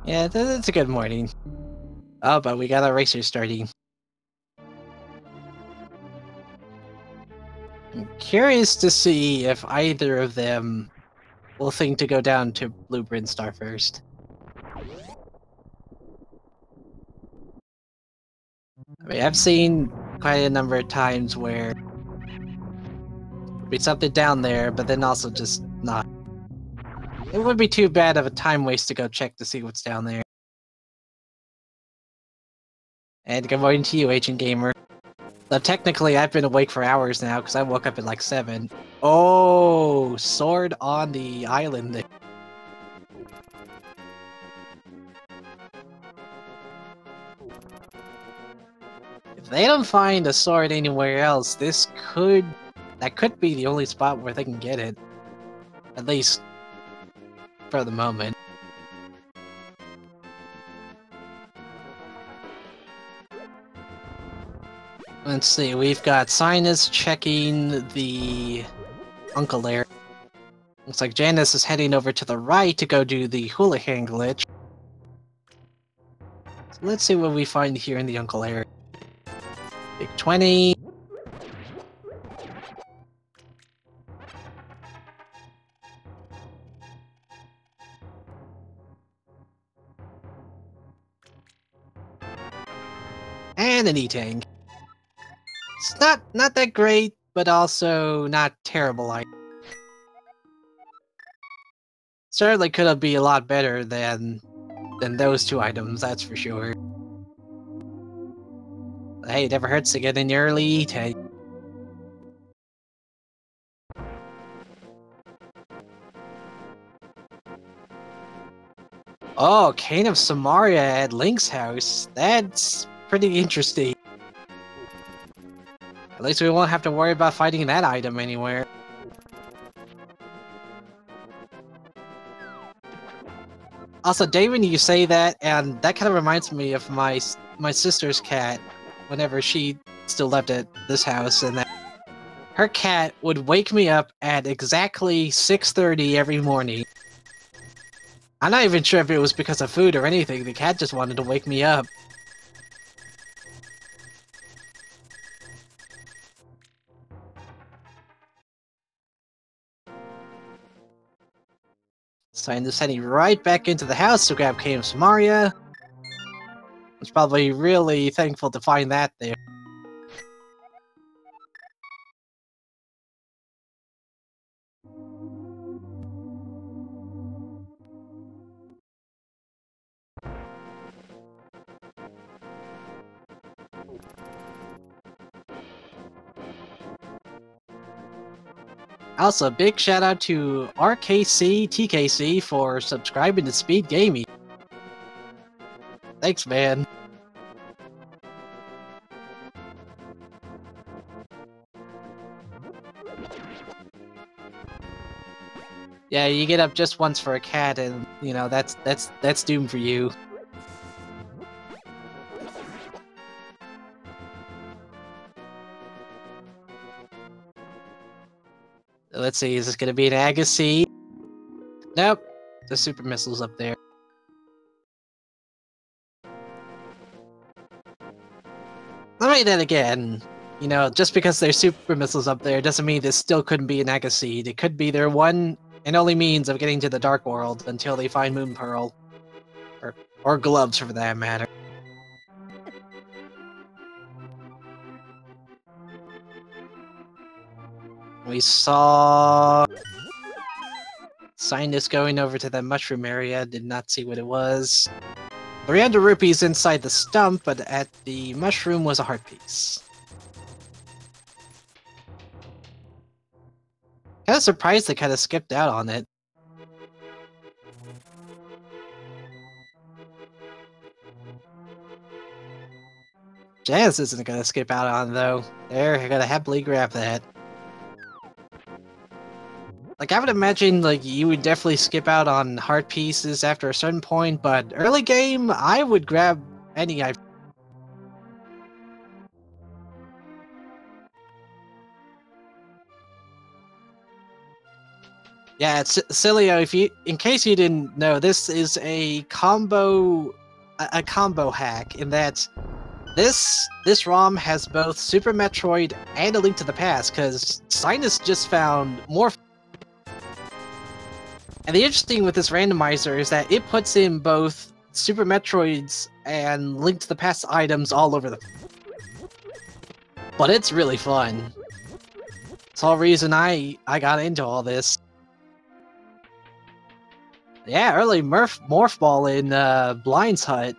Yeah, it's a good morning. Oh, but we got our racer starting. I'm curious to see if either of them will think to go down to Blue Brinstar first. I mean, I've seen quite a number of times where there'd be something down there, but then also just not. It wouldn't be too bad of a time waste to go check to see what's down there. And good morning to you, Agent Gamer. Though technically, I've been awake for hours now because I woke up at like 7. Oh, sword on the island there. If they don't find a sword anywhere else, that could be the only spot where they can get it. At least, for the moment. Let's see, we've got Cynas checking the Uncle area. Looks like Janus is heading over to the right to go do the Houlihan glitch. So let's see what we find here in the Uncle area. Big 20. And an E-Tank. It's not that great, but also not terrible. Certainly could have been a lot better than those two items, that's for sure. But hey, it never hurts to get an early E-Tank. Oh, Cane of Samaria at Link's house. That's pretty interesting. At least we won't have to worry about fighting that item anywhere. Also, David, you say that, and that kind of reminds me of my sister's cat. Whenever she still lived at this house, and that her cat would wake me up at exactly 6:30 every morning. I'm not even sure if it was because of food or anything. The cat just wanted to wake me up. So I ended up heading right back into the house to grab Cane of Samaria. I was probably really thankful to find that there. Also, big shout out to RKC TKC for subscribing to Speed Gaming. Thanks, man. Yeah, you get up just once for a cat, and you know that's doom for you. Let's see, is this gonna be an Agassi? Nope, the super missiles up there. I mean, then again, you know, just because there's super missiles up there doesn't mean this still couldn't be an Agassi. It could be their one and only means of getting to the Dark World until they find Moon Pearl. Or gloves, for that matter. We saw Cynas going over to that mushroom area, did not see what it was. 300 rupees inside the stump, but at the mushroom was a heart piece. Kinda surprised they kinda skipped out on it. Jazz isn't gonna skip out on it, though. They're gonna happily grab that. Like, I would imagine, like, you would definitely skip out on heart pieces after a certain point, but early game, I would grab any item. Yeah, Cilio, in case you didn't know, this is a combo hack in that this ROM has both Super Metroid and A Link to the Past, because Cynas just found more. And the interesting with this randomizer is that it puts in both Super Metroids and Link to the Past items all over the. But it's really fun. It's the whole reason I got into all this. Yeah, early Morph Ball in Blind's Hut.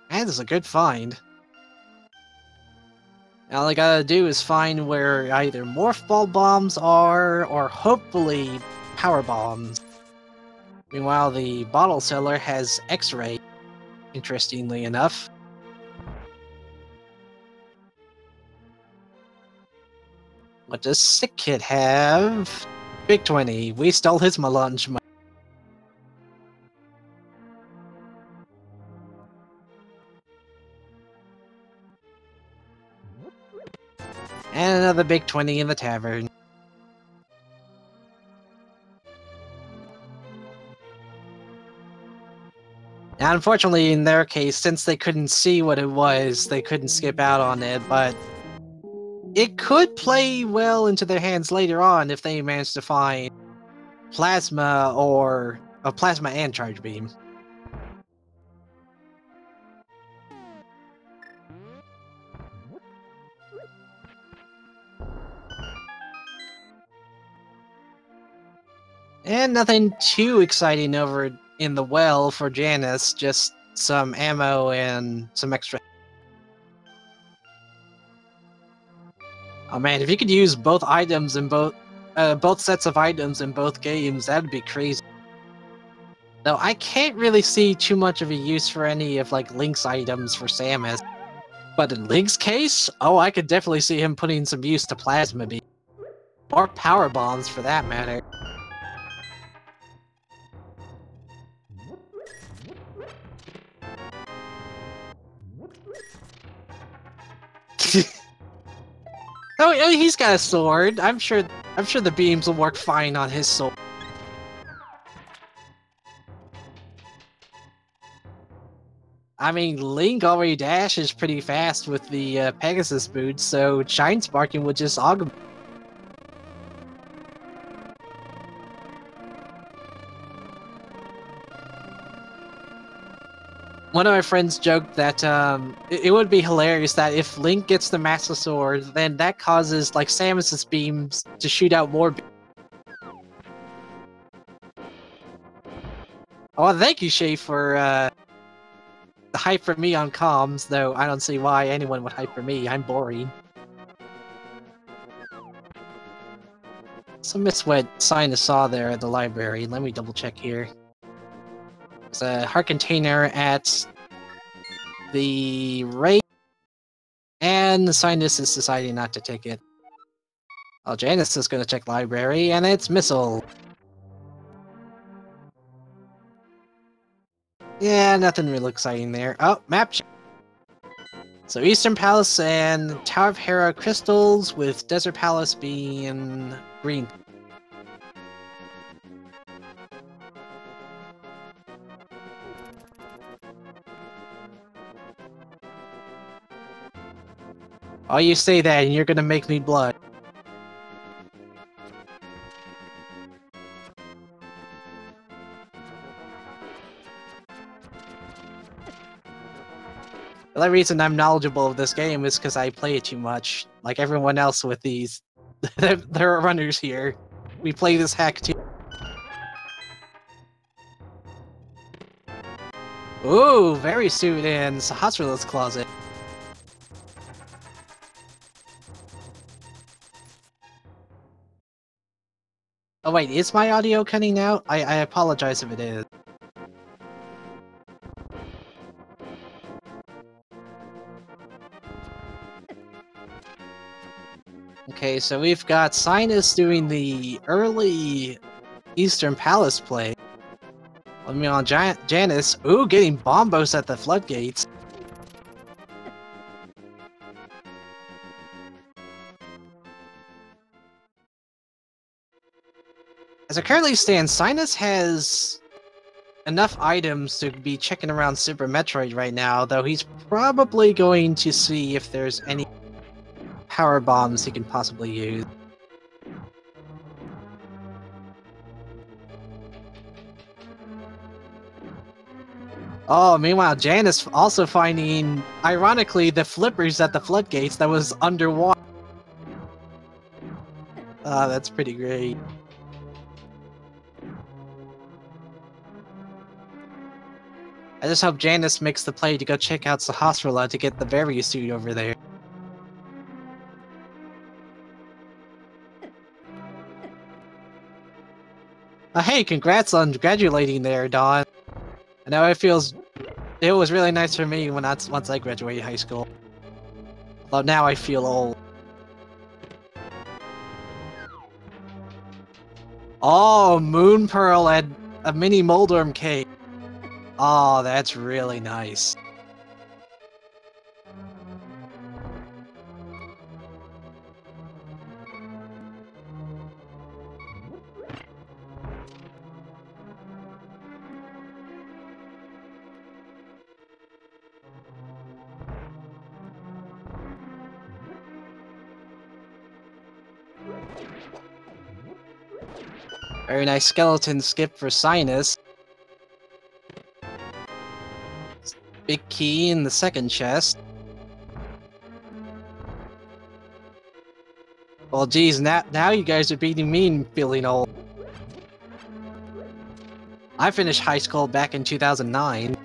That is a good find. All I gotta do is find where either Morph Ball bombs are, or hopefully Power Bombs. Meanwhile, the bottle seller has X-Ray, interestingly enough. What does Sick Kid have? Big 20. We stole his melange money. And another big 20 in the tavern. Now, unfortunately, in their case, since they couldn't see what it was, they couldn't skip out on it, but it could play well into their hands later on if they manage to find Plasma or a Plasma and Charge Beam. And nothing too exciting over in the well for Janus, just some ammo and some extra. Oh man, if you could use both items in both sets of items in both games, that'd be crazy. Though I can't really see too much of a use for any of like Link's items for Samus. But in Link's case, oh, I could definitely see him putting some use to Plasma Beam. Or Power Bombs for that matter. Oh, he's got a sword. I'm sure the beams will work fine on his sword. I mean, Link already dashes pretty fast with the Pegasus boots, so Shine Sparking would just augment. One of my friends joked that it would be hilarious that if Link gets the Master Sword, then that causes like Samus's beams to shoot out more. Oh, thank you, Shay, for the hype for me on comms, though I don't see why anyone would hype for me. I'm boring. So miss what Cynas saw there at the library. Let me double check here. There's a heart container at the raid, and Cynas is deciding not to take it. Oh, Janus is going to check library, and it's missile. Yeah, nothing real exciting there. Oh, map check. So Eastern Palace and Tower of Hera crystals, with Desert Palace being green. Oh, you say that and you're gonna make me blood. The only reason I'm knowledgeable of this game is because I play it too much. Like everyone else with these. There are runners here. We play this hack too. Ooh, very soon in Sahasrara's closet. Oh wait, is my audio cutting out? I apologize if it is. Okay, so we've got Cynas doing the early Eastern Palace play. Let me on Janus. Ooh, getting bombos at the floodgates. As it currently stands, Cynas has enough items to be checking around Super Metroid right now, though he's probably going to see if there's any power bombs he can possibly use. Oh, meanwhile, Janus also finding, ironically, the flippers at the floodgates that was underwater. That's pretty great. I just hope Janus makes the play to go check out Sahasrara to get the berry suit over there. Hey, congrats on graduating there, Dawn. I know it was really nice for me once I graduated high school. Although now I feel old. Oh, Moon Pearl and a mini Moldorm cake. Oh, that's really nice. Very nice skeleton skip for Cynas. Big key in the second chest. Well, geez, now you guys are beating me and feeling old. I finished high school back in 2009.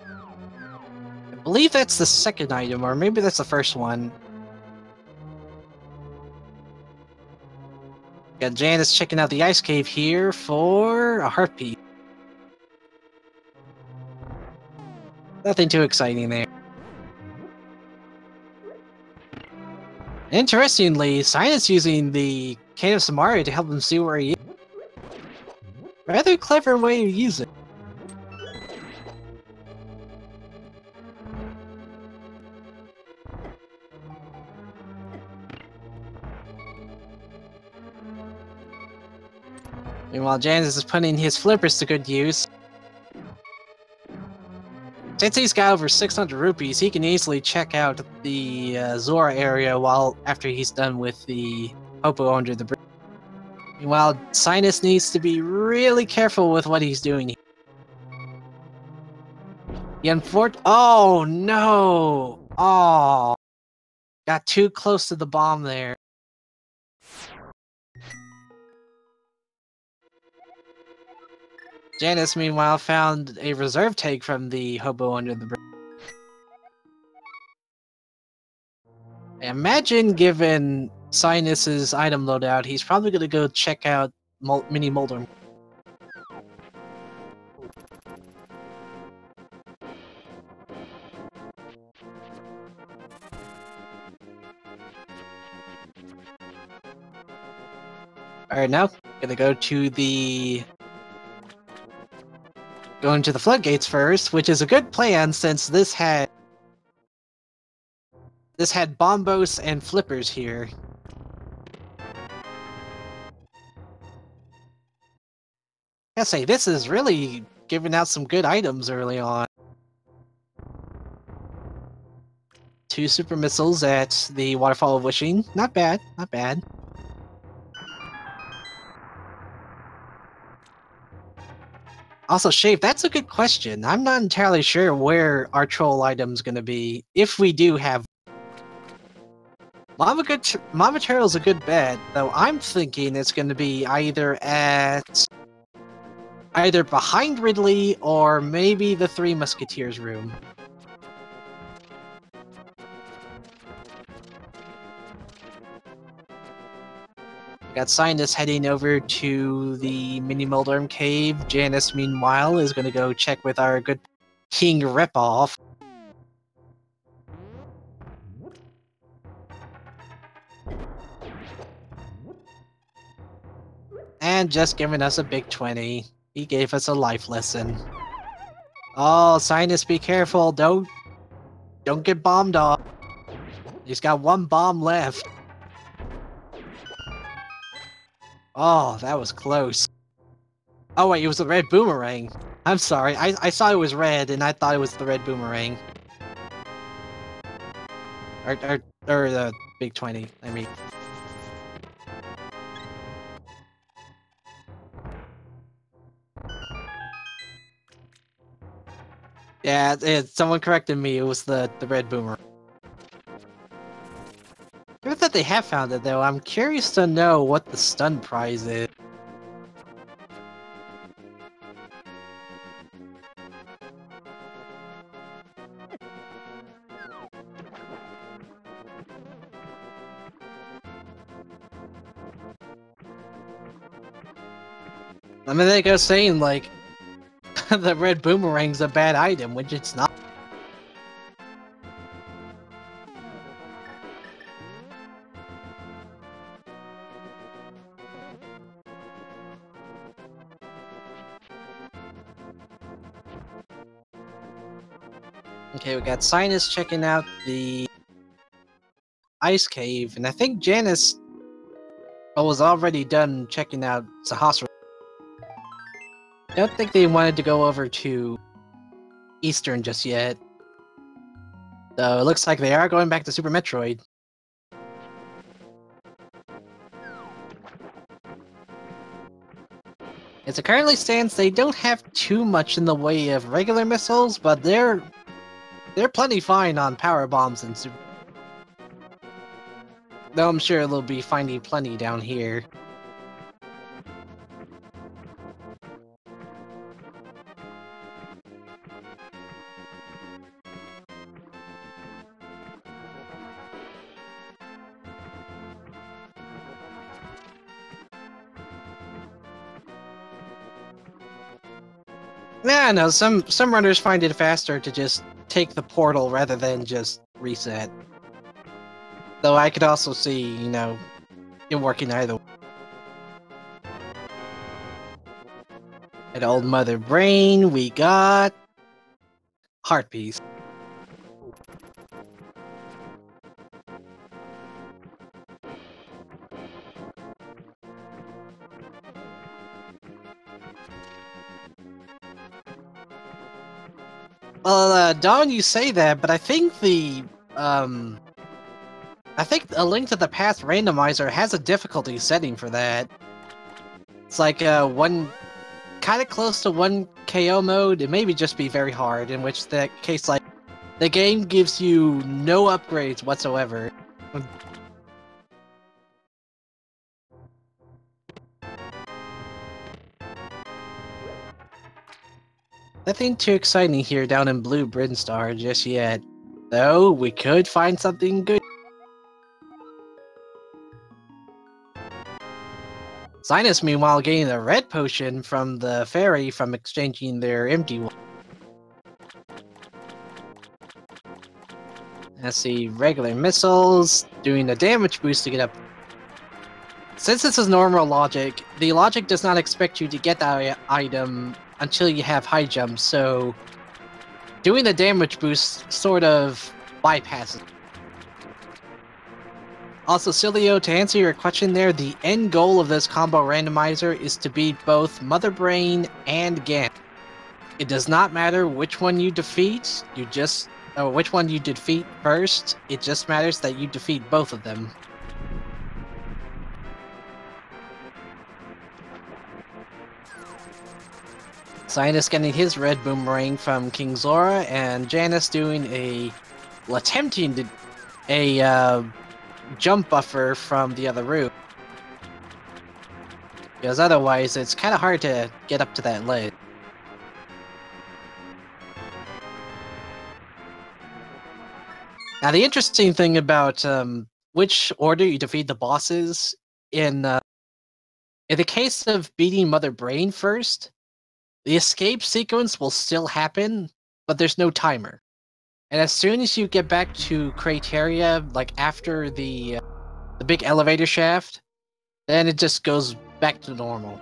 I believe that's the second item, or maybe that's the first one. Got Janus checking out the ice cave here for a heart piece. Nothing too exciting there. Interestingly, Cynas using the Cane of Samaria to help him see where he is. Rather clever way to use it. Meanwhile, Janus is putting his flippers to good use. Since he's got over 600 rupees, he can easily check out the Zora area after he's done with the Hopo under the bridge. Meanwhile, Cynas needs to be really careful with what he's doing here. Oh no! Oh, got too close to the bomb there. Janus, meanwhile, found a reserve tag from the hobo under the bridge. I imagine, given Cynas's item loadout, he's probably going to go check out Mini Moldorm. Alright, now, gonna go to the... Going to the floodgates first, which is a good plan since this had bombos and flippers here. I say, this is really giving out some good items early on. 2 super missiles at the Waterfall of Wishing. Not bad, not bad. Also, Shave, that's a good question. I'm not entirely sure where our troll item's gonna be, if we do have... Lava Turtle's a good bet, though I'm thinking it's gonna be either behind Ridley, or maybe the Three Musketeers room. Got Cynas heading over to the Mini Moldorm Cave. Janus, meanwhile, is going to go check with our good King Ripoff. And just giving us a big 20. He gave us a life lesson. Oh, Cynas, be careful. Don't get bombed off. He's got 1 bomb left. Oh, that was close. Oh wait, it was the red boomerang. I'm sorry, I saw it was red and I thought it was the red boomerang. Or the big 20, I mean. Yeah, someone corrected me, it was the red boomerang. Given that they have found it though, I'm curious to know what the stun prize is. I mean, they go saying, like, the red boomerang's a bad item, which it's not. Okay, we got Cynas checking out the ice cave, and I think Janus was already done checking out Sahasra. I don't think they wanted to go over to Eastern just yet. So it looks like they are going back to Super Metroid. As it currently stands, they don't have too much in the way of regular missiles, but they're plenty fine on power bombs and super. Though I'm sure they'll be finding plenty down here. Nah, no, some runners find it faster to just take the portal rather than just reset. Though I could also see, you know, it working either way. At Old Mother Brain, we got Heart Piece. Well, Don, you say that, but I think I think A Link to the Past Randomizer has a difficulty setting for that. It's like, one, kind of close to 1 KO mode, it may just be very hard, in which that case, like, the game gives you no upgrades whatsoever. Nothing too exciting here down in Blue Brinstar just yet, though we could find something good. Cynas, meanwhile, getting a red potion from the fairy from exchanging their empty one. Let's see, regular missiles, doing a damage boost to get up. Since this is normal logic, the logic does not expect you to get that item until you have high jump, so doing the damage boost sort of bypasses. Also, Cilio, to answer your question there, the end goal of this combo randomizer is to beat both Mother Brain and Ganon. It does not matter which one you defeat, which one you defeat first, it just matters that you defeat both of them. Cynas getting his red boomerang from King Zora, and Janus doing attempting to jump buffer from the other room. Because otherwise, it's kind of hard to get up to that ledge. Now, the interesting thing about which order you defeat the bosses in the case of beating Mother Brain first, the escape sequence will still happen, but there's no timer. And as soon as you get back to Crateria, like after the big elevator shaft, then it just goes back to normal.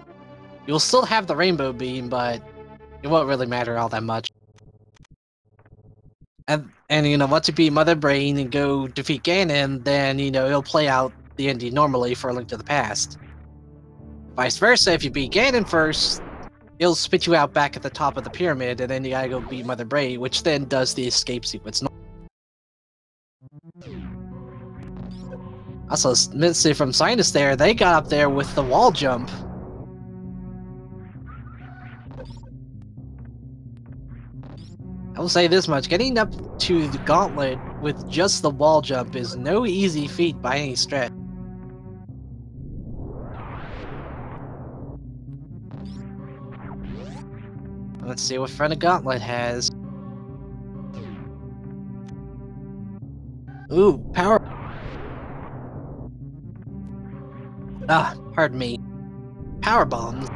You'll still have the rainbow beam, but it won't really matter all that much. And you know, once you beat Mother Brain and go defeat Ganon, then you know it'll play out the ending normally for A Link to the Past. Vice versa, if you beat Ganon first, it'll spit you out back at the top of the pyramid, and then you gotta go beat Mother Braid, which then does the escape sequence. Also, see from Cynas there, they got up there with the wall jump. I will say this much, getting up to the gauntlet with just the wall jump is no easy feat by any stretch. Let's see what front of gauntlet has. Ooh, power. Pardon me. Power bombs.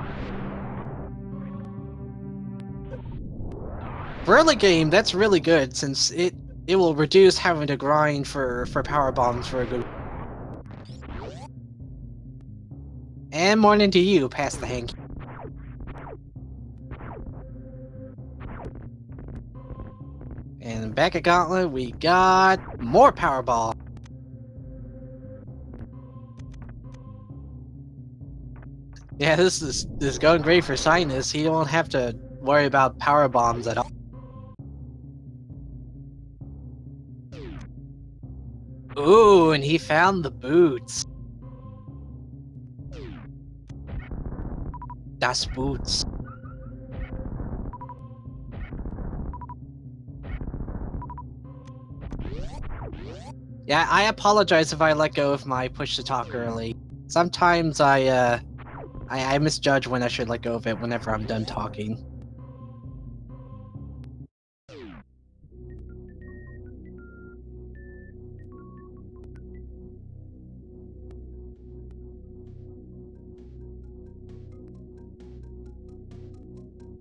For early game, that's really good since it will reduce having to grind for power bombs for a good. And morning to you, past the hanky. And back at Gauntlet, we got more power ball. Yeah, this is going great for Cynas. He won't have to worry about power bombs at all. Ooh, and he found the boots. Das Boots. Yeah, I apologize if I let go of my push to talk early. Sometimes I misjudge when I should let go of it whenever I'm done talking.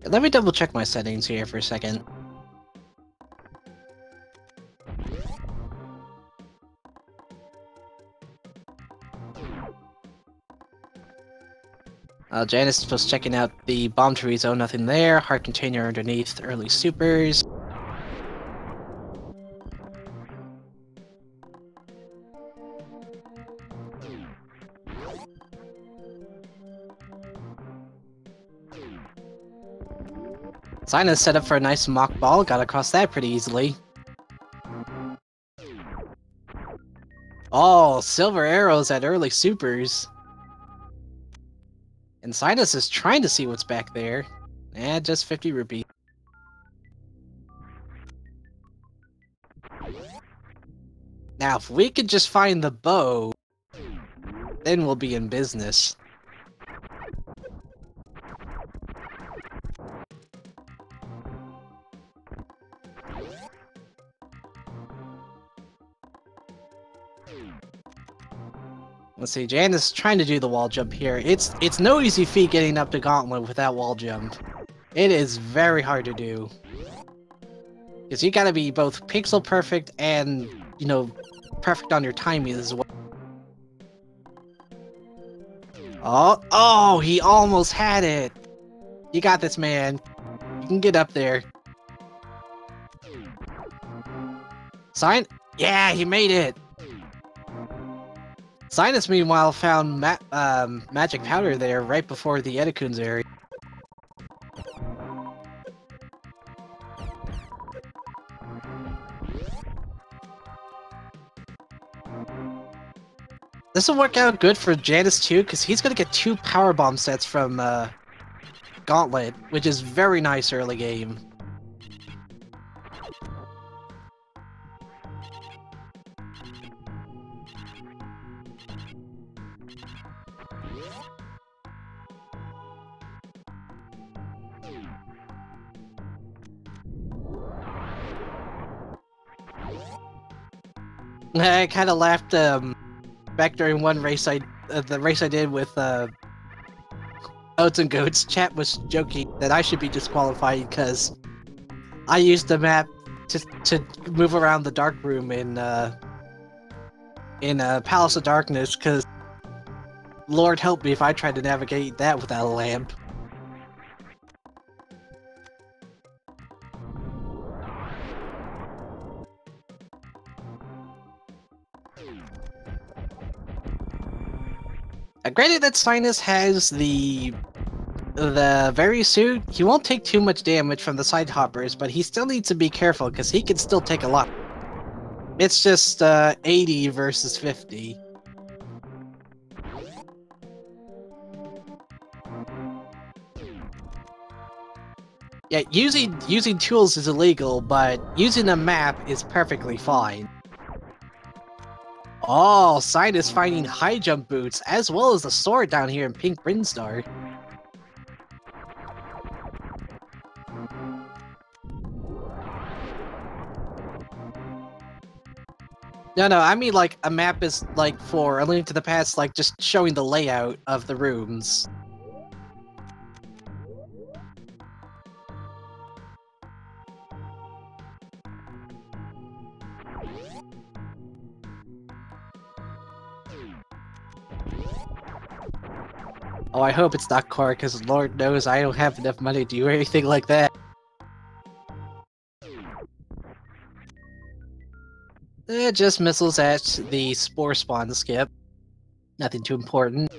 Let me double check my settings here for a second. Janus was checking out the bomb tree zone, nothing there. Heart container underneath early supers. Cynas set up for a nice mock ball, got across that pretty easily. Oh, silver arrows at early supers. And Cynas is trying to see what's back there. Just 50 rupees. Now, if we could just find the bow, then we'll be in business. Let's see, Janus is trying to do the wall jump here. It's no easy feat getting up to Gauntlet without wall jump. It is very hard to do. Because you gotta be both pixel perfect and, you know, perfect on your timing as well. Oh, he almost had it! You got this, man. You can get up there. Yeah, he made it! Cynas, meanwhile, found magic powder there right before the Edekun's area. This will work out good for Janus too, because he's gonna get 2 power bomb sets from Gauntlet, which is very nice early game. I kind of laughed back during one race the race I did with Oats and Goats. Chat was joking that I should be disqualified because I used the map to move around the dark room in Palace of Darkness. Because Lord help me if I tried to navigate that without a lamp. Granted that Cynas has the very suit, he won't take too much damage from the side hoppers, but he still needs to be careful because he can still take a lot. It's just 80 versus 50. Yeah, using tools is illegal, but using a map is perfectly fine. Oh, Cynas finding high jump boots, as well as a sword down here in Pink Brinstar. No, I mean like a map is like for A Link to the Past, like just showing the layout of the rooms. Oh, I hope it's not core, because Lord knows I don't have enough money to do anything like that. Just missiles at the spore spawn skip. Nothing too important.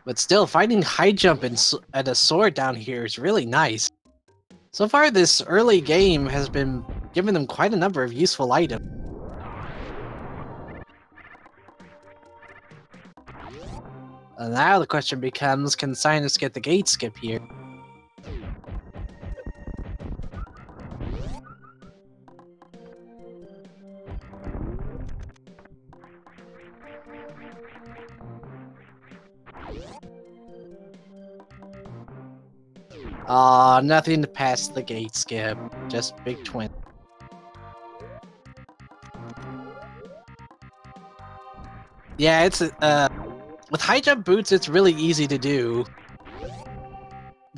But still, finding high jump and a sword down here is really nice. So far, this early game has been giving them quite a number of useful items. And now the question becomes, can Cynas get the gate skip here? Aw, nothing to pass the gate skip. Just big twin. Yeah, it's with high jump boots, it's really easy to do.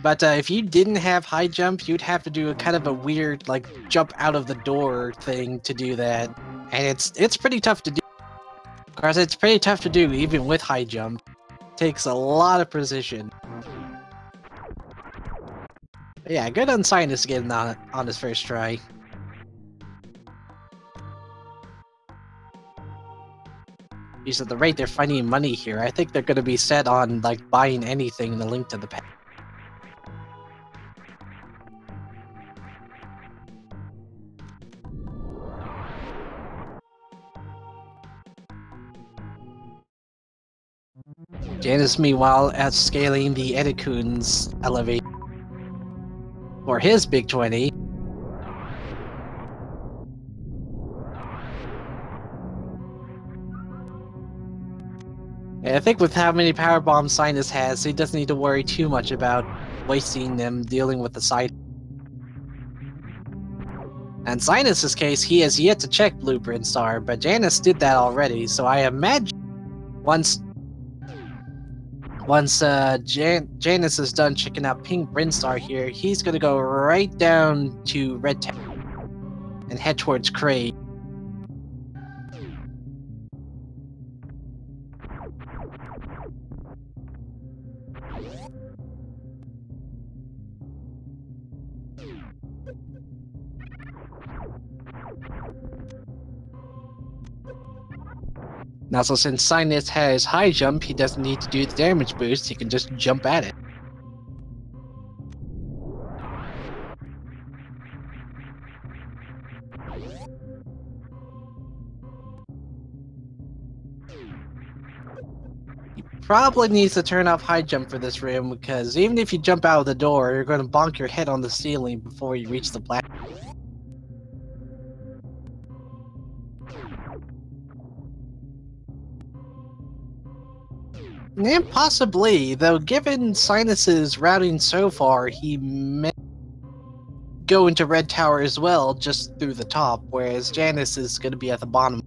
But if you didn't have high jump, you'd have to do a kind of a weird, like, jump out of the door thing to do that. And it's pretty tough to do. Of course, it's pretty tough to do even with high jump. It takes a lot of precision. But yeah, good on Cynas getting on his first try. Because at the rate they're finding money here, I think they're going to be set on, like, buying anything in A Link to the Past. Janus, meanwhile, outscaling the Edicoon's elevator for his big 20. And I think with how many power bombs Cynas has, he doesn't need to worry too much about wasting them dealing with the side. In Cynas' case, he has yet to check Blue Brinstar, but Janus did that already, so I imagine once Janus is done checking out Pink Brinstar here, he's gonna go right down to Red Tower and head towards Craig. Now, so since Cynas has high jump, he doesn't need to do the damage boost, he can just jump at it. He probably needs to turn off high jump for this room, because even if you jump out of the door, you're going to bonk your head on the ceiling before you reach the platform. And possibly, though given Cynas's routing so far, he may go into Red Tower as well, just through the top, whereas Janus is going to be at the bottom.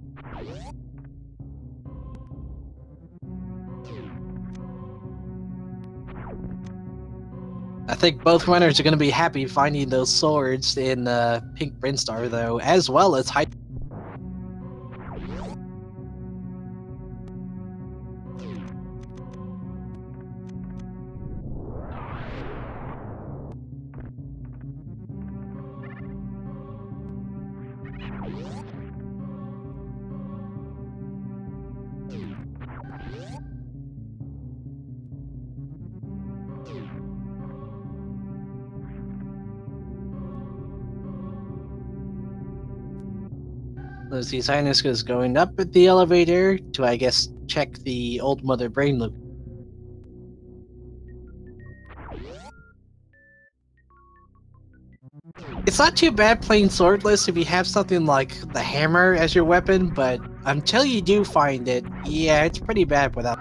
I think both runners are going to be happy finding those swords in Pink Brinstar, though, as well as high. Let's see, Cynas is going up at the elevator to, I guess, check the old mother brain loop. It's not too bad playing swordless if you have something like the hammer as your weapon, but until you do find it, yeah, it's pretty bad without.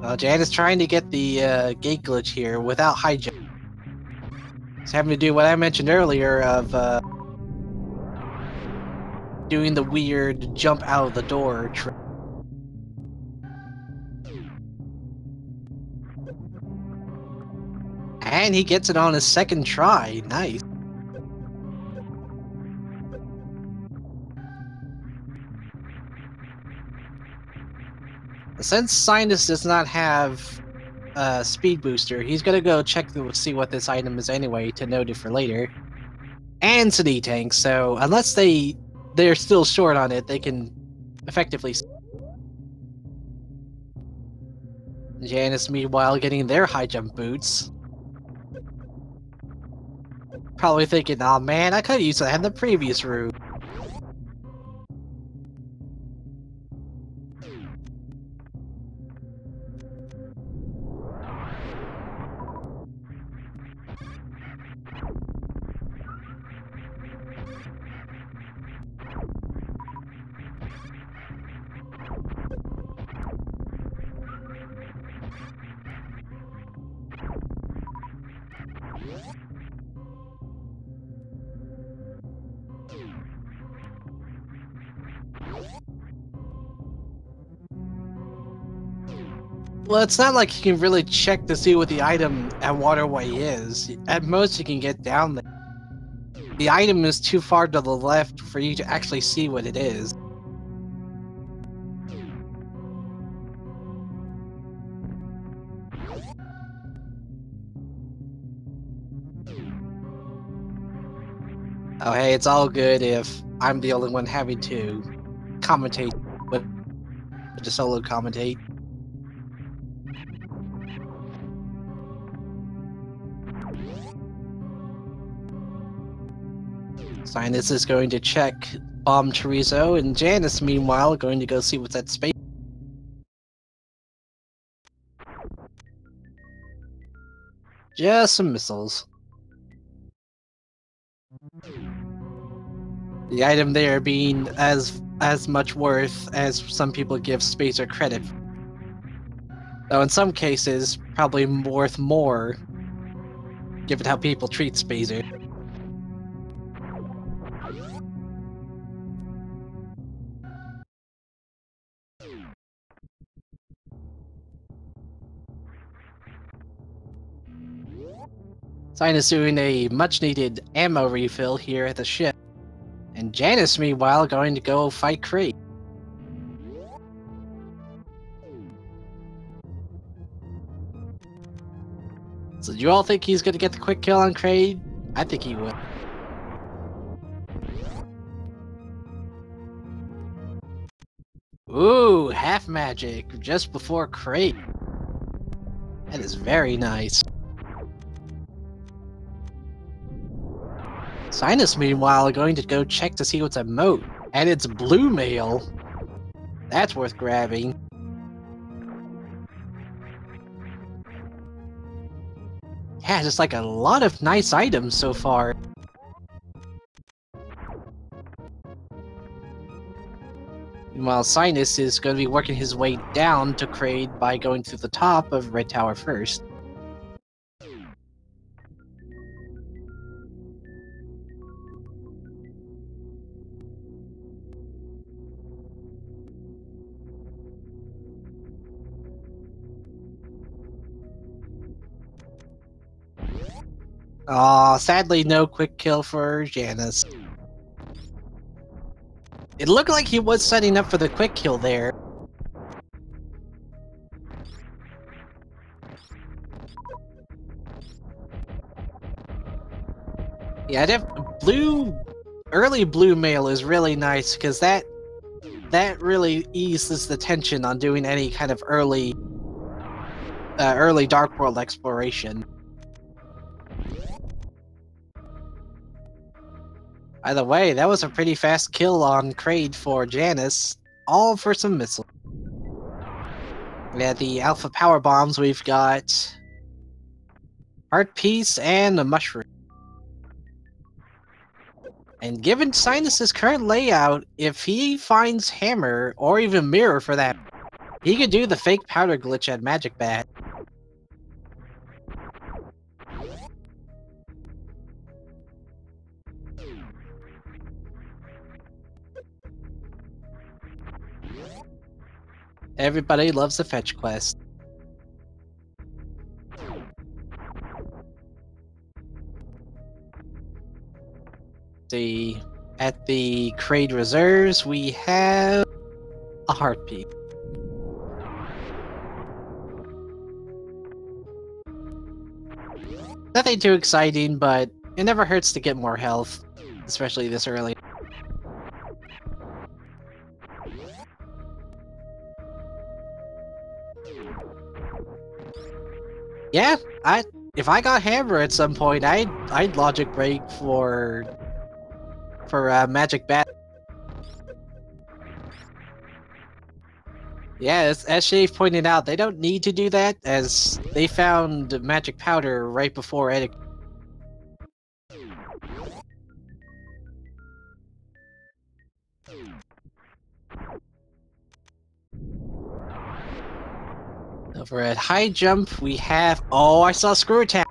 Well, Jan is trying to get the gate glitch here without high jump. It's having to do what I mentioned earlier of doing the weird jump out of the door trick. And he gets it on his second try. Nice. Since Cynas does not have a speed booster, he's gonna go check to see what this item is anyway to note it for later. And it's an E-tank, so unless they're still short on it, they can effectively. Janus, meanwhile, getting their high jump boots. Probably thinking, oh man, I could've used that in the previous route. Well, it's not like you can really check to see what the item at Waterway is. At most, you can get down there. The item is too far to the left for you to actually see what it is. Oh, hey, it's all good if I'm the only one having to commentate, but just solo commentate. Cynas is going to check Bomb Chorizo, and Janus, meanwhile, going to go see what's at space. Just some missiles. The item there being as much worth as some people give Spacer credit. Though in some cases, probably worth more, given how people treat Spacer. Cynas doing a much-needed ammo refill here at the ship. And Janus, meanwhile, going to go fight Kraid. So do you all think he's going to get the quick kill on Kraid? I think he will. Ooh, half magic just before Kraid. That is very nice. Cynas, meanwhile, going to go check to see what's a moat. And it's blue mail. That's worth grabbing. Yeah, just like a lot of nice items so far. Meanwhile, Cynas is going to be working his way down to Kraid by going through the top of Red Tower first. Aw, sadly no quick kill for Janus. It looked like he was setting up for the quick kill there. Yeah, early blue mail is really nice because that really eases the tension on doing any kind of early early Dark World exploration. By the way, that was a pretty fast kill on Kraid for Janus, all for some missiles. Yeah, the Alpha Power Bombs, we've got Heart Piece and a Mushroom. And given Cynas' current layout, if he finds Hammer, or even Mirror for that, he could do the fake powder glitch at Magic Bat. Everybody loves the fetch quest. See, at the Kraid Reserves, we have a Heartbeat. Nothing too exciting, but it never hurts to get more health, especially this early. Yeah, if I got Hammer at some point, I'd logic break for Magic Bat. Yeah, as Shave pointed out, they don't need to do that, as they found Magic Powder right before Edit. Over at High Jump, we have... Oh, I saw Screw Attack!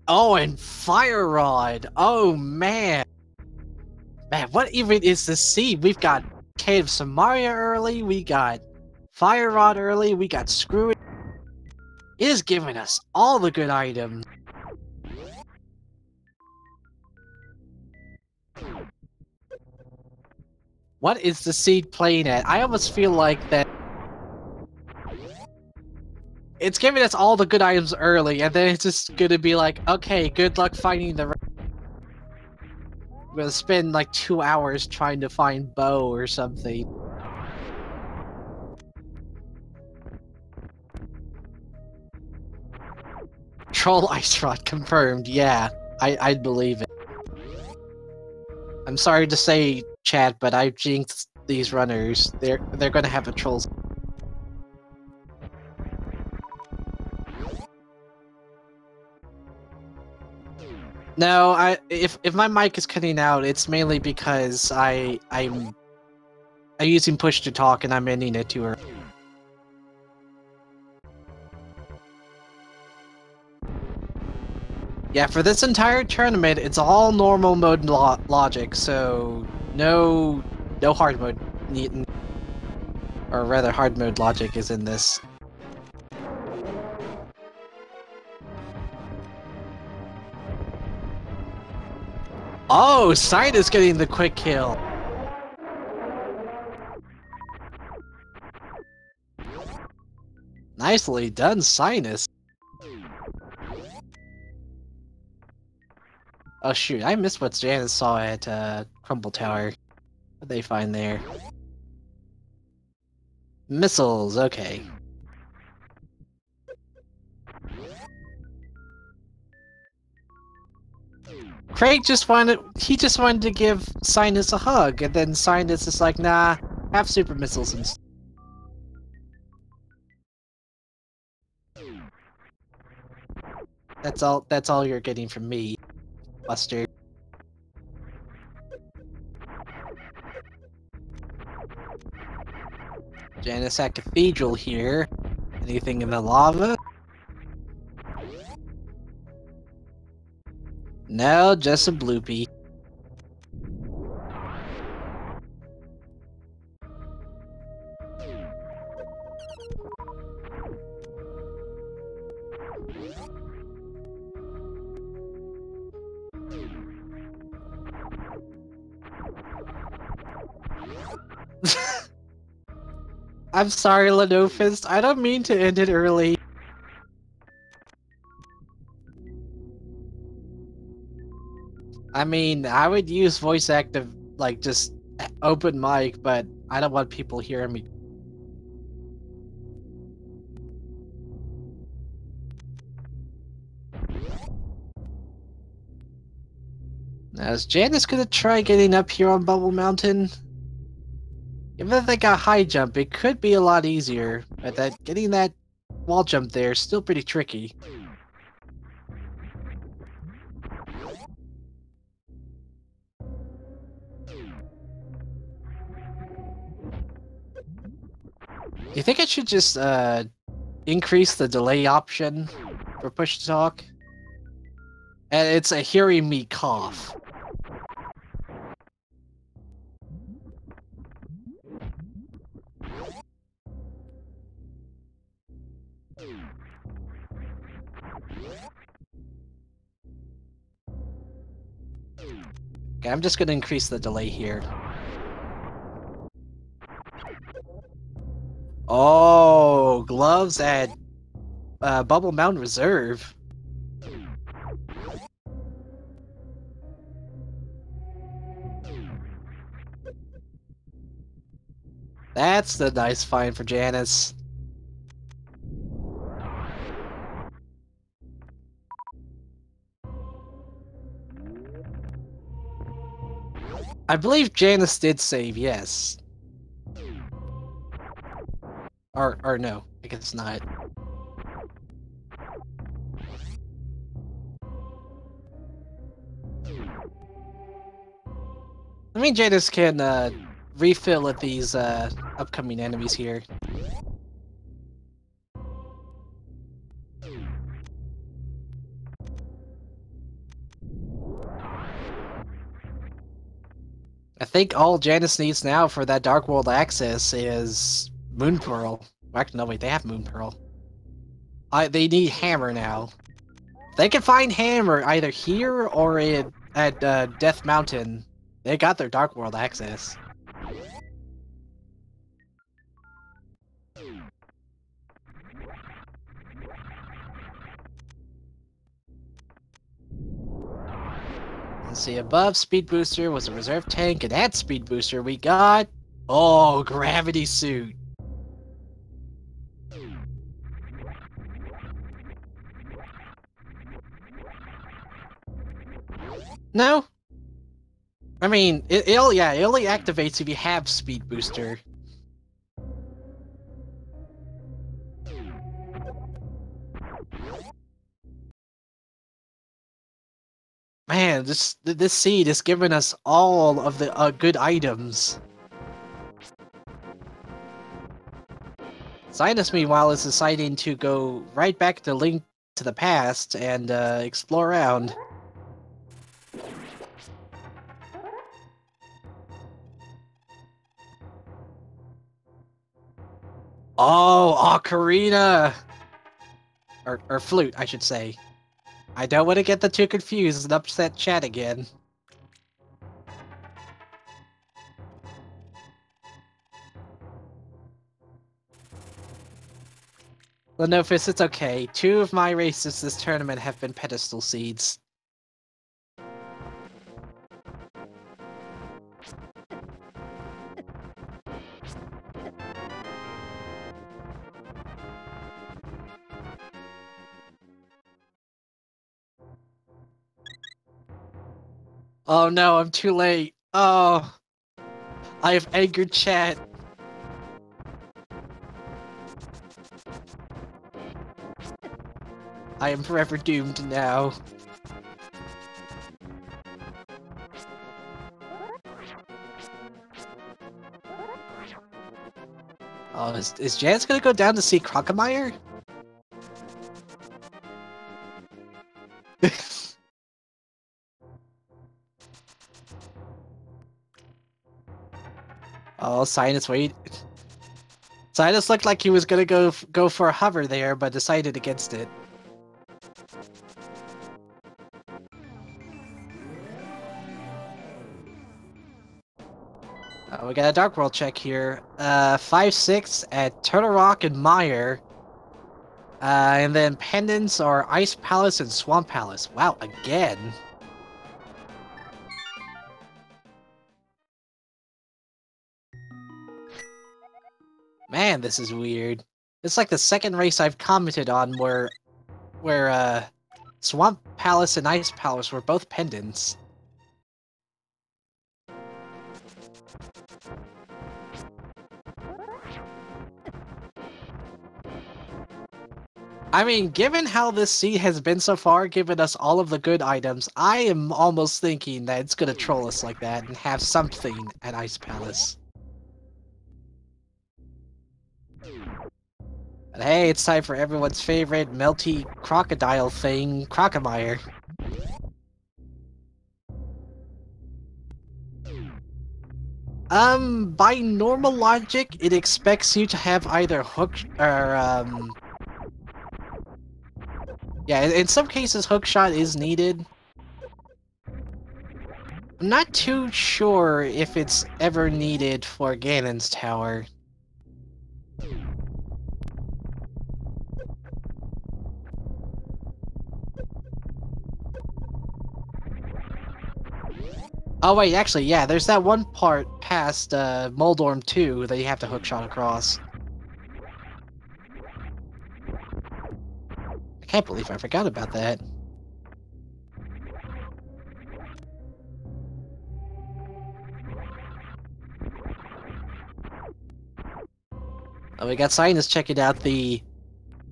Oh, and Fire Rod! Oh, man! Man, what even is the seed? We've got Cave of Samaria early, we got Fire Rod early, we got Screw. It is giving us all the good items. What is the seed playing at? I almost feel like that it's giving us all the good items early, and then it's just gonna be like, okay, good luck finding the... I'm gonna spend like 2 hours trying to find Bow or something. Troll Ice Rod confirmed, yeah. I'd believe it. I'm sorry to say, chat, but I've jinxed these runners. They're gonna have a Troll... No, if my mic is cutting out, it's mainly because I'm using push to talk and I'm ending it too early. Yeah, for this entire tournament, it's all normal mode logic, so no hard mode, or rather hard mode logic is in this. Oh, Cynas getting the quick kill. Nicely done, Cynas. Oh shoot, I missed what Janus saw at Crumble Tower. What'd they find there? Missiles, okay. Craig just wanted to give Cynas a hug, and then Cynas is like, nah, have super missiles instead. That's all you're getting from me, Buster. Janus at Cathedral here. Anything in the lava? No, just a bloopy. I'm sorry, Lenofist. I don't mean to end it early. I mean, I would use voice active, like, just open mic, but I don't want people hearing me. Now, is Janus gonna try getting up here on Bubble Mountain? Even if they got high jump, it could be a lot easier, but getting that wall jump there is still pretty tricky. Do you think I should just increase the delay option for push to talk? And it's a hearing me cough. Okay, I'm just gonna increase the delay here. Oh, gloves at Bubble Mountain Reserve. That's the nice find for Janus. I believe Janus did save, yes. Or no, I guess not. I mean, Janus can refill at these upcoming enemies here. I think all Janus needs now for that Dark World access is Moon Pearl. Actually, no, wait, they have Moon Pearl. They need Hammer now. They can find Hammer either here or at Death Mountain. They got their Dark World access. Let's see, above Speed Booster was a reserve tank, and at Speed Booster we got... Oh, Gravity Suit. No? I mean, it only activates if you have Speed Booster. Man, this seed is giving us all of the good items. Cynas, meanwhile, is deciding to go right back to Link to the Past and explore around. Oh, Ocarina! Or Flute, I should say. I don't want to get the two confused and upset chat again. Lenofis, it's okay. 2 of my races this tournament have been pedestal seeds. Oh no, I'm too late. Oh, I have angered chat. I am forever doomed now. Oh, is Janice gonna go down to see Crocomire? Oh, Cynas, wait. Cynas looked like he was gonna go for a hover there, but decided against it. We got a Dark World check here. 5-6 at Turtle Rock and Mire. And then Pendants are Ice Palace and Swamp Palace. Wow, again. Man, this is weird. It's like the second race I've commented on where Swamp Palace and Ice Palace were both pendants. I mean, given how this seed has been so far, giving us all of the good items, I am almost thinking that it's gonna troll us like that and have something at Ice Palace. But hey, it's time for everyone's favorite melty crocodile thing, Crocomire. By normal logic, it expects you to have either hook or yeah, in some cases hookshot is needed. I'm not too sure if it's ever needed for Ganon's tower. Oh wait, actually, yeah, there's that one part past Moldorm 2 that you have to hookshot across. I can't believe I forgot about that. Oh, we got Cynas checking out the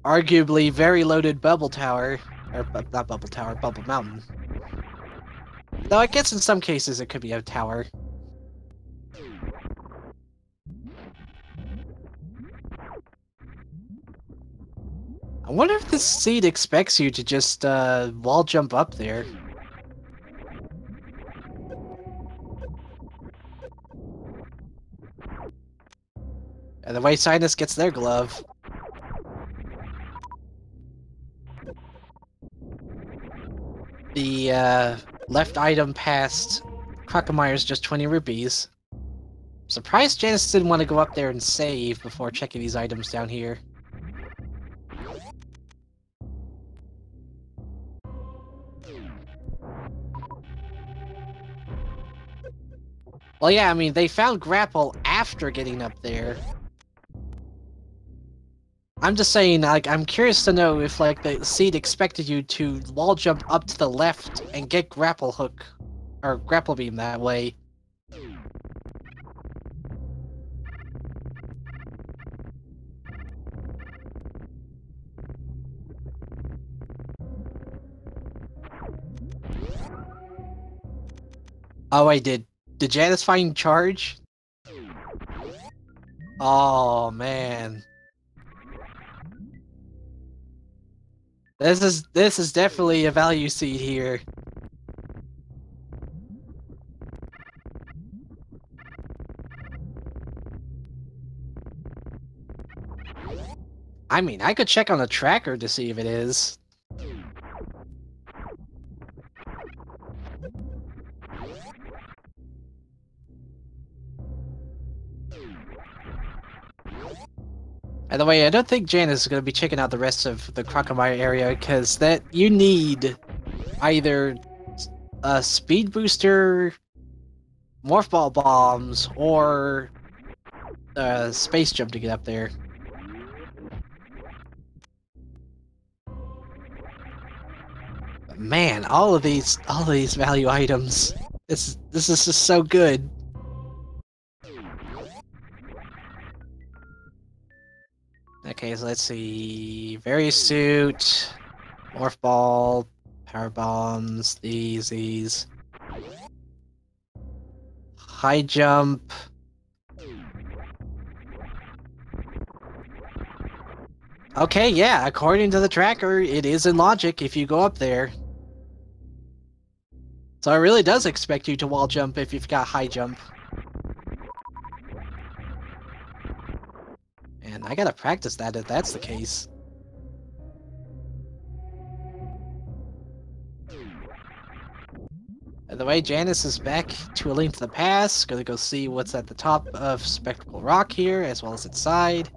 arguably very loaded Bubble Tower. Or, not Bubble Tower, Bubble Mountain. Though I guess in some cases it could be a tower. I wonder if this seed expects you to just wall jump up there. And the way Cynas gets their glove. The left item past Crocomire's just 20 rupees. I'm surprised Janus didn't want to go up there and save before checking these items down here. Well, yeah, I mean, they found Grapple after getting up there. I'm just saying, like, I'm curious to know if, like, the seed expected you to wall jump up to the left and get Grapple Hook, or Grapple Beam that way. Oh, wait, did Janus find charge? Oh, man. This is definitely a value seed here. I mean, I could check on the tracker to see if it is. By the way, I don't think Janus is going to be checking out the rest of the Crocomire area, because that you need either a speed booster, morph ball bombs, or a space jump to get up there. But man, all of these value items. This is just so good. Okay, so let's see. Very suit, morph ball, power bombs, these. High jump. Okay, yeah, according to the tracker, it is in logic if you go up there. So it really does expect you to wall jump if you've got high jump. And I gotta practice that if that's the case. By the way, Janus is back to A Link to the Past. Gonna go see what's at the top of Spectacle Rock here, as well as its side.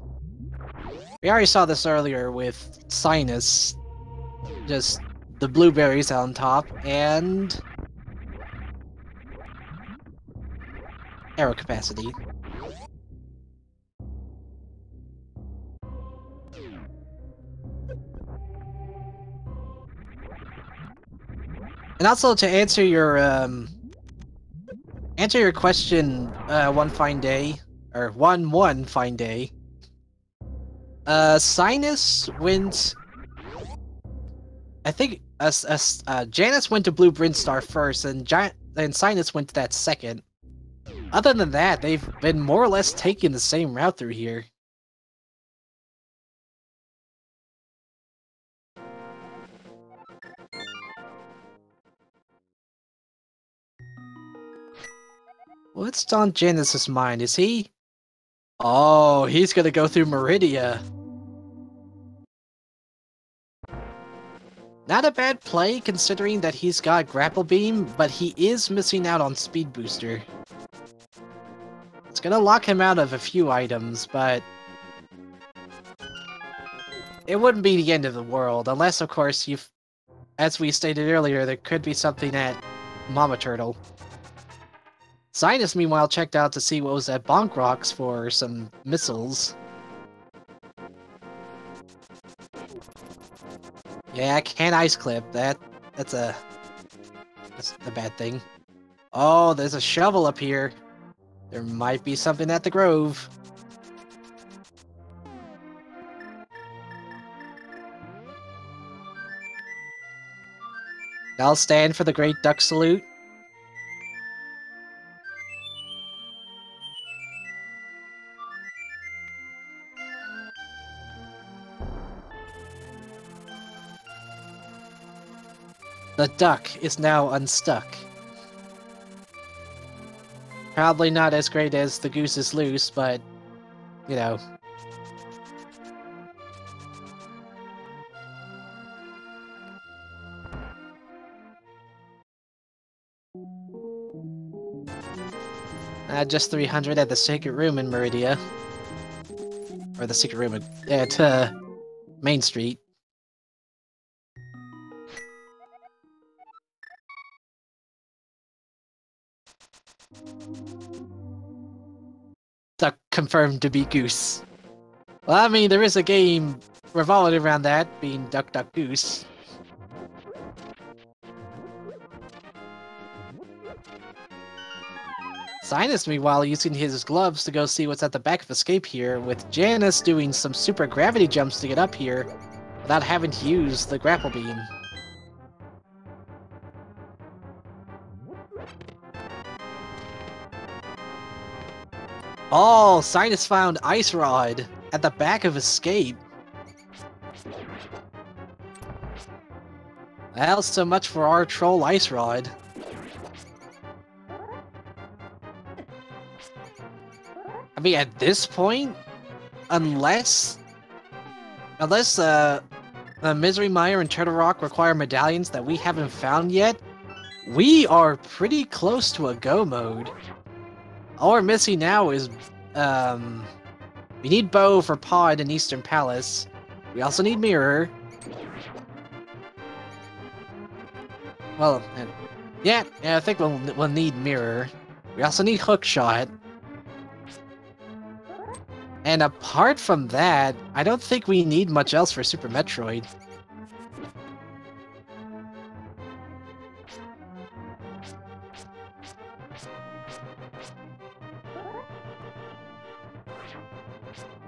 We already saw this earlier with Cynas. Just the blueberries on top, and arrow capacity. And also to answer your question, one fine day, or one fine day. Cynas went. I think Janus went to Blue Brinstar first, and Cynas went to that second. Other than that, they've been more or less taking the same route through here. What's on Janus's mind? Is he? Oh, he's gonna go through Meridia. Not a bad play, considering that he's got Grapple Beam, but he is missing out on Speed Booster. It's gonna lock him out of a few items, but it wouldn't be the end of the world, unless, of course, as we stated earlier, there could be something at Mama Turtle. Cynas, meanwhile, checked out to see what was at Bonk Rocks for some missiles. Yeah, can't ice clip. That's a bad thing. Oh, there's a shovel up here. There might be something at the Grove. I'll stand for the Great Duck Salute. The duck is now unstuck. Probably not as great as the goose is loose, but, you know. Just 300 at the secret room in Meridia. Or the secret room at Main Street. Duck confirmed to be goose. Well, I mean, there is a game revolving around that, being Duck Duck Goose. Cynas, meanwhile, using his gloves to go see what's at the back of Escape here, with Janus doing some super gravity jumps to get up here without having to use the grapple beam. Oh, Cynas found Ice Rod at the back of Escape. Well, so much for our troll Ice Rod. I mean, at this point, unless Misery Mire and Turtle Rock require medallions that we haven't found yet, we are pretty close to a go mode. All we're missing now is, we need Bow for Pod and Eastern Palace. We also need Mirror. Well, yeah, I think we'll need Mirror. We also need Hookshot. And apart from that, I don't think we need much else for Super Metroid.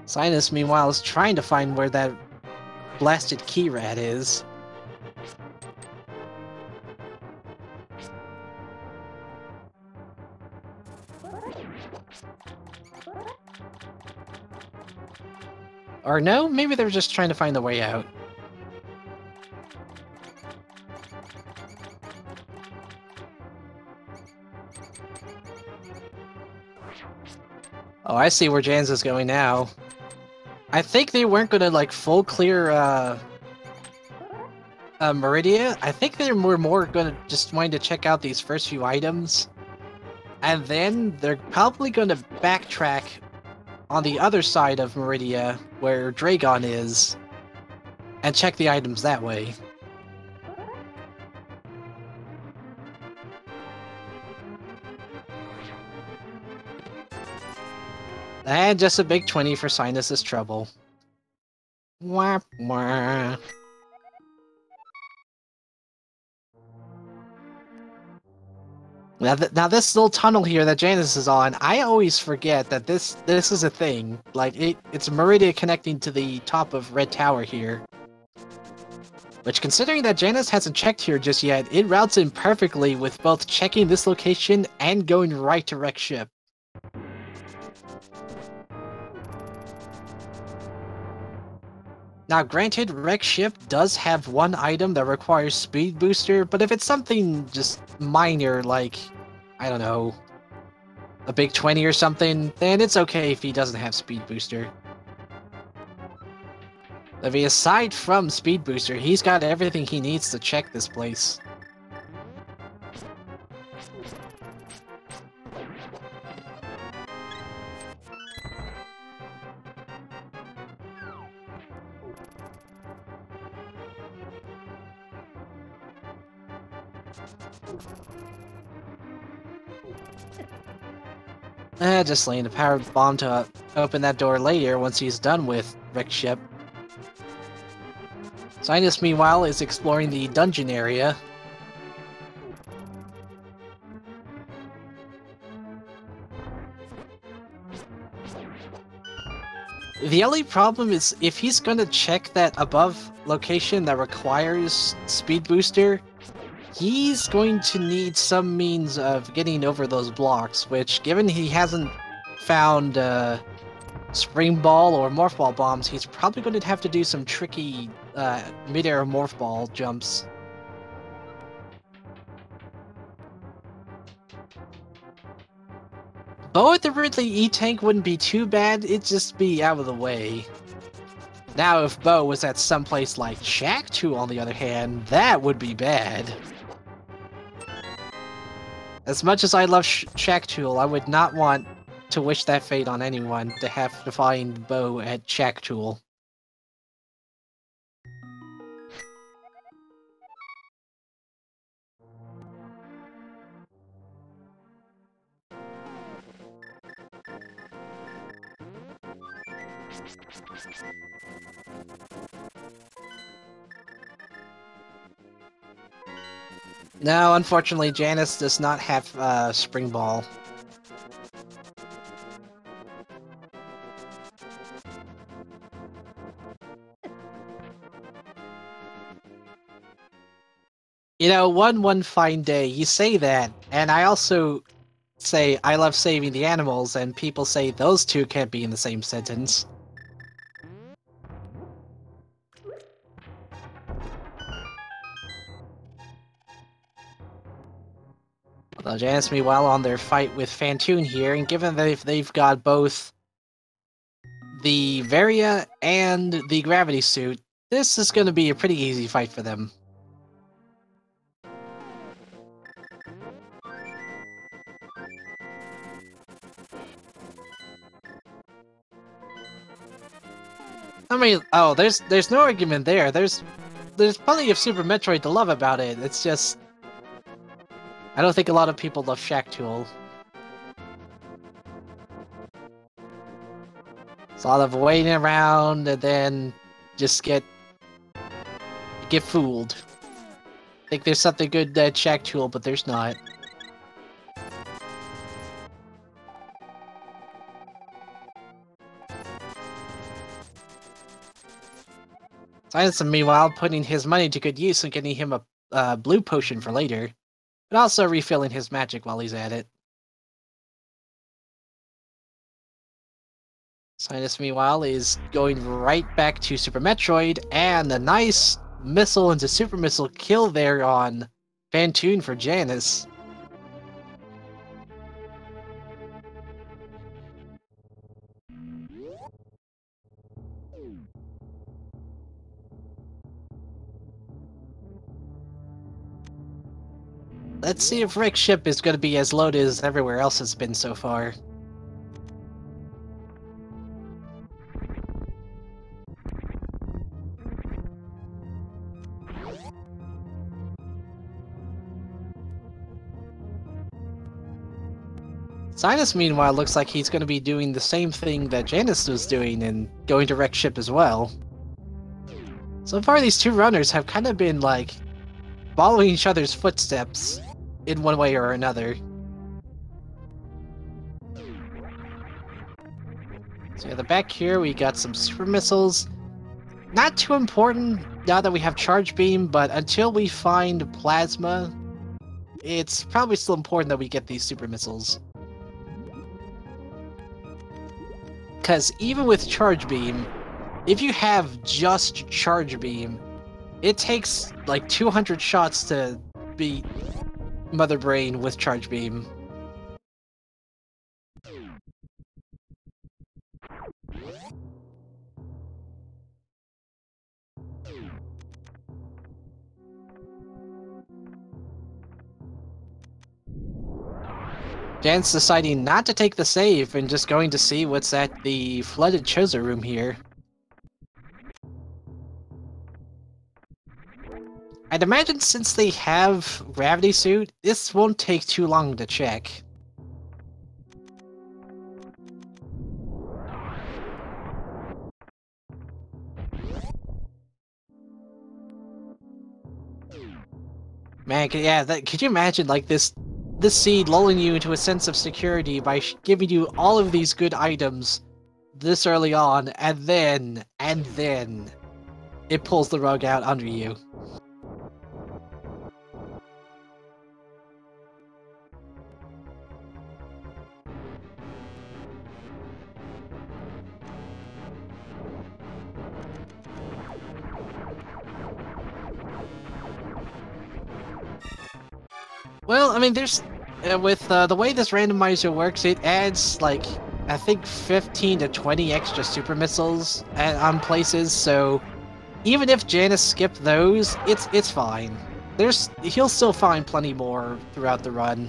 Cynas, meanwhile, is trying to find where that blasted key rat is. Or no, maybe they're just trying to find the way out. Oh, I see where Jans is going now. I think they weren't gonna, like, full clear, Meridia. I think they were more gonna just wanting to check out these first few items. And then they're probably gonna backtrack on the other side of Meridia, where Dragon is, and check the items that way. And just a big 20 for Cynus's trouble. Wah, wah. Now this little tunnel here that Janus is on, I always forget that this is a thing. Like, it's Meridia connecting to the top of Red Tower here. Which, considering that Janus hasn't checked here just yet, it routes in perfectly with both checking this location and going right to wreck ship. Now granted, wreck ship does have one item that requires speed booster, but if it's something just minor like, I don't know, a big 20 or something, then it's okay if he doesn't have speed booster. I mean, aside from speed booster, he's got everything he needs to check this place. Just laying a power bomb to open that door later once he's done with wreck ship. Cynas, meanwhile, is exploring the dungeon area. The only problem is if he's gonna check that above location that requires speed booster, he's going to need some means of getting over those blocks, which, given he hasn't found Spring Ball or Morph Ball bombs, he's probably going to have to do some tricky mid-air Morph Ball jumps. Bo at the Ridley E-Tank wouldn't be too bad, it'd just be out of the way. Now if Bo was at someplace like Shaq2 on the other hand, that would be bad. As much as I love Shaq2, I would not want to wish that fate on anyone, to have to find Bo at Shaq2. No, unfortunately, Janus does not have Spring Ball. You know, one fine day, you say that, and I also say I love saving the animals, and people say those two can't be in the same sentence. Although Janus, meanwhile, on their fight with Phantoon here, and given that they've got both the Varia and the Gravity Suit, this is going to be a pretty easy fight for them. I mean, oh, there's no argument there. There's plenty of Super Metroid to love about it. It's just, I don't think a lot of people love Shaq2. It's a lot of waiting around and then just get fooled. Think there's something good at Shaq2, but there's not. Cynas, meanwhile, putting his money to good use and getting him a blue potion for later, but also refilling his magic while he's at it. Cynas, meanwhile, is going right back to Super Metroid, and a nice missile into Super Missile kill there on Phantoon for Janus. Let's see if Rick's ship is going to be as loaded as everywhere else has been so far. Cynas, meanwhile, looks like he's going to be doing the same thing that Janus was doing and going to wreck ship as well. So far, these two runners have kind of been, like, following each other's footsteps in one way or another. So at the back here, we got some super missiles. Not too important now that we have charge beam, but until we find plasma, it's probably still important that we get these super missiles. Because even with charge beam, if you have just charge beam, it takes like 200 shots to beat Mother Brain with charge beam. Jan's deciding not to take the save and just going to see what's at the flooded chozo room here. I'd imagine since they have gravity suit, this won't take too long to check. Man, yeah, could you imagine like this seed lulling you into a sense of security by giving you all of these good items this early on, and then it pulls the rug out under you. Well, I mean, there's with the way this randomizer works, it adds like I think 15 to 20 extra super missiles on places. So even if Janus skipped those, it's fine. He'll still find plenty more throughout the run.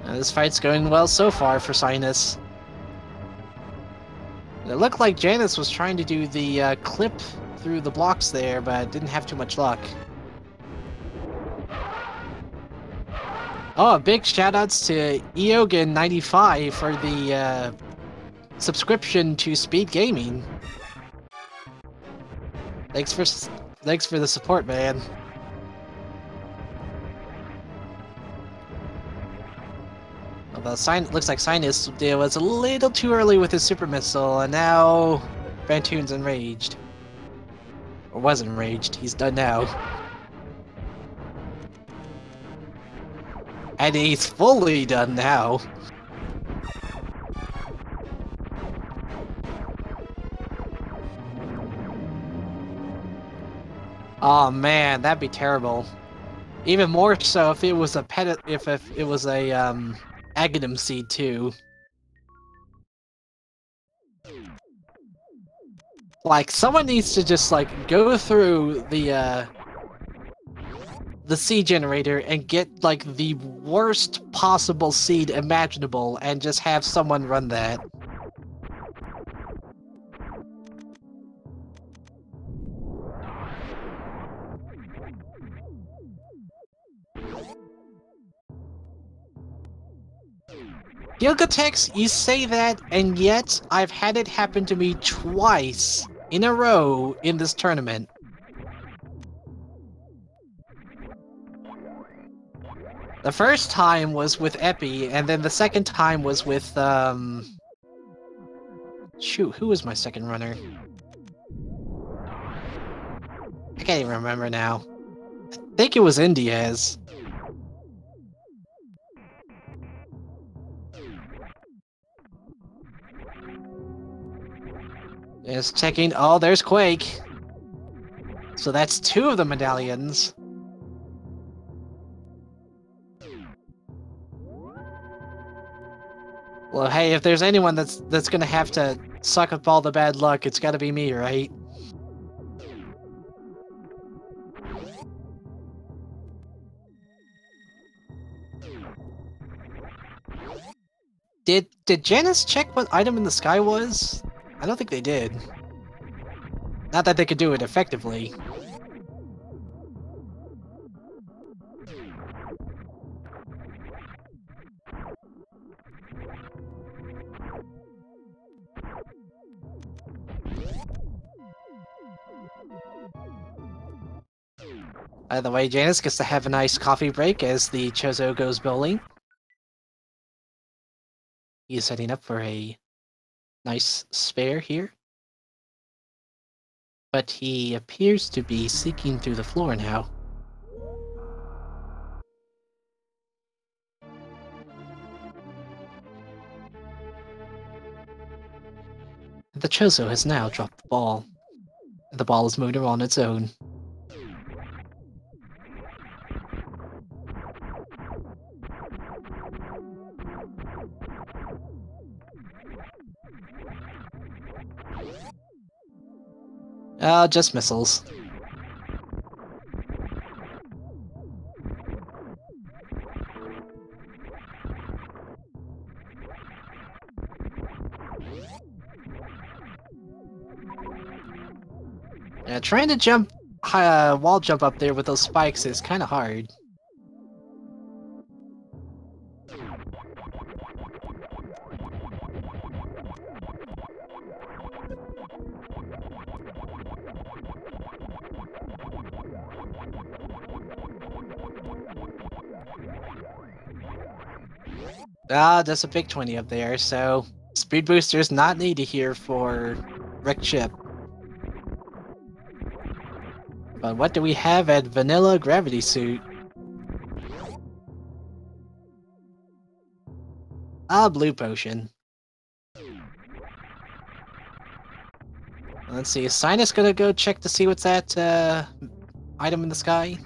This fight's going well so far for Cynas. It looked like Janus was trying to do the clip through the blocks there, but didn't have too much luck. Oh, big shoutouts to Eogan95 for the subscription to Speed Gaming. Thanks for the support, man. Although looks like Cynas was a little too early with his super missile, and now phantoon's enraged. Or was enraged. He's done now. And he's fully done now. Oh man, that'd be terrible. Even more so if it was a if it was a Aghanim seed too. Like someone needs to just like go through the seed generator and get like the worst possible seed imaginable and just have someone run that. Gilgatex, you say that, and yet I've had it happen to me twice in a row in this tournament. The first time was with Epi, and then the second time was with, shoot, who was my second runner? I can't even remember now. I think it was Indiaz. Just checking. Oh, there's Quake. So that's 2 of the medallions. Well, hey, if there's anyone that's gonna have to suck up all the bad luck, it's gotta be me, right? Did Janus check what item in the sky was? I don't think they did. Not that they could do it effectively. By the way, Janus gets to have a nice coffee break as the Chozo goes bowling. He is setting up for a nice spare here. But he appears to be seeking through the floor now. The Chozo has now dropped the ball. The ball is moving on its own. Just missiles. Yeah, trying to jump, wall jump up there with those spikes is kind of hard. There's a big 20 up there, so speed booster's not needed here for wrecked ship. But what do we have at Vanilla Gravity Suit? Blue potion. Let's see, is Cynas gonna go check to see what's that item in the sky?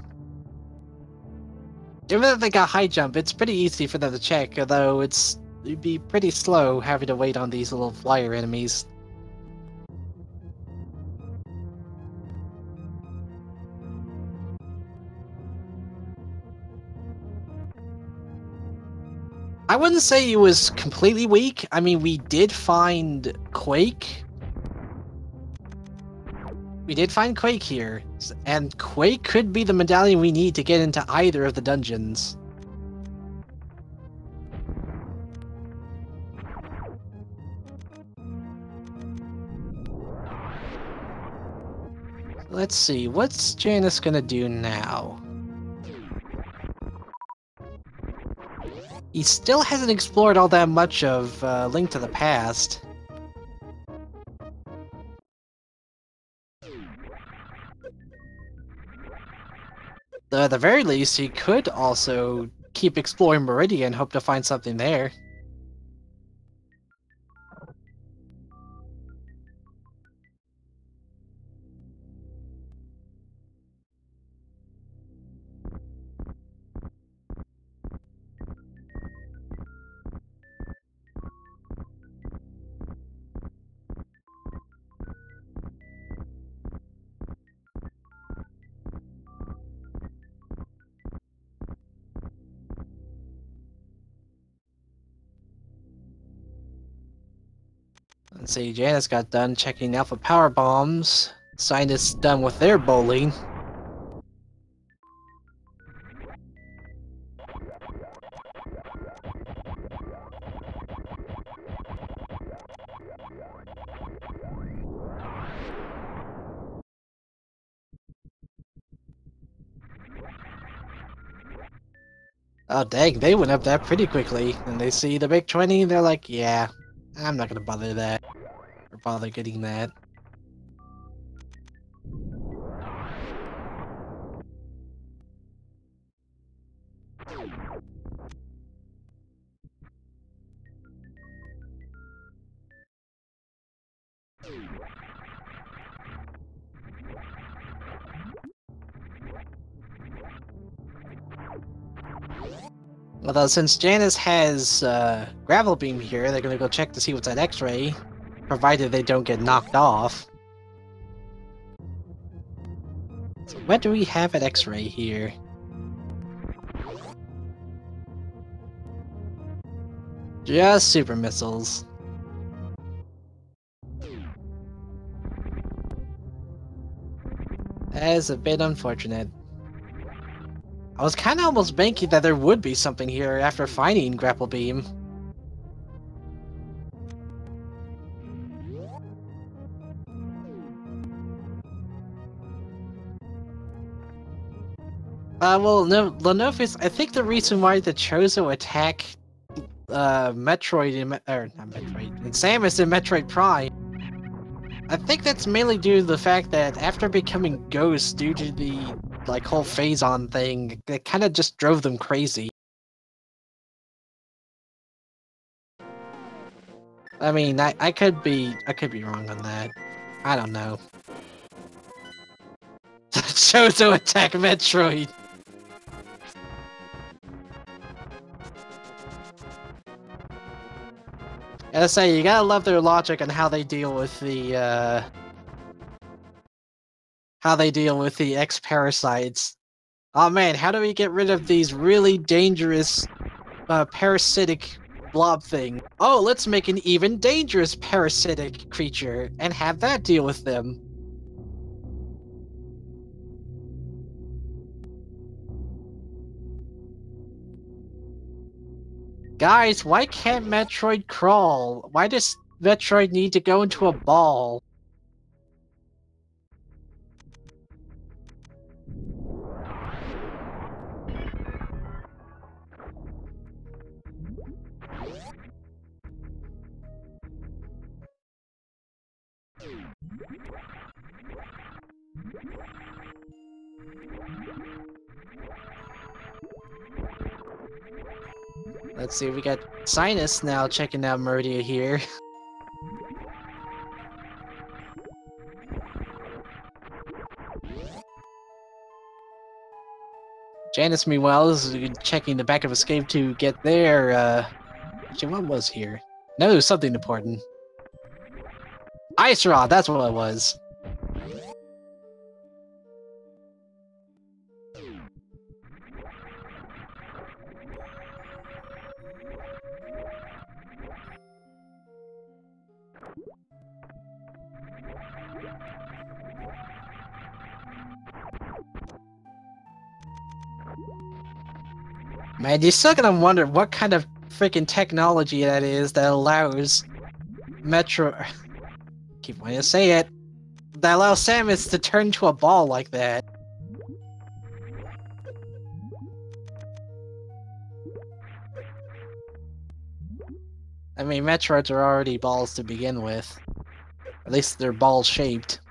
Given that they got high jump, it's pretty easy for them to check, although it'd be pretty slow having to wait on these little flyer enemies. I wouldn't say it was completely weak. I mean, we did find Quake. We did find Quake here, and Quake could be the medallion we need to get into either of the dungeons. Let's see, what's Janus gonna do now? He still hasn't explored all that much of Link to the Past. At the very least, he could also keep exploring Meridian, hope to find something there. Let's see, Janus got done checking Alpha Power Bombs. Cynas done with their bowling. Oh dang, they went up that pretty quickly. And they see the big 20, they're like, yeah, I'm not gonna bother that. Or bother getting that. Although since Janus has Gravel Beam here, they're gonna go check to see what's at X-Ray, provided they don't get knocked off. So what do we have at X-Ray here? Just super missiles. That is a bit unfortunate. I was kind of almost banking that there would be something here after finding Grapple Beam. Well, no, Lenovis, I think the reason why the Chozo attack Metroid in or not Metroid, and Samus in Metroid Prime, I think that's mainly due to the fact that after becoming ghosts due to the like whole phase-on thing, it kind of just drove them crazy. I mean, I could be wrong on that. I don't know. Chozo attack Metroid. Gotta say, you gotta love their logic on how they deal with the X-parasites. Oh man, how do we get rid of these really dangerous parasitic blob thing? Oh, let's make an even dangerous parasitic creature and have that deal with them. Guys, why can't Metroid crawl? Why does Metroid need to go into a ball? Let's see, we got Cynas now checking out Meridia here. Janus, meanwhile, is checking the back of Escape to get their, actually, what was here? No, it was something important. Ice Rod, that's what it was. Man, you're still gonna wonder what kind of freaking technology that is that allows Metro... keep wanting to say it. That allows Samus to turn into a ball like that. I mean, Metroids are already balls to begin with. At least they're ball-shaped.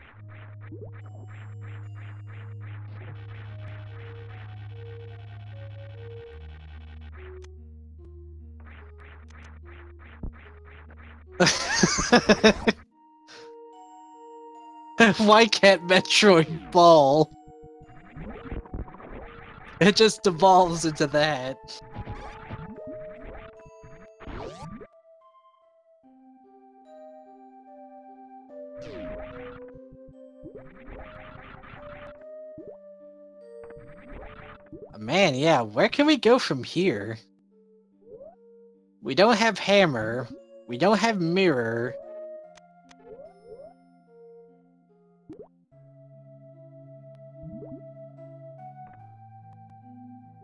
Why can't Metroid ball? It just devolves into that. Man, yeah, where can we go from here? We don't have hammer. We don't have mirror.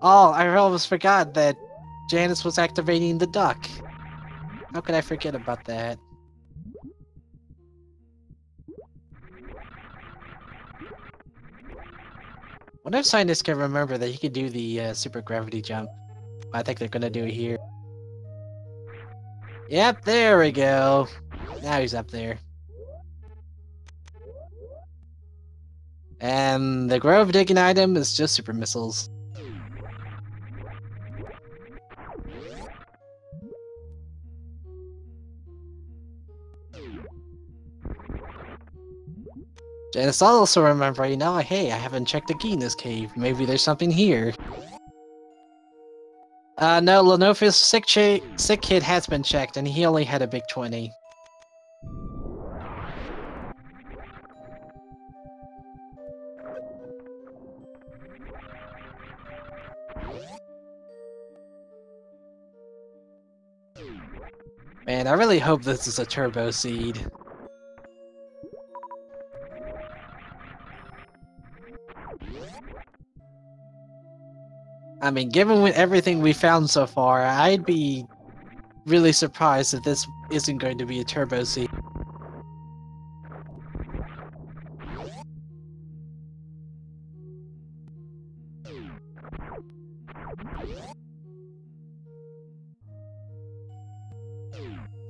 Oh, I almost forgot that Janus was activating the duck. How could I forget about that? What if Cynas can remember that he could do the super gravity jump? I think they're gonna do it here. Yep, there we go. Now he's up there. And the grove digging item is just super missiles. Janus also remember, you know, hey, I haven't checked the key in this cave. Maybe there's something here. No, Lenovis' sick kid has been checked, and he only had a big 20. Man, I really hope this is a turbo seed. I mean, given everything we found so far, I'd be really surprised if this isn't going to be a turbo seed.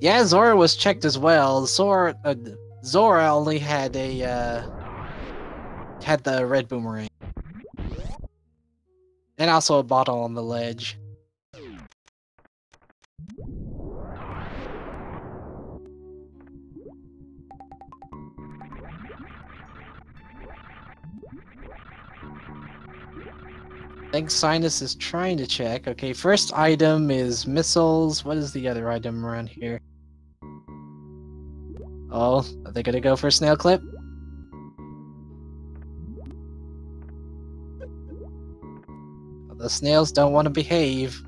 Yeah, Zora was checked as well. Zora only had a had the red boomerang, and also a bottle on the ledge. I think Cynas is trying to check. Okay, first item is missiles. What is the other item around here? Oh, are they gonna go for a snail clip? The snails don't want to behave.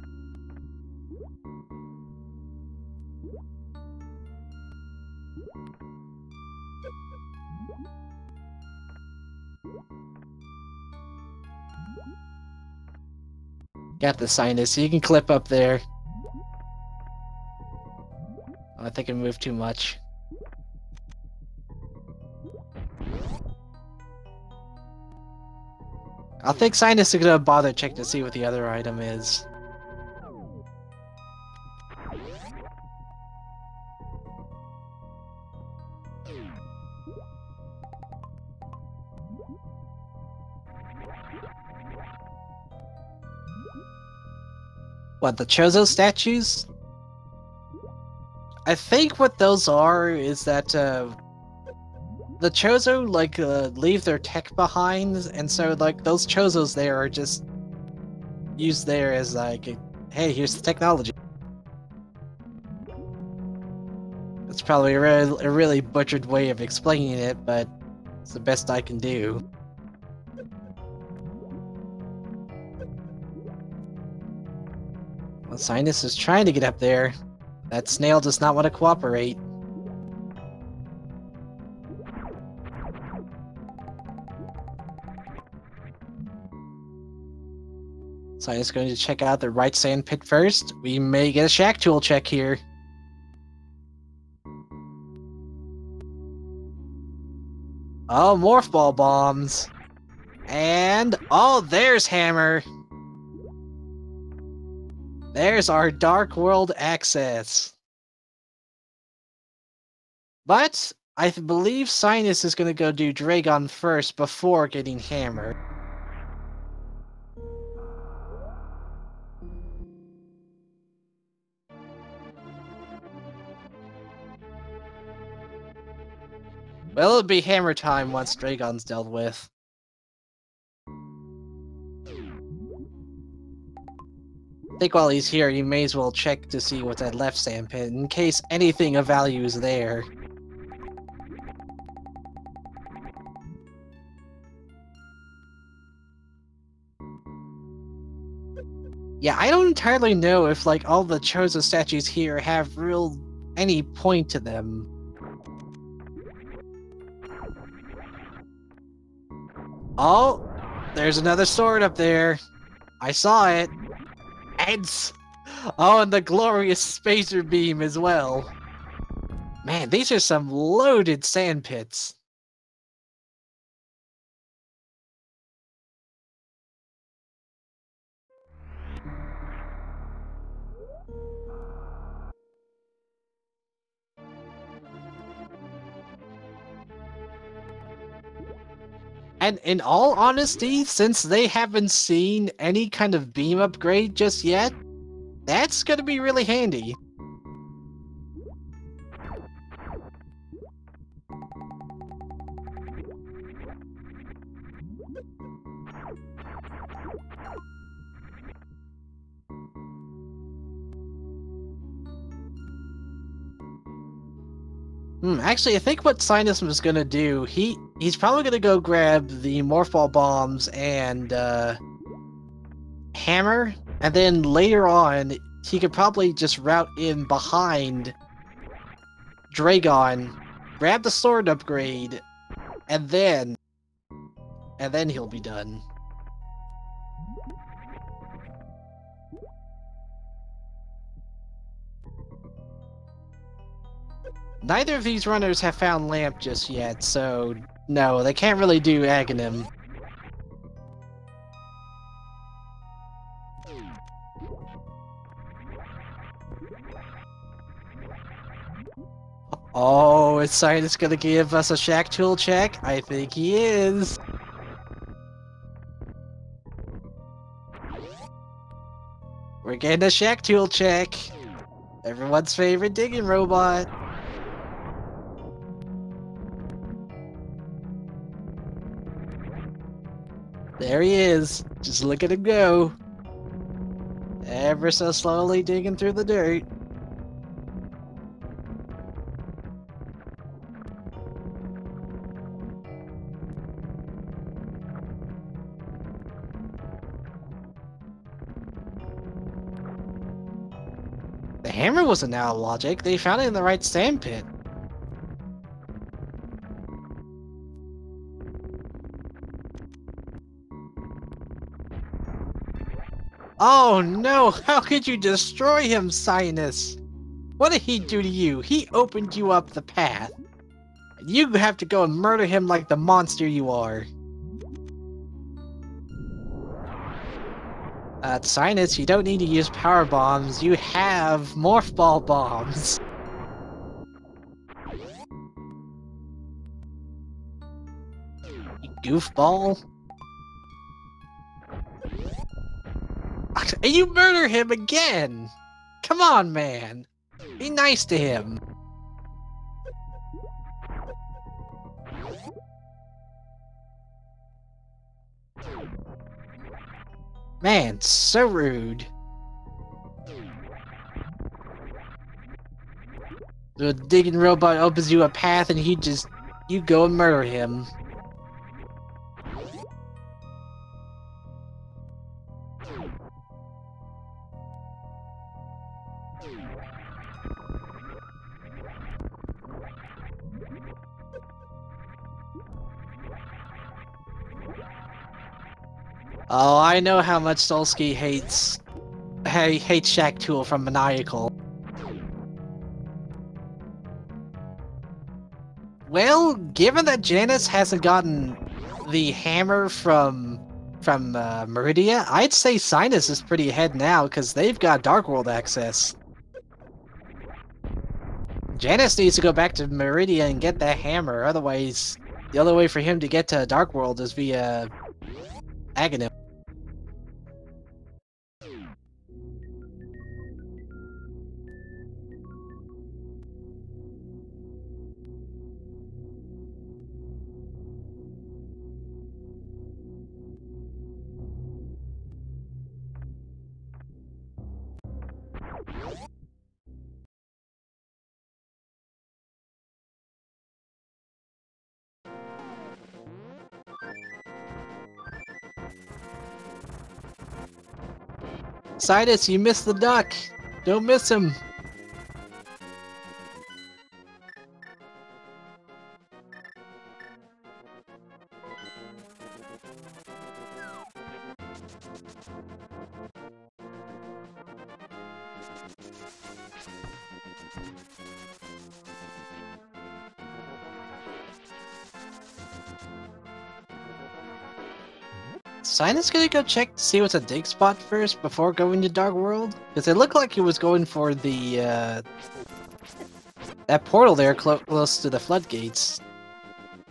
Got the Cynas, you can clip up there. Oh, I think it moved too much. I think Cynas is gonna bother check to see what the other item is. What, the Chozo statues? I think what those are is that the Chozo leave their tech behind, and so like those Chozos there are just used there as like, hey, here's the technology. It's probably a really butchered way of explaining it, but it's the best I can do. Well, Cynas is trying to get up there. That snail does not want to cooperate. Cynas going to check out the right sand pit first. We may get a shack tool check here. Oh, morph ball bombs. And oh, there's Hammer. There's our Dark World access. But I believe Cynas is going to go do Dragon first before getting Hammer. Well, it'll be Hammer time once Dragon's dealt with. I think while he's here, you may as well check to see what's that left sand pit, in case anything of value is there. Yeah, I don't entirely know if like all the Chozo statues here have any point to them. Oh, there's another sword up there. I saw it. Oh, and the glorious spacer beam as well. Man, these are some loaded sand pits. And in all honesty, since they haven't seen any kind of beam upgrade just yet, that's gonna be really handy. Actually, I think what Cynas was gonna do, he's probably gonna go grab the Morphball bombs and Hammer, and then later on, he could probably just route in behind Dragon, grab the sword upgrade, and then he'll be done. Neither of these runners have found Lamp just yet, so no, they can't really do Aghanim. Oh, is Cynas gonna give us a Shack Tool check? I think he is. We're getting a Shack Tool check. Everyone's favorite digging robot. There he is. Just look at him go. Ever so slowly digging through the dirt. The hammer wasn't out of logic. They found it in the right sand pit. Oh no! How could you destroy him, Cynas? What did he do to you? He opened you up the path. You have to go and murder him like the monster you are. Cynas, you don't need to use power bombs. You have morph ball bombs. You goofball. And you murder him again! Come on, man! Be nice to him! Man, so rude. The digging robot opens you a path and you go and murder him. Oh, I know how much Solsky hates Shack Tool from Maniacal. Well, given that Janus hasn't gotten the hammer from Meridia, I'd say Cynas is pretty ahead now because they've got Dark World access. Janus needs to go back to Meridia and get that hammer, otherwise the only way for him to get to Dark World is via Aghanim. Cynas, you missed the duck! Don't miss him! Cynas gonna go check to see what's a dig spot first before going to Dark World? Because it looked like he was going for the, that portal there close to the floodgates.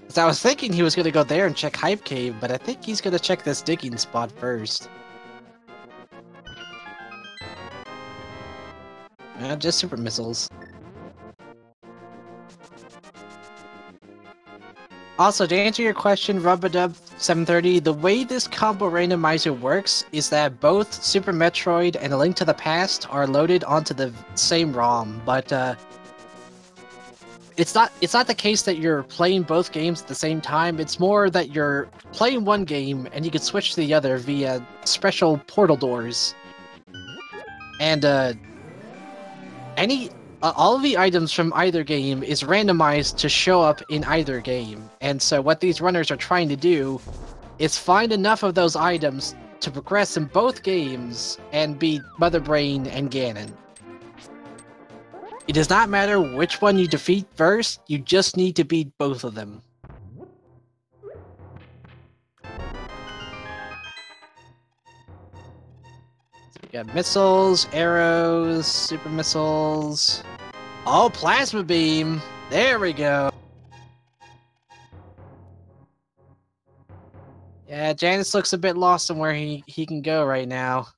Because I was thinking he was gonna go there and check Hype Cave, but I think he's gonna check this digging spot first. Just super missiles. Also, to answer your question, Rubadub730, the way this combo randomizer works is that both Super Metroid and A Link to the Past are loaded onto the same ROM, but it's not the case that you're playing both games at the same time. It's more that you're playing one game and you can switch to the other via special portal doors. And all of the items from either game is randomized to show up in either game. And so what these runners are trying to do is find enough of those items to progress in both games and beat Mother Brain and Ganon. It does not matter which one you defeat first, you just need to beat both of them. So we got missiles, arrows, super missiles. Oh, plasma beam! There we go. Yeah, Janus looks a bit lost on where he can go right now.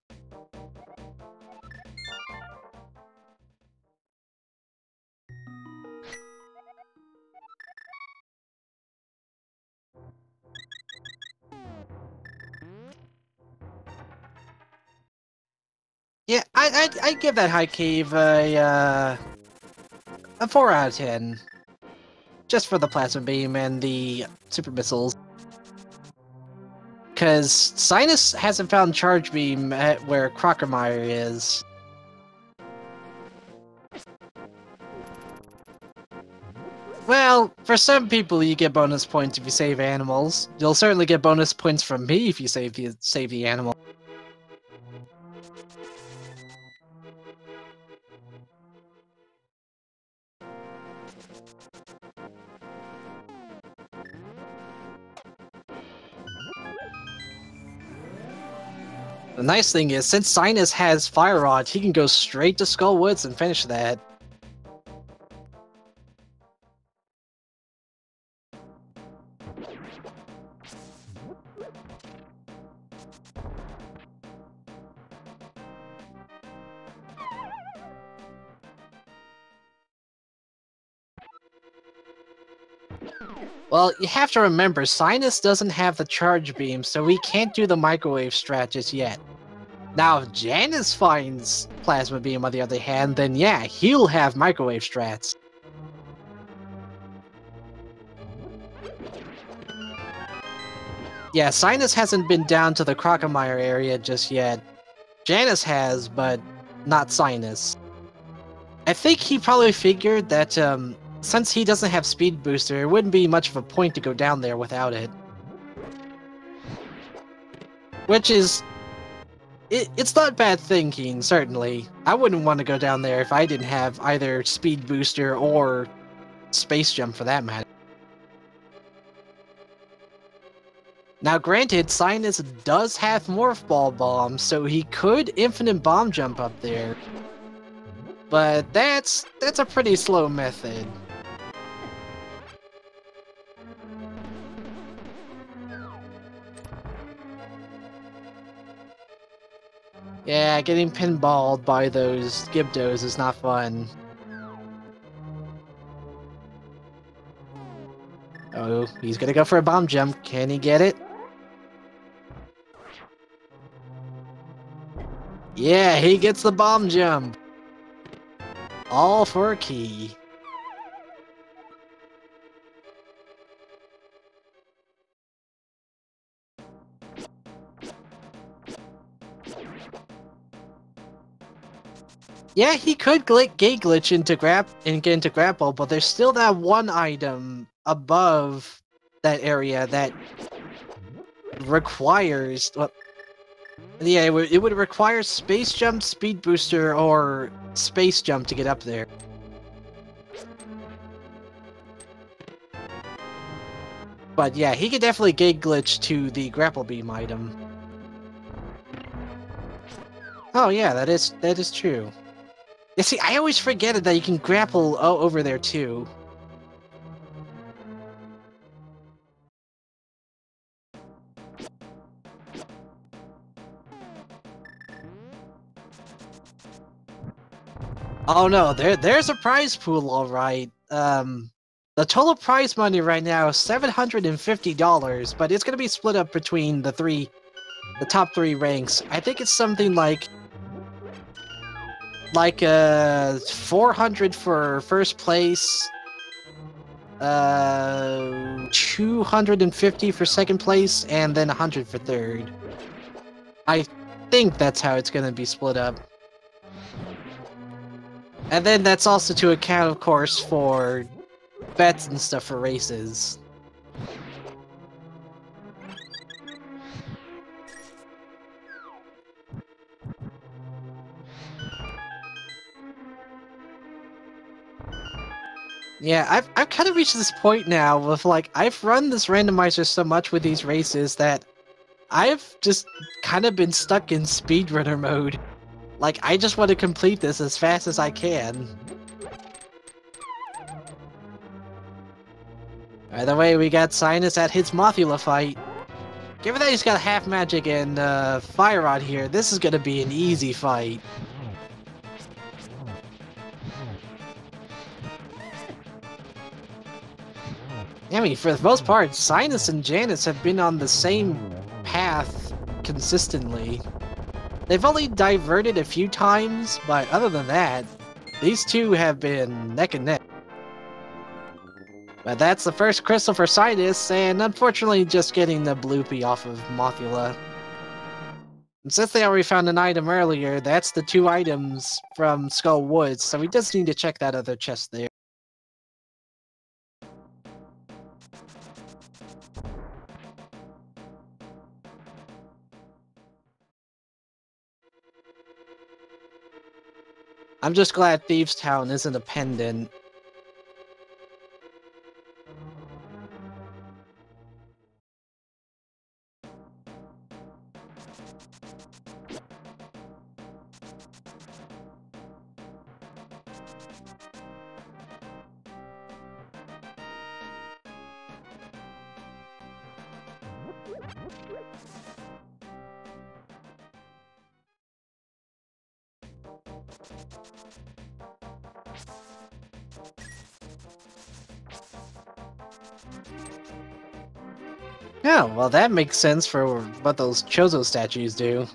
Yeah, I'd give that high cave a 4 out of 10. Just for the plasma beam and the super missiles. Because Cynas hasn't found charge beam at where Crockermire is. Well, for some people you get bonus points if you save animals. You'll certainly get bonus points from me if you save the animal. The nice thing is, since Cynas has Fire Rod, he can go straight to Skull Woods and finish that. Well, you have to remember, Cynas doesn't have the charge beam, so he can't do the microwave strat just yet. Now, if Janus finds Plasma Beam on the other hand, then yeah, he'll have microwave strats. Yeah, Cynas hasn't been down to the Crocomire area just yet. Janus has, but not Cynas. I think he probably figured that, since he doesn't have Speed Booster, it wouldn't be much of a point to go down there without it. Which is... It's not bad thinking, certainly. I wouldn't want to go down there if I didn't have either Speed Booster or Space Jump for that matter. Now granted, Cynas does have Morph Ball Bomb, so he could Infinite Bomb Jump up there. But that's a pretty slow method. Yeah, getting pinballed by those Gibdos is not fun. Oh, he's gonna go for a bomb jump. Can he get it? Yeah, he gets the bomb jump. All for a key. Yeah, he could gate glitch into get into grapple, but there's still that one item above that area that requires. Well, yeah, it would require Space Jump, Speed Booster, or Space Jump to get up there. But yeah, he could definitely gate glitch to the grapple beam item. Oh yeah, that is true. You see, I always forget that you can grapple over there too. Oh no, there's a prize pool, alright. The total prize money right now is $750, but it's gonna be split up between the top three ranks. I think it's something like 400 for first place, 250 for second place, and then 100 for third. I think that's how it's gonna be split up. And then that's also to account, of course, for bets and stuff for races. Yeah, I've kind of reached this point now with, like, I've run this randomizer so much with these races that I've just kind of been stuck in speedrunner mode. Like, I just want to complete this as fast as I can. By the way, we got Cynas at his Mothula fight. Given that he's got half magic and fire rod here, this is gonna be an easy fight. I mean, for the most part, Cynas and Janus have been on the same path consistently. They've only diverted a few times, but other than that, these two have been neck and neck. But that's the first crystal for Cynas, and unfortunately just getting the bloopy off of Mothula. And since they already found an item earlier, that's the 2 items from Skull Woods, so we just need to check that other chest there. I'm just glad Thieves Town isn't a pendant. Oh, well that makes sense for what those Chozo statues do.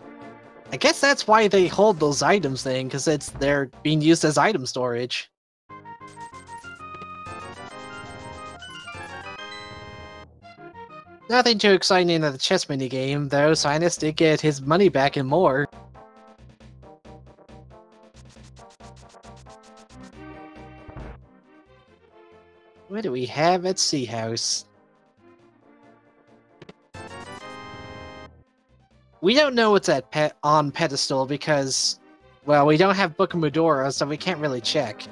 I guess that's why they hold those items then, because they're being used as item storage. Nothing too exciting in the chess minigame, though Cynas did get his money back and more. What do we have at Sea House? We don't know what's on pedestal because, well, we don't have Book of Medora, so we can't really check.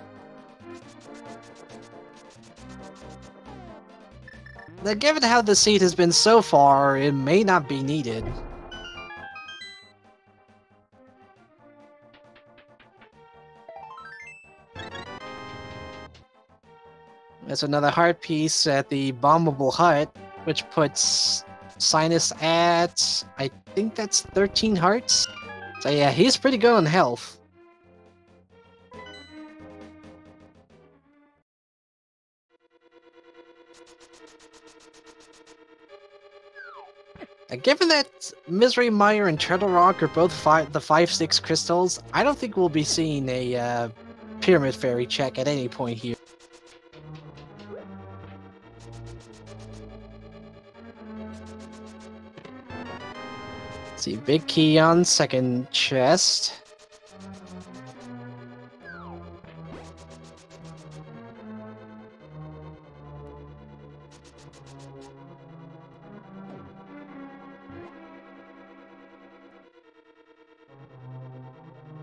Now, given how the seat has been so far, it may not be needed. There's another heart piece at the bombable hut, which puts Cynas at, I think that's 13 hearts? So yeah, he's pretty good on health. Now, given that Misery Mire and Turtle Rock are both the 5-6 crystals, I don't think we'll be seeing a Pyramid Fairy check at any point here. Let's see, big key on second chest.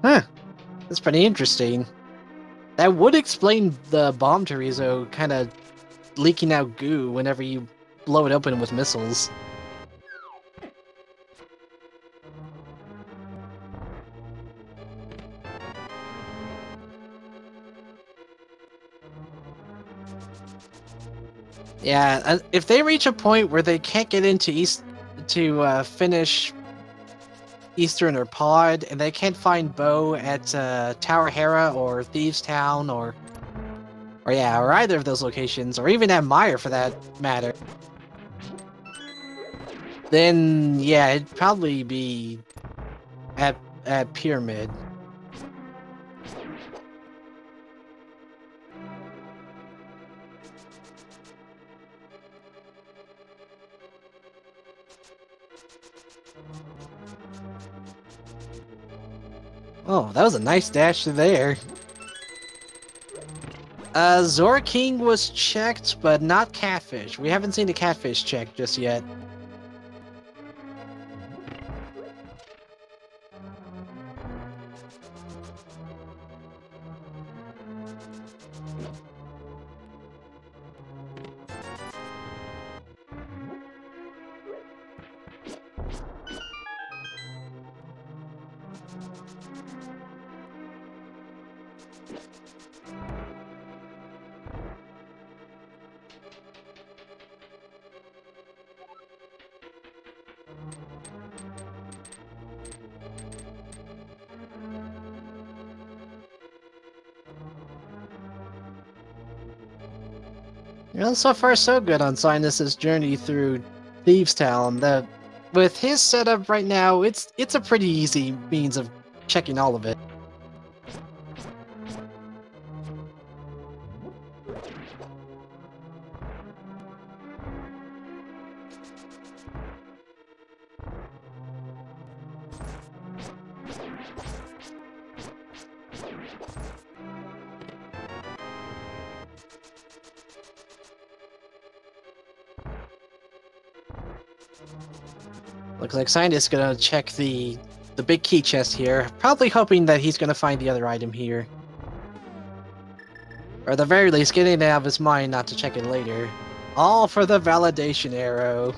Huh, that's pretty interesting. That would explain the bomb chorizo kind of leaking out goo whenever you blow it open with missiles. Yeah, if they reach a point where they can't get into finish Eastern or Pod, and they can't find Bo at Tower Hera or Thieves Town or either of those locations, or even at Mire for that matter, then yeah, it'd probably be at Pyramid. Oh, that was a nice dash through there. Zora King was checked, but not Catfish. We haven't seen the Catfish check just yet. Well, so far so good on Cynas' journey through Thieves Town. With his setup right now, it's a pretty easy means of checking all of it. Looks like Cynas gonna check the big key chest here, probably hoping that he's gonna find the other item here. Or at the very least, getting it out of his mind not to check it later. All for the validation arrow.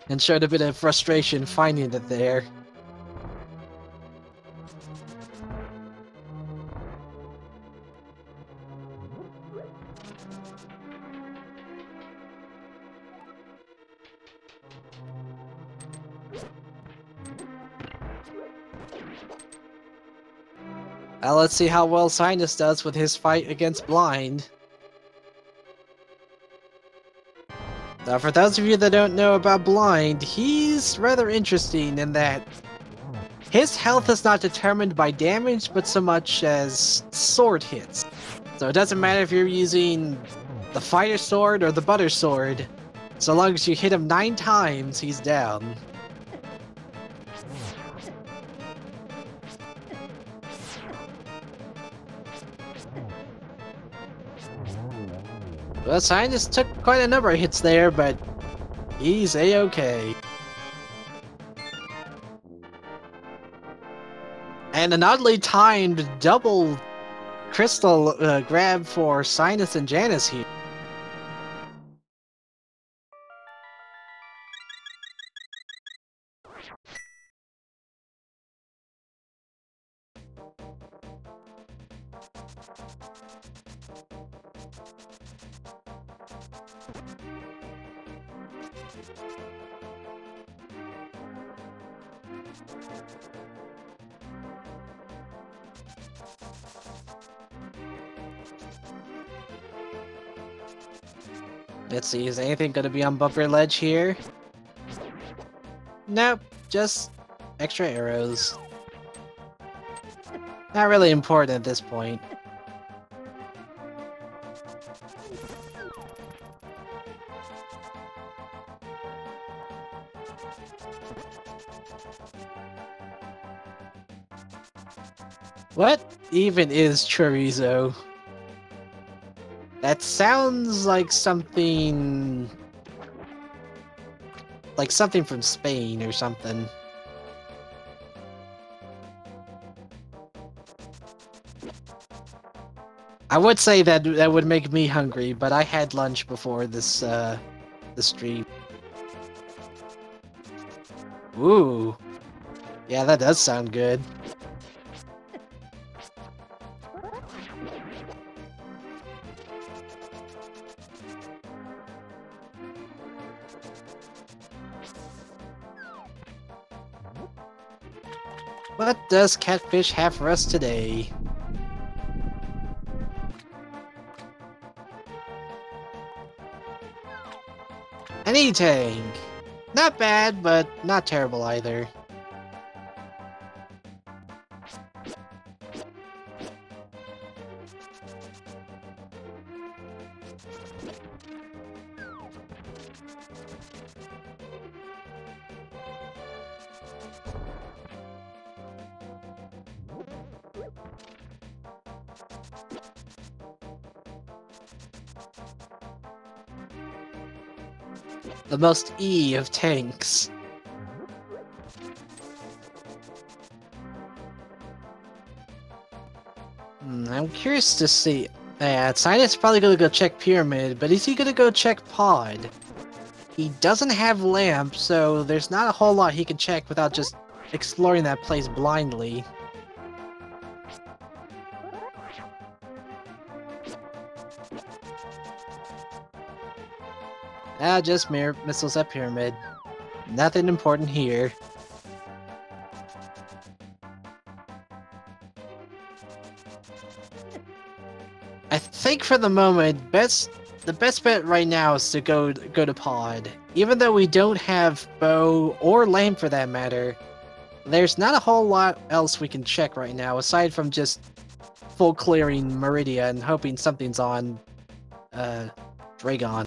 And showed a bit of frustration finding it there. Let's see how well Cynas does with his fight against Blind. Now, for those of you that don't know about Blind, he's rather interesting in that his health is not determined by damage, but so much as sword hits. So it doesn't matter if you're using the fighter sword or the butter sword, so long as you hit him 9 times, he's down. Well, Cynas took quite a number of hits there, but he's a-okay. And an oddly timed double crystal grab for Cynas and Janus here. Let's see, is anything gonna be on Bumper Ledge here? Nope, just extra arrows. Not really important at this point. What even is chorizo? That sounds like something from Spain or something. I would say that would make me hungry, but I had lunch before this stream. Ooh. Yeah, that does sound good. What does Catfish have for us today? An E-Tank! Not bad, but not terrible either. The most E of tanks. I'm curious to see. Cynas is probably gonna go check Pyramid, but is he gonna go check Pod? He doesn't have Lamp, so there's not a whole lot he can check without just exploring that place blindly. Just mirror missiles at Pyramid. Nothing important here. I think for the moment, the best bet right now is to go to pod. Even though we don't have bow or lamp for that matter, there's not a whole lot else we can check right now aside from just full clearing Meridia and hoping something's on Dragon.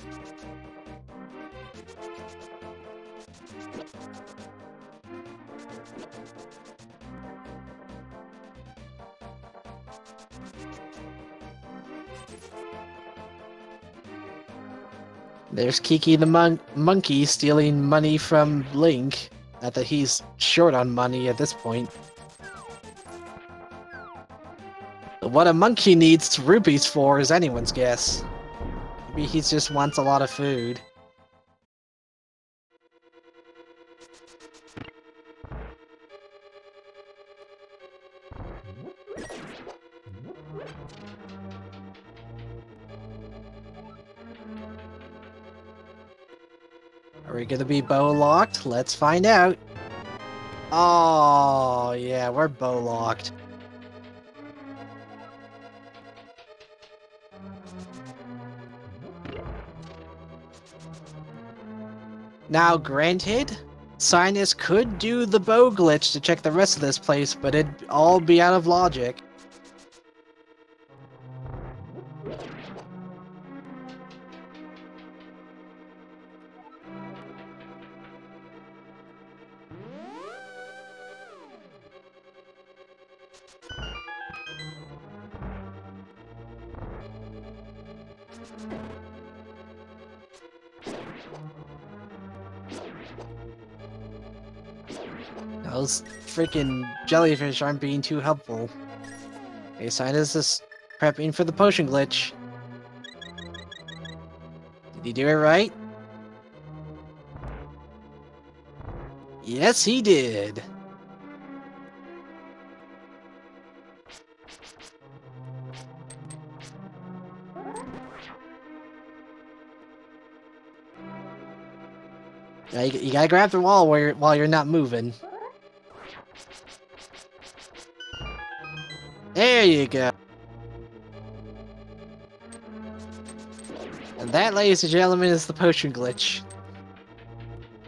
There's Kiki the monkey stealing money from Link. Not that he's short on money at this point. What a monkey needs rupees for is anyone's guess. Maybe he just wants a lot of food. Are we gonna be bow locked? Let's find out. Oh, yeah, we're bow locked. Now, granted, Cynas could do the bow glitch to check the rest of this place, but it'd all be out of logic. Those freaking jellyfish aren't being too helpful. Okay, Cynas is prepping for the potion glitch. Did he do it right? Yes, he did. Yeah, you gotta grab the wall while you're not moving. There you go. And that, ladies and gentlemen, is the potion glitch.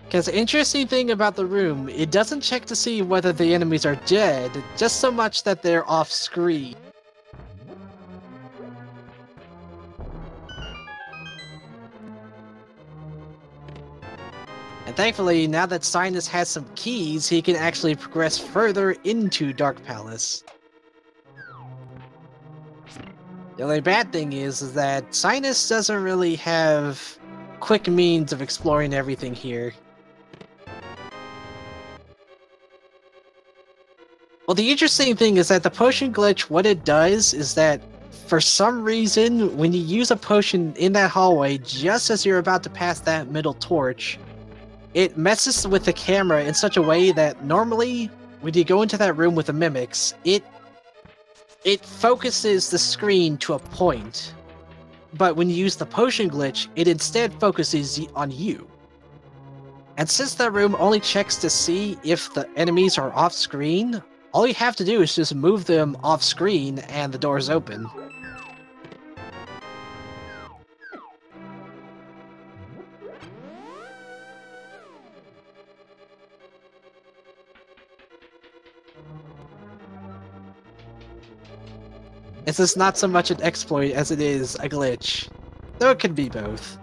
Because the interesting thing about the room, it doesn't check to see whether the enemies are dead, just so much that they're off screen. And thankfully, now that Cynas has some keys, he can actually progress further into Dark Palace. The only bad thing is that Cynas doesn't really have quick means of exploring everything here. Well, the interesting thing is that the potion glitch, what it does is that for some reason, when you use a potion in that hallway, just as you're about to pass that middle torch, it messes with the camera in such a way that normally, when you go into that room with the mimics, it focuses the screen to a point. But when you use the potion glitch, it instead focuses on you. And since that room only checks to see if the enemies are off screen, all you have to do is just move them off screen and the door's open. It's just not so much an exploit as it is a glitch, though it could be both.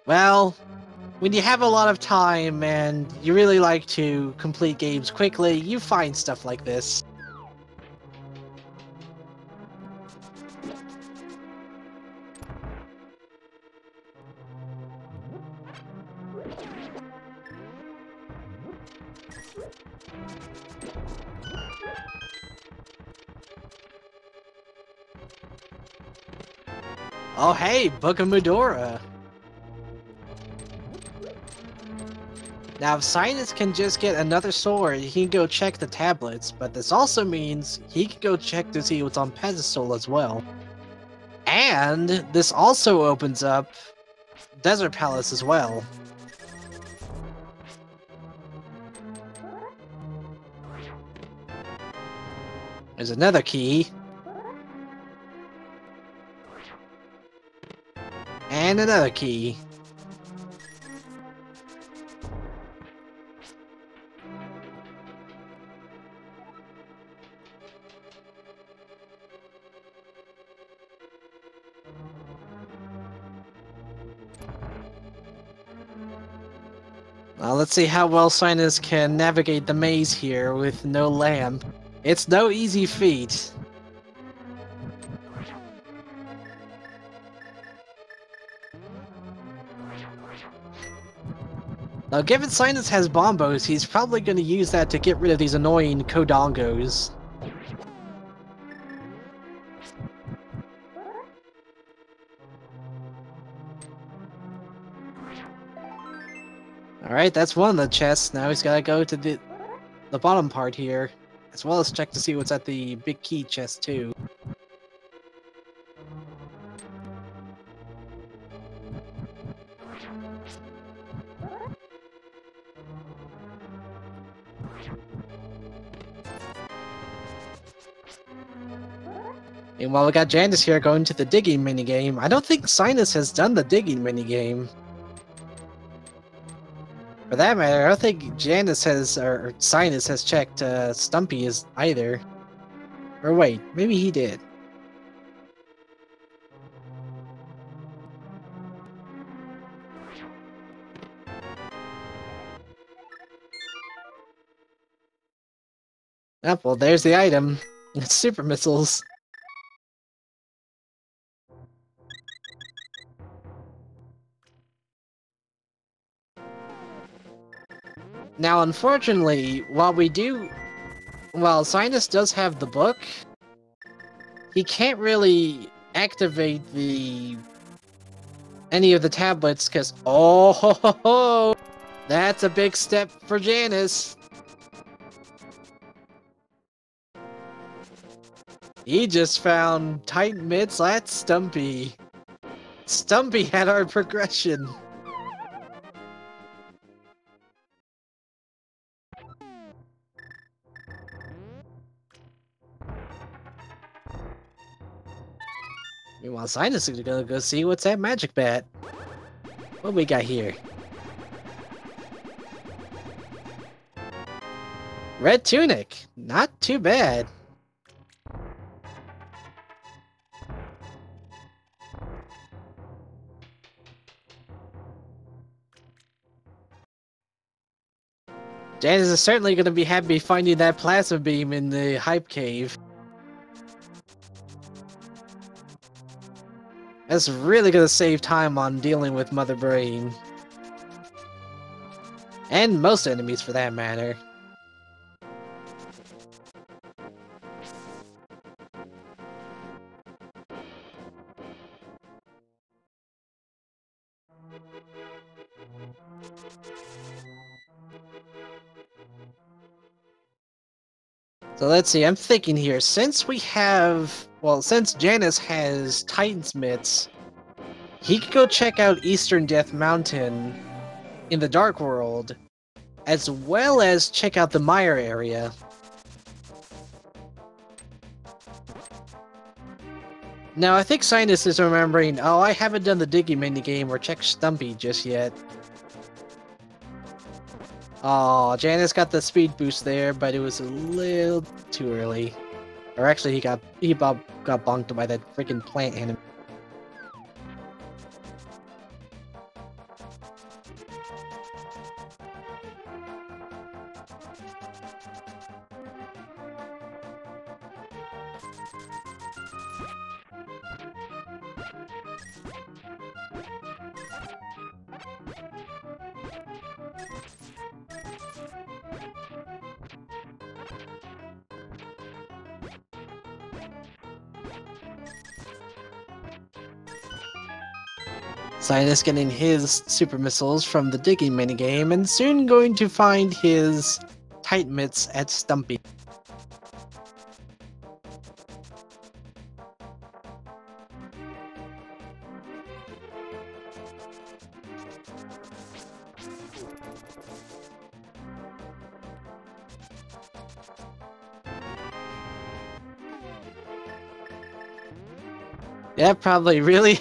Well, when you have a lot of time and you really like to complete games quickly, you find stuff like this. Oh hey, Book of Medora! Now, if Cynas can just get another sword, he can go check the tablets, but this also means he can go check to see what's on Pedestal as well. And this also opens up Desert Palace as well. There's another key. And another key. Let's see how well Cynas can navigate the maze here with no lamp. It's no easy feat. Now, given Cynas has bombos, he's probably going to use that to get rid of these annoying Kodongos. Alright, that's one of the chests. Now he's gotta go to the bottom part here, as well as check to see what's at the big key chest too. Meanwhile, we got Janus here going to the digging minigame. I don't think Cynas has done the digging minigame. For that matter, I don't think Janus has, or Cynas has checked Stumpy is either. Or wait, maybe he did. Oh, well, there's the item. It's super missiles. Now, unfortunately, while Cynas does have the book, he can't really activate any of the tablets, because oh ho ho ho! That's a big step for Janus. He just found Titan Mitts at Stumpy. Stumpy had our progression. Meanwhile, Cynas is gonna go see what's that magic bat. What we got here? Red tunic. Not too bad. Janus is certainly gonna be happy finding that plasma beam in the hype cave. That's really gonna save time on dealing with Mother Brain. And most enemies for that matter. So let's see, I'm thinking here, since Janus has Titan's Mitts, he could go check out Eastern Death Mountain in the Dark World, as well as check out the Mire area. Now, I think Cynas is remembering, oh, I haven't done the digging minigame or checked Stumpy just yet. Oh, Janus got the speed boost there, but it was a little too early. Or actually, he got bonked by that freaking plant enemy. Cynas getting his super missiles from the digging minigame, and soon going to find his tight mitts at Stumpy. Yeah, probably really.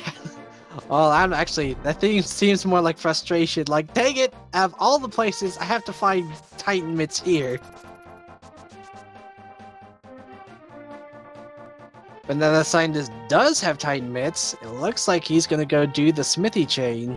Well, I'm actually, that thing seems more like frustration. Like, dang it, out of all the places, I have to find Titan mitts here. But now that Cynas does have Titan mitts, it looks like he's gonna go do the smithy chain.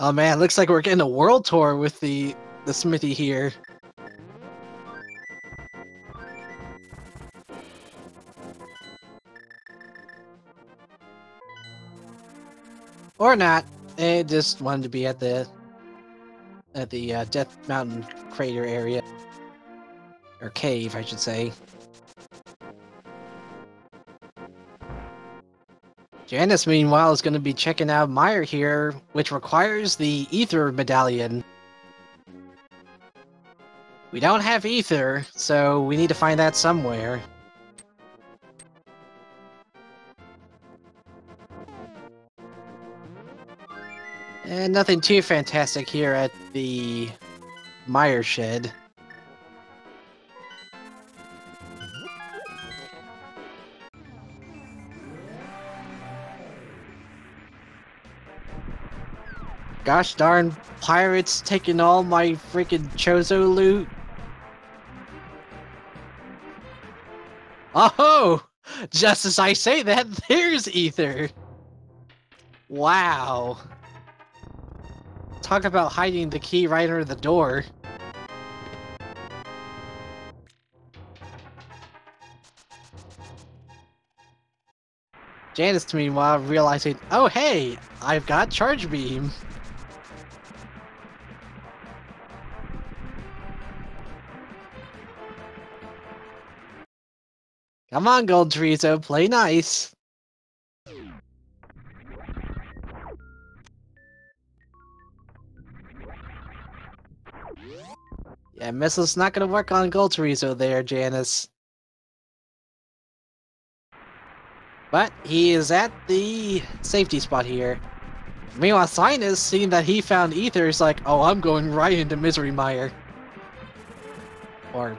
Oh man, looks like we're getting a world tour with the smithy here. Or not. It just wanted to be at the Death Mountain crater area. Or cave, I should say. Janus, meanwhile, is going to be checking out Meyer here, which requires the Ether Medallion. We don't have Ether, so we need to find that somewhere. And nothing too fantastic here at the Meyer shed. Gosh darn pirates taking all my freaking chozo loot. Oh! Just as I say that, there's Ether! Wow. Talk about hiding the key right under the door. Janus, meanwhile, realizing, oh hey, I've got Charge Beam. Come on, Gold Chorizo, play nice. Yeah, missile's not gonna work on Gold Chorizo there, Janus. But he is at the safety spot here. Meanwhile, Cynas, seeing that he found Ether, is like, oh, I'm going right into Misery Mire. Or,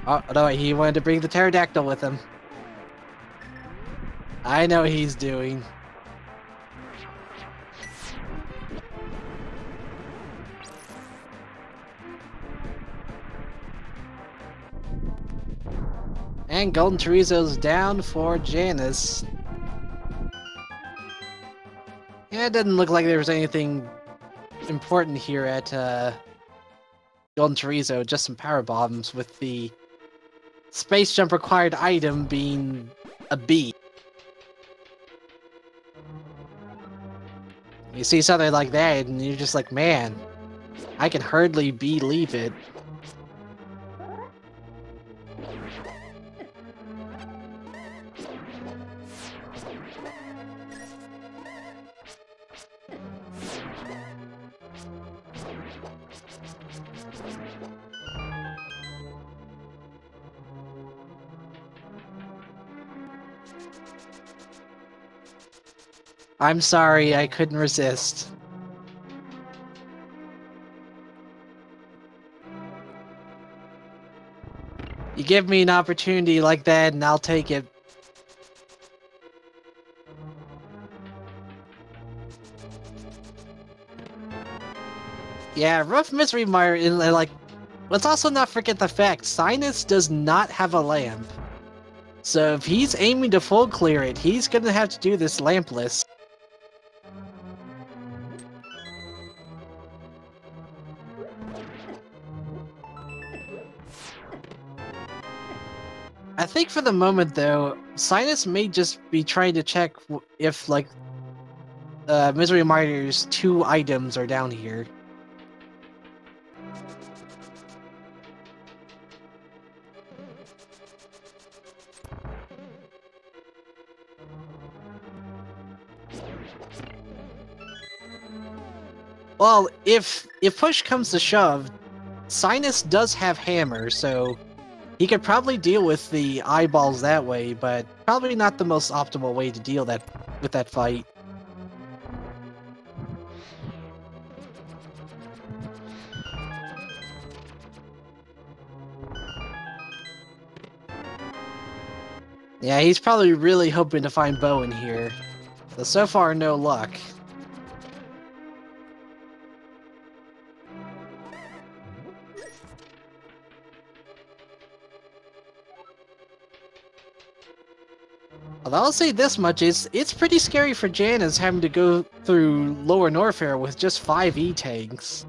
oh, no, he wanted to bring the pterodactyl with him. I know what he's doing. And Golden Chorizo's down for Janus. Yeah, it didn't look like there was anything important here at Golden Chorizo, just some power bombs, with the space jump required item being a bee. You see something like that and you're just like, man, I can hardly believe it. I'm sorry, I couldn't resist. You give me an opportunity like that and I'll take it. Yeah, Rough Misery Mire, like, let's also not forget the fact, Cynas does not have a lamp. So if he's aiming to full clear it, he's gonna have to do this lampless. I think for the moment, though, Cynas may just be trying to check if, like, Misery Miner's 2 items are down here. Well, if push comes to shove, Cynas does have hammer, so he could probably deal with the eyeballs that way, but probably not the most optimal way to deal with that fight. Yeah, he's probably really hoping to find Bo in here. So far, no luck. Although I'll say this much, it's pretty scary for Janus having to go through Lower Norfair with just 5 E-tanks.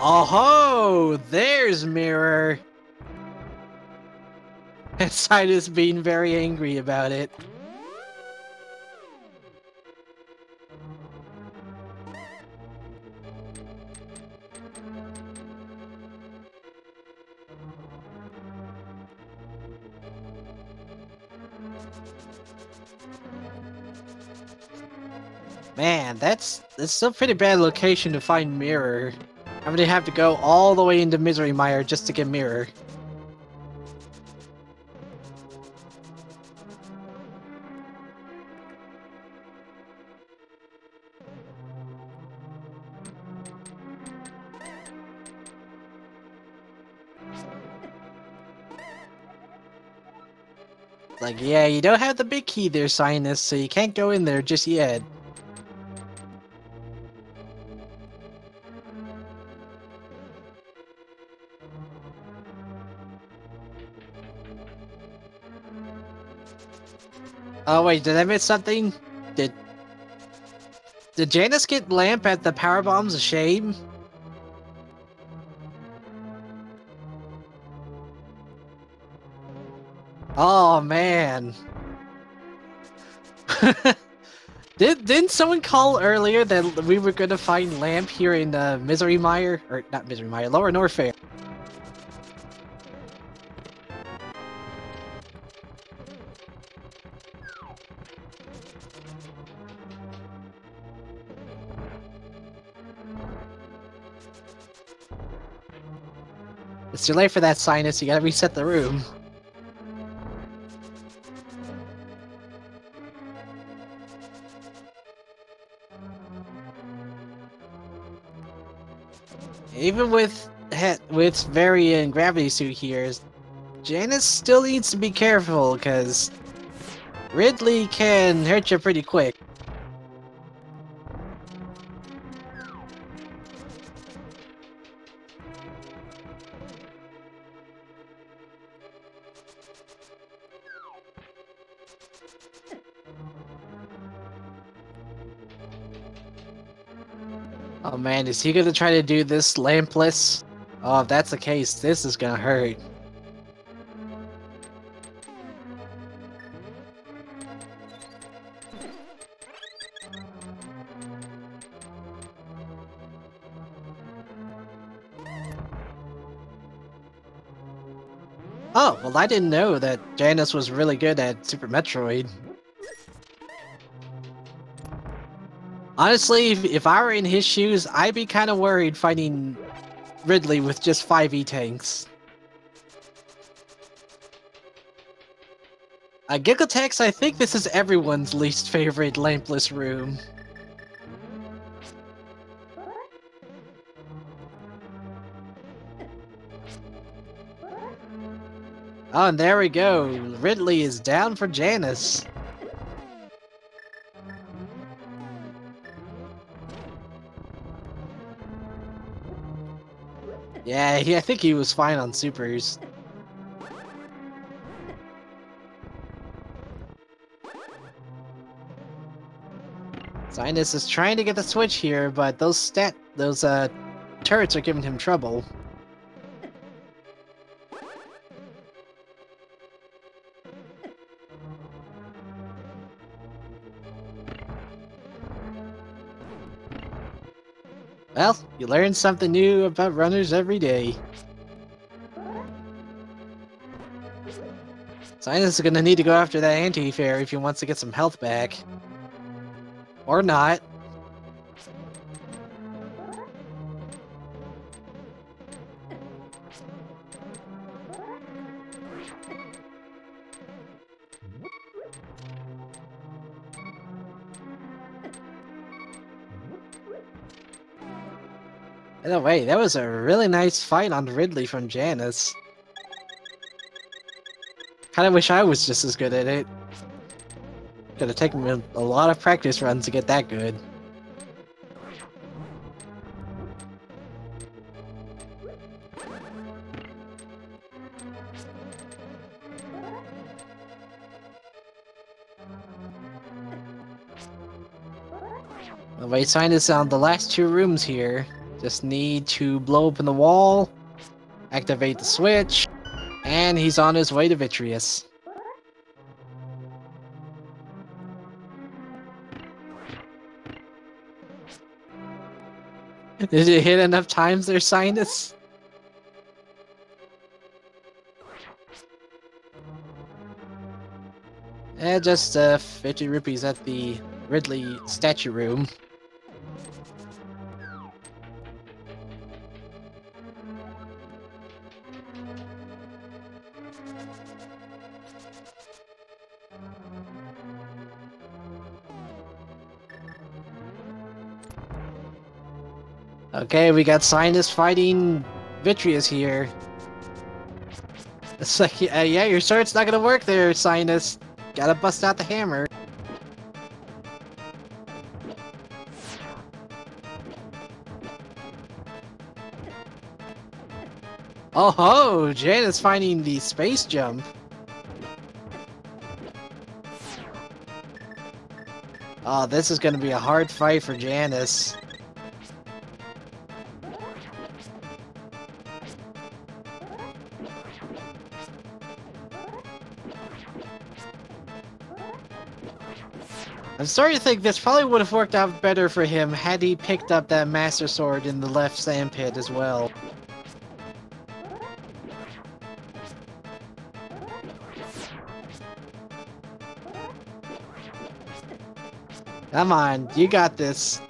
Oh-ho! There's Mirror! And Cynas being very angry about it. Man, that's still a pretty bad location to find Mirror. I'm gonna have to go all the way into Misery Mire just to get Mirror. Like, yeah, you don't have the big key there, Cynas, so you can't go in there just yet. Oh wait, did I miss something? Did Janus get Lamp at the power bombs? A shame. Oh man. Didn't someone call earlier that we were gonna find Lamp here in Misery Mire? Or not Misery Mire, Lower Norfair. It's too late for that, Cynas. You gotta reset the room. Even with varying gravity suit here, Janus still needs to be careful, because Ridley can hurt you pretty quick. Oh man, is he gonna try to do this lampless? Oh, if that's the case, this is gonna hurt. Oh, well I didn't know that Janus was really good at Super Metroid. Honestly, if I were in his shoes, I'd be kind of worried fighting Ridley with just 5 E-tanks. Gigatex, I think this is everyone's least favorite lampless room. Oh, and there we go. Ridley is down for Janus. Yeah, I think he was fine on supers. Cynas is trying to get the switch here, but those turrets are giving him trouble. Well, you learn something new about runners every day. Cynas is gonna need to go after that anti-fairy if he wants to get some health back. Or not. By the way, that was a really nice fight on Ridley from Janus. Kinda wish I was just as good at it. Gonna take me a lot of practice runs to get that good. The way Cynas on the last two rooms here. Just need to blow open the wall, activate the switch, and he's on his way to Vitreous. Did you hit enough times there, Cynas? Just 50 rupees at the Ridley statue room. Okay, we got Cynas fighting Vitreous here. It's like, yeah, your sword's not gonna work there, Cynas. Gotta bust out the hammer. Oh ho! Janus finding the space jump. Oh, this is gonna be a hard fight for Janus. I'm starting to think this probably would have worked out better for him had he picked up that Master Sword in the left sandpit as well. Come on, you got this.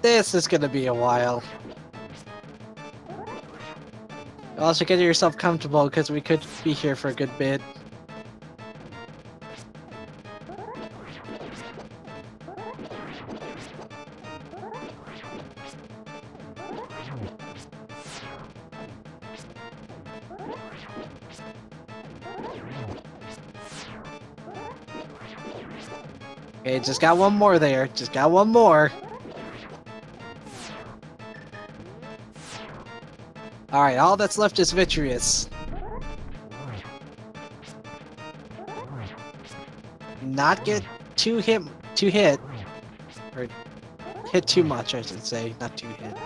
This is gonna be a while. Also, get yourself comfortable because we could be here for a good bit. Okay, just got one more there. Just got one more. Alright, all that's left is Vitreous. Not get too hit. Or hit too much, I should say, not too hit.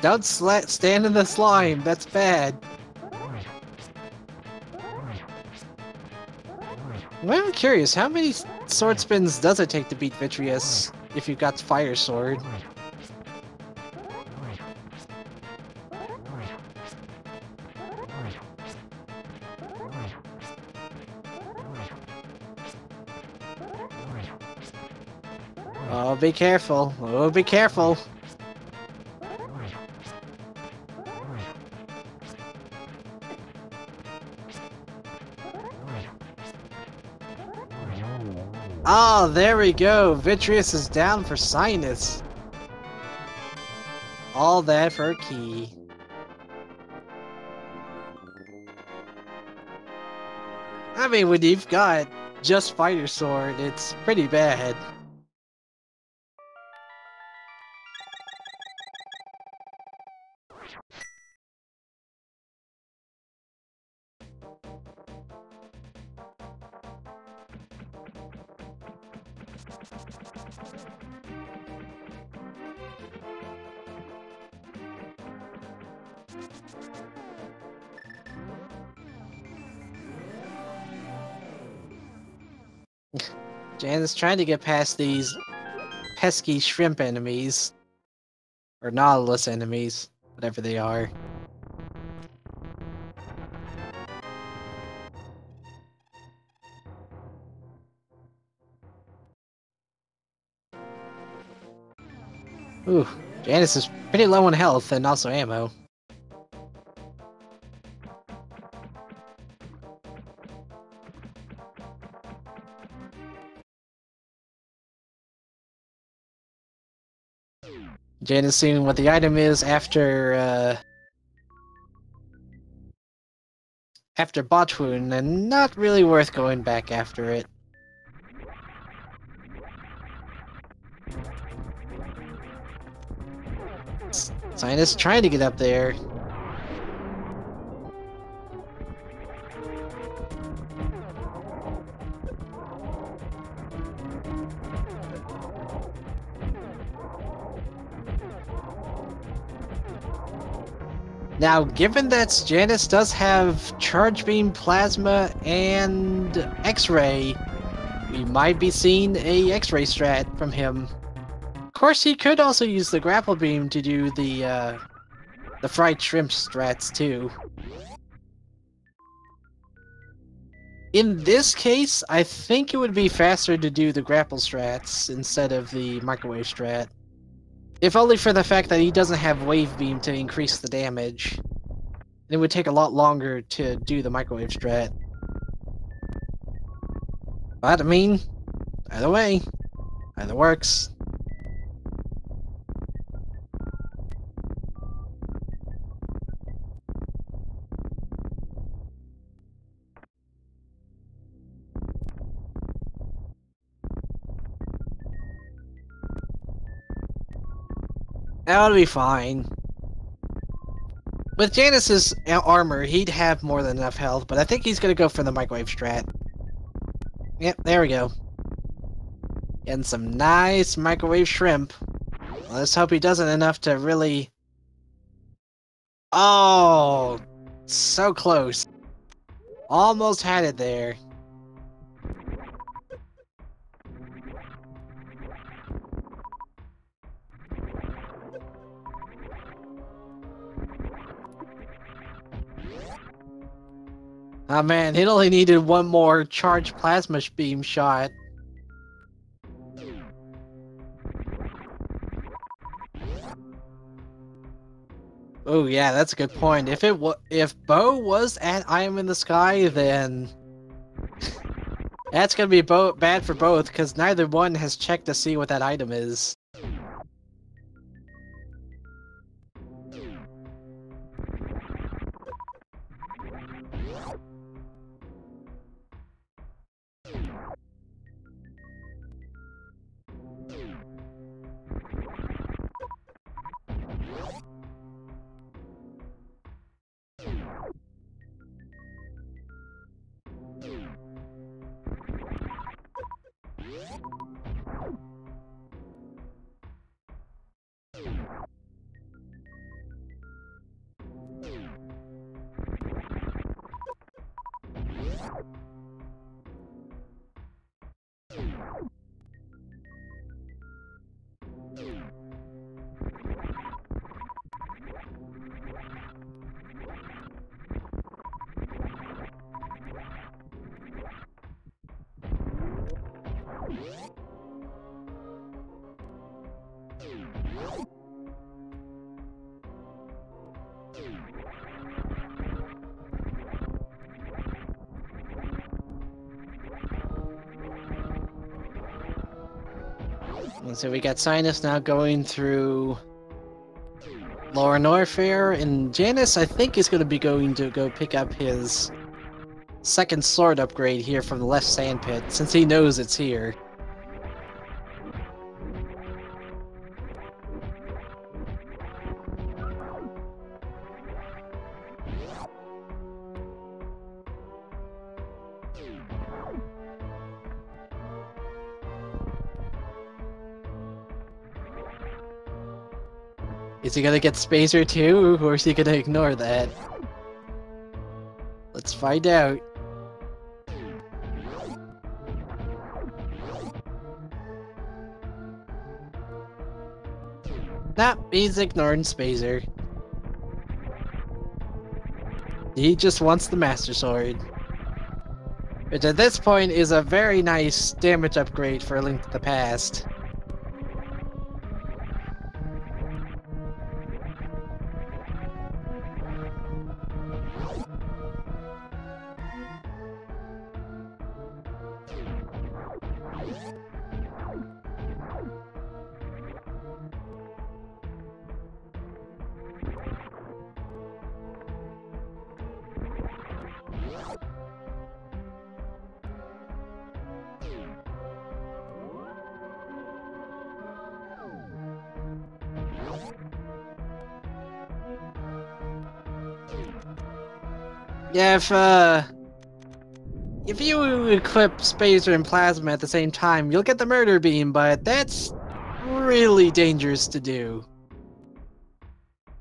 Don't stand in the slime, that's bad. Well, I'm curious, how many sword spins does it take to beat Vitreous if you've got Fire Sword? Oh, be careful. Oh, be careful. Oh, there we go. Vitreous is down for Cynas. All that for a key. I mean, when you've got just Fighter Sword, it's pretty bad. Janus trying to get past these pesky shrimp enemies. Or Nautilus enemies, whatever they are. Ooh, Janus is pretty low on health and also ammo. Janus seeing what the item is after Botwoon, and not really worth going back after it. Cynas trying to get up there. Now, given that Janus does have Charge Beam, Plasma, and X-Ray, we might be seeing a X-Ray strat from him. Of course, he could also use the Grapple Beam to do the Fried Shrimp strats, too. In this case, I think it would be faster to do the Grapple strats instead of the Microwave strat. If only for the fact that he doesn't have Wave Beam to increase the damage. It would take a lot longer to do the Microwave strat. But, I mean, either way, either works. That'll be fine. With Janus's armor, he'd have more than enough health, but I think he's gonna go for the Microwave strat. Yep, there we go. Getting some nice Microwave shrimp. Let's hope he doesn't enough to really... Oh! So close. Almost had it there. Oh man, it only needed one more charged plasma beam shot. Oh yeah, that's a good point. If Bo was at I Am in the Sky, then that's gonna be bad for both, because neither one has checked to see what that item is. So we got Cynas now going through Lower Norfair, and Janus, I think, is going to be going to go pick up his second sword upgrade here from the left sand pit, since he knows it's here. Is he gonna get Spacer too, or is he gonna ignore that? Let's find out. Nah, he's ignoring Spacer. He just wants the Master Sword. Which at this point is a very nice damage upgrade for A Link to the Past. Yeah, if you equip Spacer and Plasma at the same time, you'll get the Murder Beam, but that's really dangerous to do.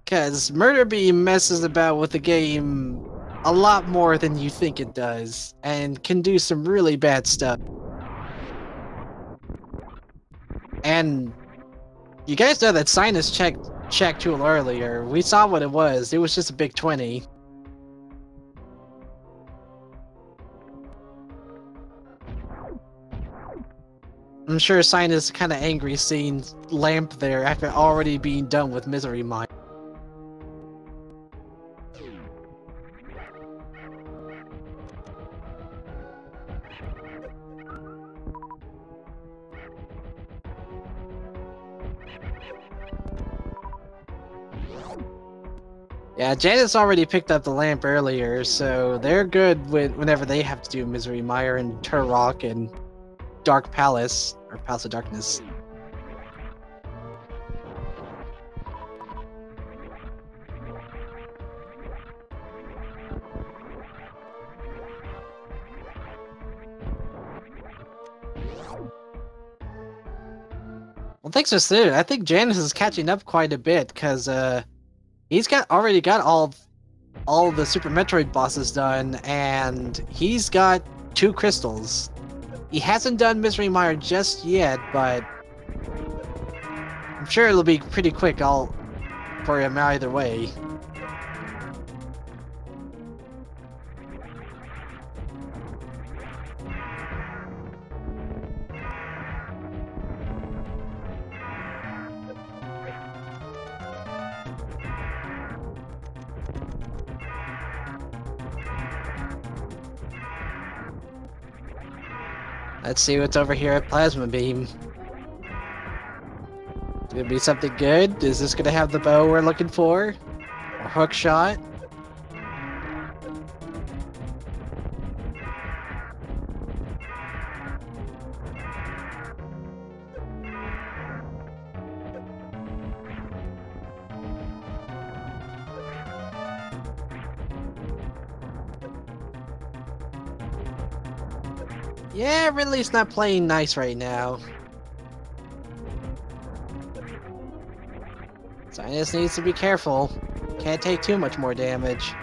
Because Murder Beam messes about with the game a lot more than you think it does, and can do some really bad stuff. And you guys know that Cynas checked Shack Tool earlier. We saw what it was. It was just a big 20. I'm sure Cynas is kind of angry seeing Lamp there after already being done with Misery Mine. Yeah, Janus already picked up the lamp earlier, so they're good whenever they have to do Misery Mire and Turrock and Dark Palace, or Palace of Darkness. Well, thanks for saying. I think Janus is catching up quite a bit, because he's already got all the Super Metroid bosses done, and he's got 2 crystals. He hasn't done Misery Mire just yet, but I'm sure it'll be pretty quick for him either way. Let's see what's over here at Plasma Beam. It's gonna be something good. Is this gonna have the bow we're looking for? Or hook shot? Yeah, Ridley's not playing nice right now. Cynas needs to be careful. Can't take too much more damage.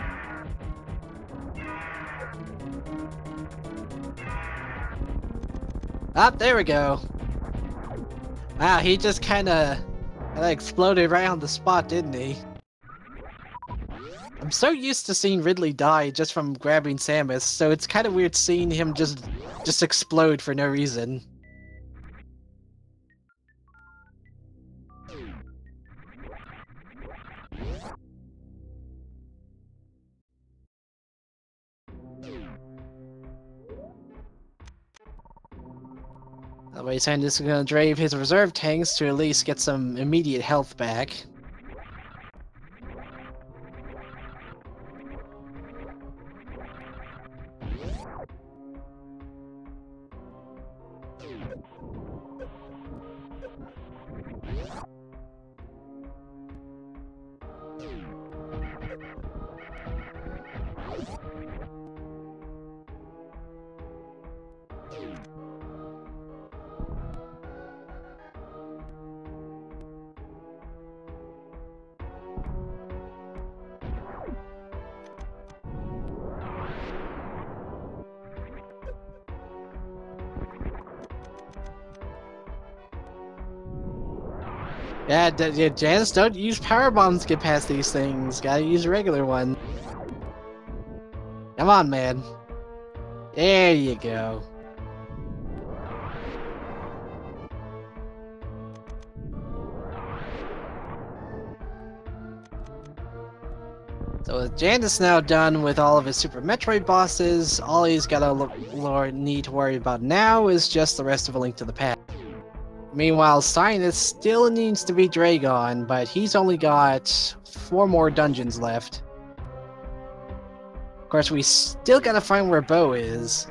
Ah, there we go. Wow, he just kinda exploded right on the spot, didn't he? I'm so used to seeing Ridley die just from grabbing Samus, so it's kind of weird seeing him just explode for no reason. That way Cynas is gonna drain his reserve tanks to at least get some immediate health back. Yeah, Janus, don't use power bombs to get past these things. Gotta use a regular one. Come on, man. There you go. So with Janus now done with all of his Super Metroid bosses, all he's need to worry about now is just the rest of A Link to the Past. Meanwhile, Cynas still needs to beat Dragon, but he's only got 4 more dungeons left. Of course, we still gotta find where Bo is.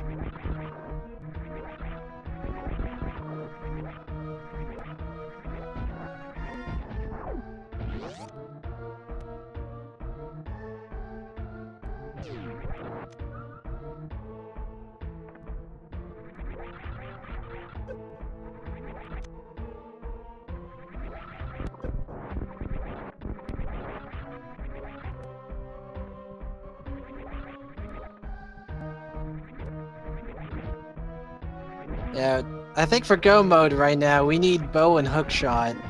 Yeah, I think for go mode right now, we need bow and hookshot.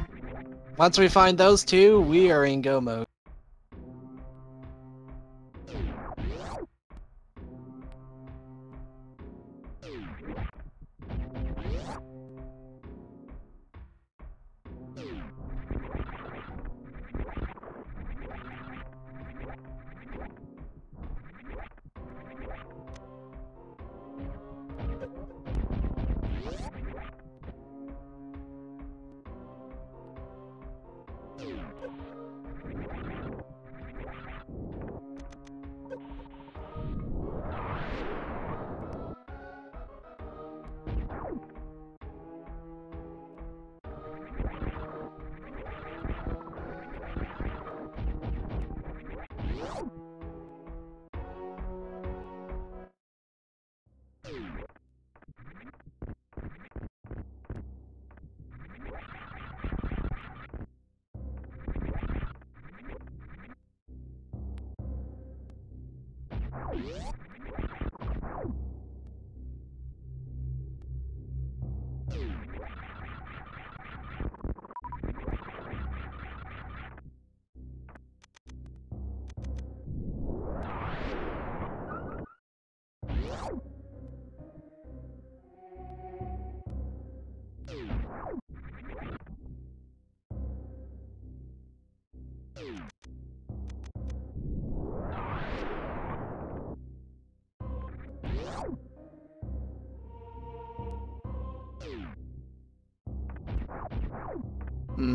Once we find those two, we are in go mode.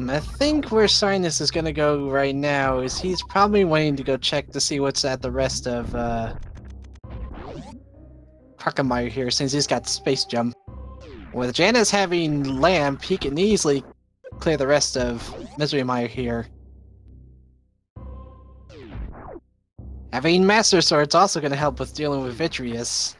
I think where Cynas is gonna go right now is he's probably waiting to go check to see what's at the rest of Krakameyer here, since he's got space jump. With Janus having Lamp, he can easily clear the rest of Misery Mire here. Having Master Sword's also gonna help with dealing with Vitreous.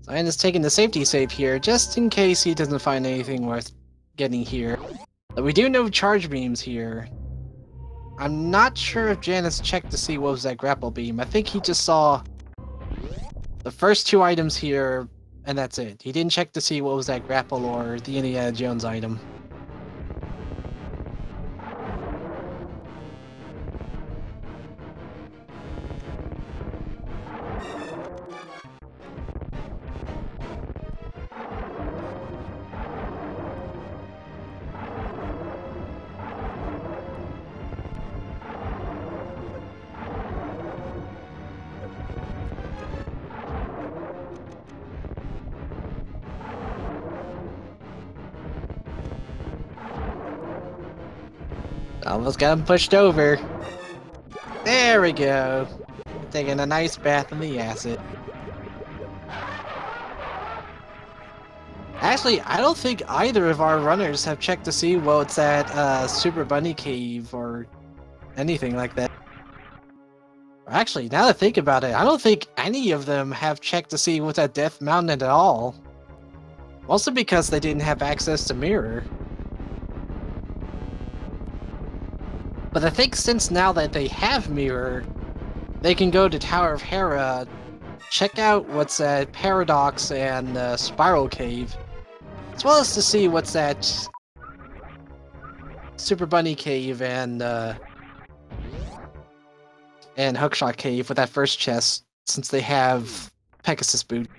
Cynas taking the safety save here, just in case he doesn't find anything worth getting here. But we do know charge beams here. I'm not sure if Janus checked to see what was that grapple beam. I think he just saw the first 2 items here, and that's it. He didn't check to see what was that grapple or the Indiana Jones item. Almost got him pushed over. There we go. Taking a nice bath in the acid. Actually, I don't think either of our runners have checked to see what's at Super Bunny Cave or anything like that. Actually, now that I think about it, I don't think any of them have checked to see what's at Death Mountain at all. Mostly because they didn't have access to Mirror. But I think since now that they have Mirror, they can go to Tower of Hera, check out what's at Paradox and Spiral Cave, as well as to see what's at Super Bunny Cave and Hookshot Cave with that first chest, since they have Pegasus Boot.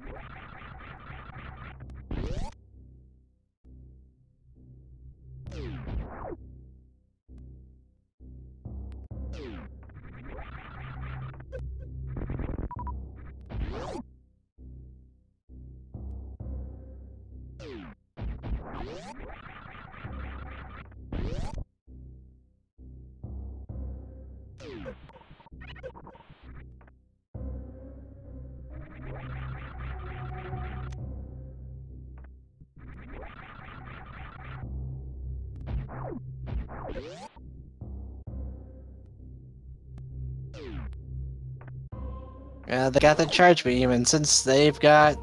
They got the charge beam, and since they've got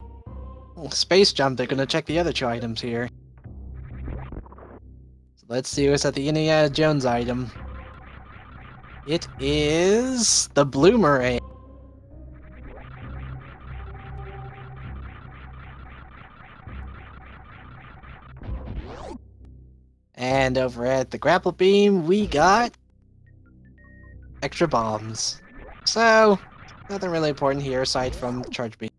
space jump, they're gonna check the other two items here. So let's see what's at the Indiana Jones item. It is the Bloomerang. And over at the grapple beam, we got extra bombs. So, nothing really important here aside from the charge beam.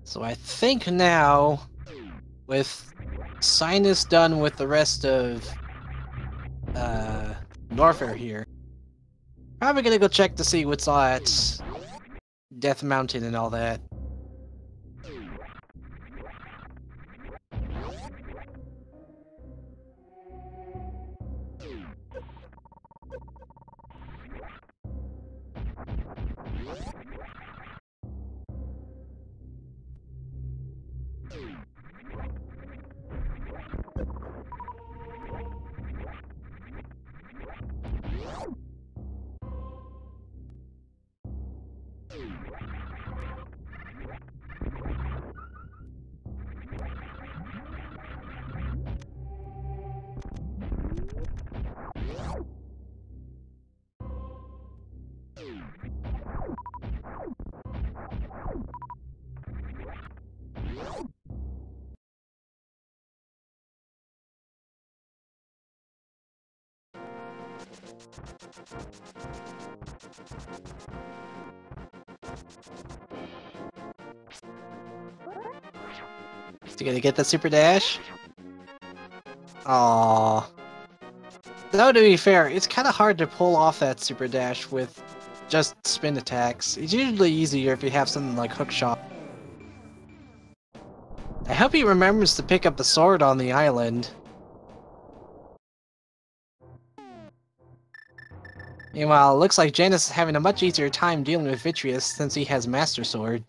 So I think now, with Cynas done with the rest of Norfair here, probably gonna go check to see what's at Death Mountain and all that. You gonna get that super dash? Aww. Though to be fair, it's kind of hard to pull off that super dash with just spin attacks. It's usually easier if you have something like hookshot. I hope he remembers to pick up the sword on the island. Meanwhile, it looks like Janus is having a much easier time dealing with Vitreous since he has Master Sword.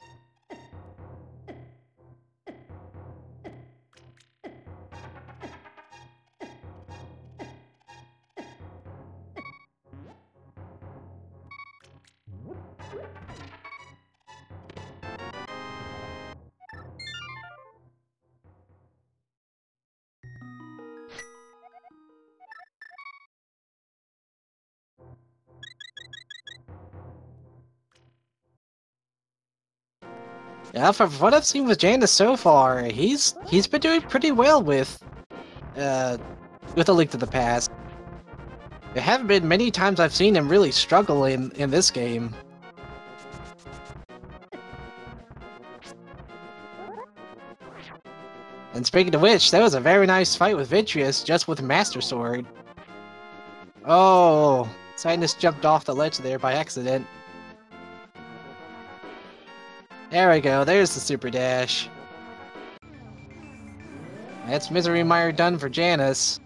Yeah, from what I've seen with Janus so far, he's been doing pretty well with A Link to the Past. There haven't been many times I've seen him really struggle in this game. And speaking of which, that was a very nice fight with Vitreous just with Master Sword. Oh, Cynas jumped off the ledge there by accident. There we go, there's the super dash. That's Misery Mire done for Janus.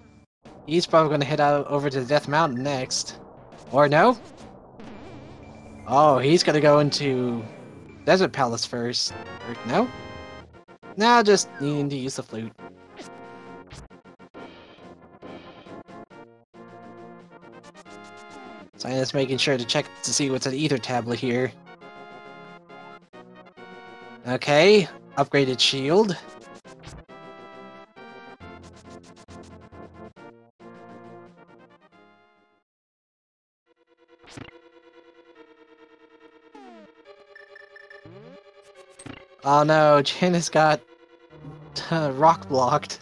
He's probably gonna head out over to Death Mountain next. Or no? Oh, he's gonna go into Desert Palace first. Or no? No, just needing to use the flute. Cynas making sure to check to see what's an ether tablet here. Okay, upgraded shield. Oh no, Janus got rock blocked.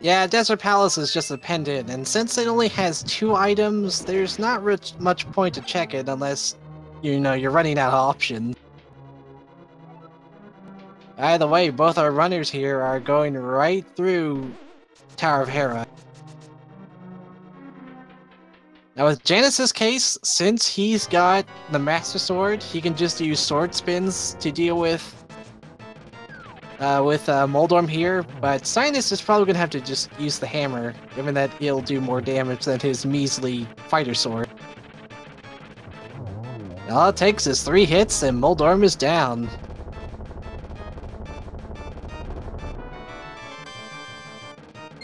Yeah, Desert Palace is just a pendant, and since it only has 2 items, there's not much point to check it unless, you know, you're running out of options. Either way, both our runners here are going right through Tower of Hera. Now with Janus's case, since he's got the Master Sword, he can just use sword spins to deal with Moldorm here, but Cynas is probably gonna have to just use the hammer, given that it'll do more damage than his measly fighter sword. All it takes is 3 hits and Moldorm is down.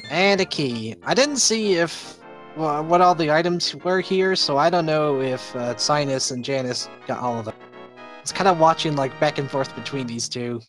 And a key. I didn't see if what all the items were here, so I don't know if Cynas and Janus got all of them. It's kind of watching like back and forth between these two.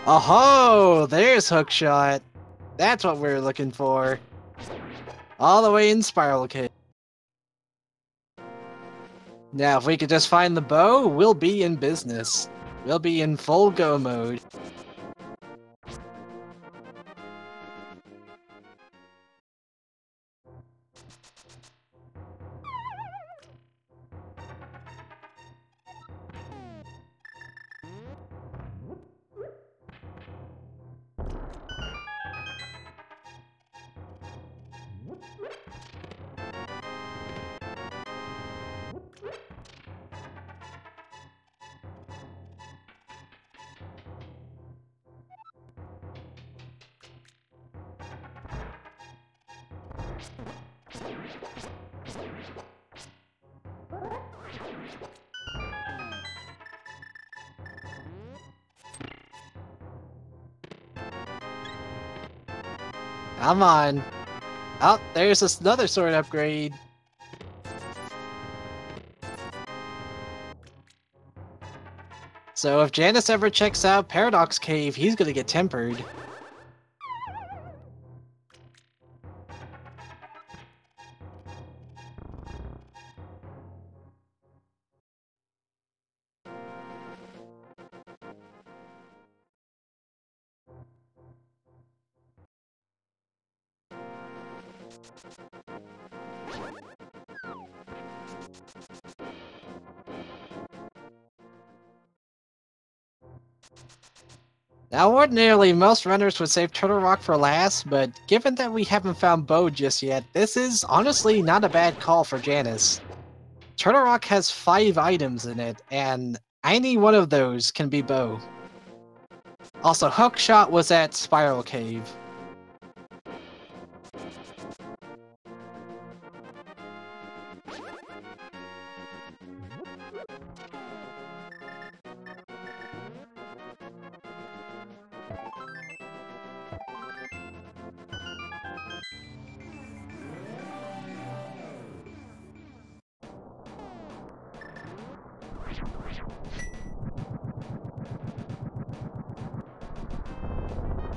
Oh-ho! There's Hookshot! That's what we're looking for. All the way in Spiral Cave. Now, if we could just find the bow, we'll be in business. We'll be in full go mode. Come on. Oh, there's another sword upgrade. So if Janus ever checks out Paradox Cave, he's gonna get tempered. Now, ordinarily, most runners would save Turtle Rock for last, but given that we haven't found Bo just yet, this is honestly not a bad call for Janus. Turtle Rock has 5 items in it, and any one of those can be Bo. Also, Hookshot was at Spiral Cave.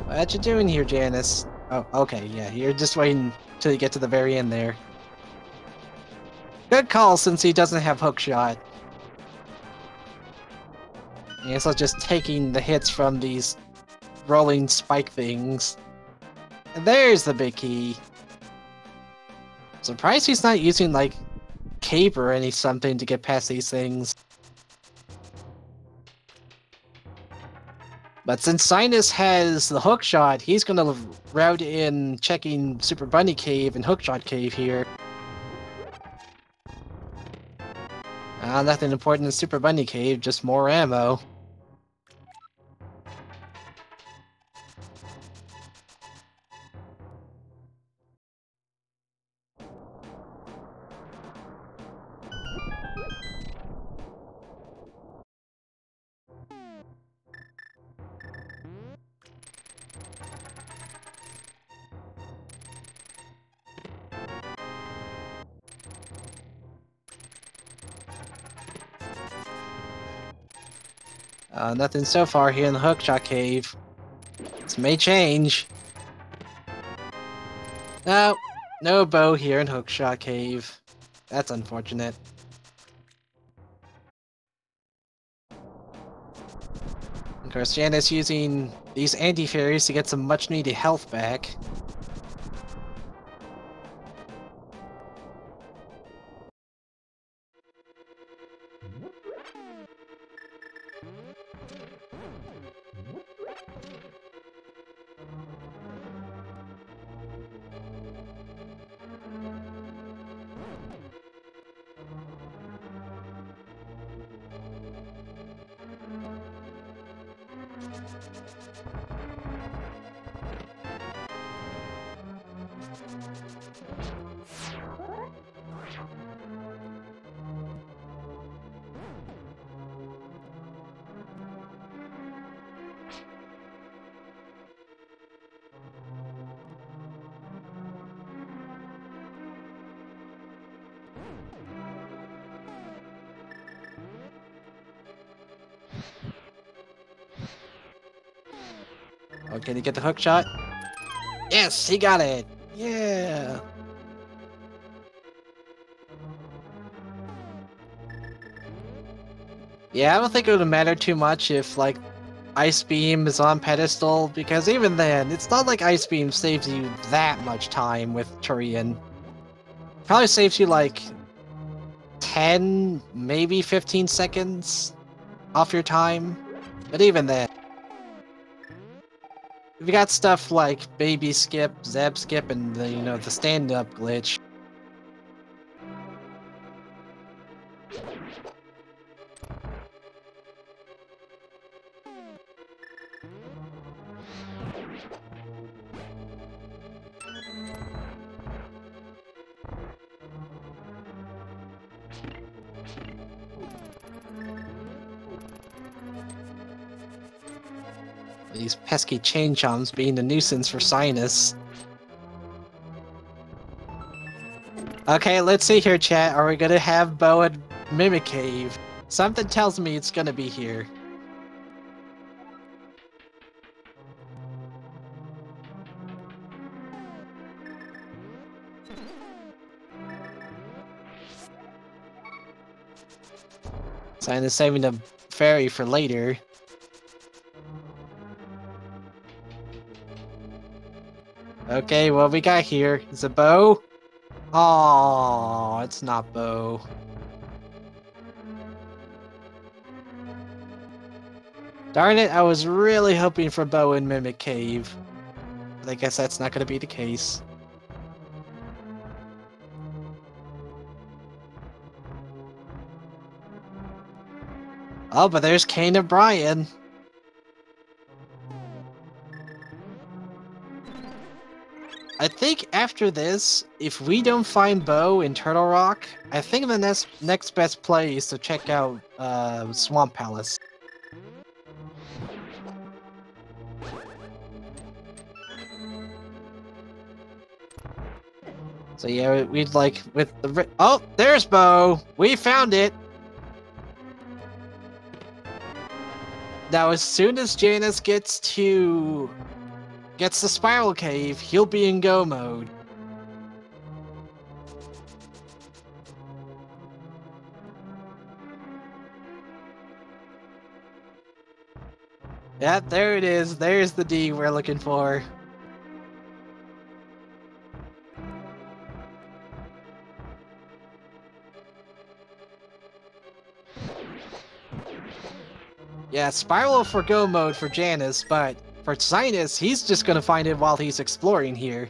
What you doing here, Janus? Oh, okay, yeah, you're just waiting till you get to the very end there. Good call, since he doesn't have Hookshot. Yeah, so just taking the hits from these rolling spike things. And there's the big key. Surprised he's not using, like, cape or any something to get past these things. But since Cynas has the Hookshot, he's gonna route in checking Super Bunny Cave and Hookshot Cave here. Nothing important in Super Bunny Cave, just more ammo. Nothing so far here in the Hookshot Cave. This may change. No, no bow here in Hookshot Cave. That's unfortunate. Of course, Janus using these anti-fairies to get some much-needed health back. Oh, can he get the hook shot? Yes, he got it! Yeah! Yeah, I don't think it would matter too much if, like, Ice Beam is on pedestal, because even then, it's not like Ice Beam saves you that much time with Turian. Probably saves you, like, 10, maybe 15 seconds off your time. But even then, if you got stuff like Baby Skip, Zeb Skip, and the, the stand-up glitch. These pesky chain chomps being a nuisance for Cynas. Okay, let's see here, chat. Are we gonna have Bo at Mimic Cave? Something tells me it's gonna be here. Cynas saving the fairy for later. Okay, what we got here is a bow. Oh, it's not Bo. Darn it, I was really hoping for Bo in Mimic Cave. But I guess that's not going to be the case. Oh, but there's Kane and Brian. I think after this, if we don't find Bo in Turtle Rock, I think the next best play is to check out Swamp Palace. So yeah, we'd like with the oh, there's Bo. We found it. Now, as soon as Janus gets the Spiral Cave, he'll be in go mode. Yeah, there it is. There's the D we're looking for. Yeah, Spiral for go mode for Janus, but for Cynas, he's just gonna find it while he's exploring here.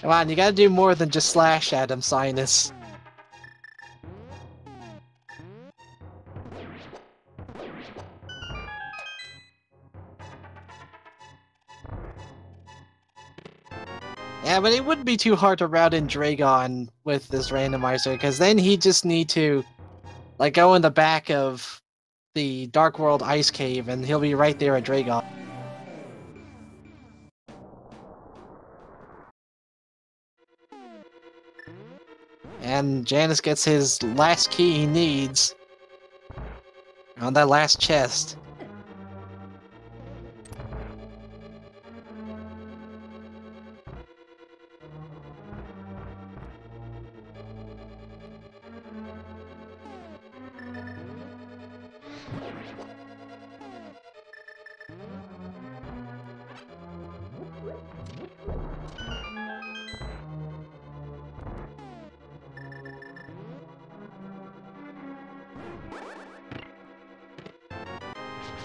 Come on, you gotta do more than just slash at him, Cynas. Yeah, but it wouldn't be too hard to route in Dragon with this randomizer, because then he'd just need to, like, go in the back of the Dark World Ice Cave, and he'll be right there at Dragon. And Janus gets his last key he needs on that last chest.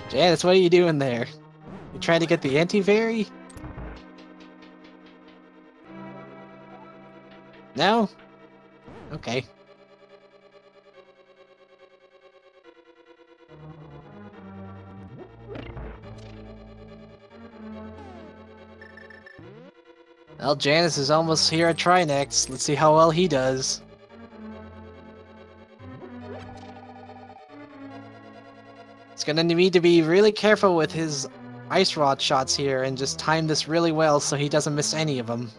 Janus, what are you doing there? You trying to get the anti-vary? No? Okay. Well, Janus is almost here at Trinex. Let's see how well he does. He's gonna need to be really careful with his Ice Rod shots here and just time this really well so he doesn't miss any of them.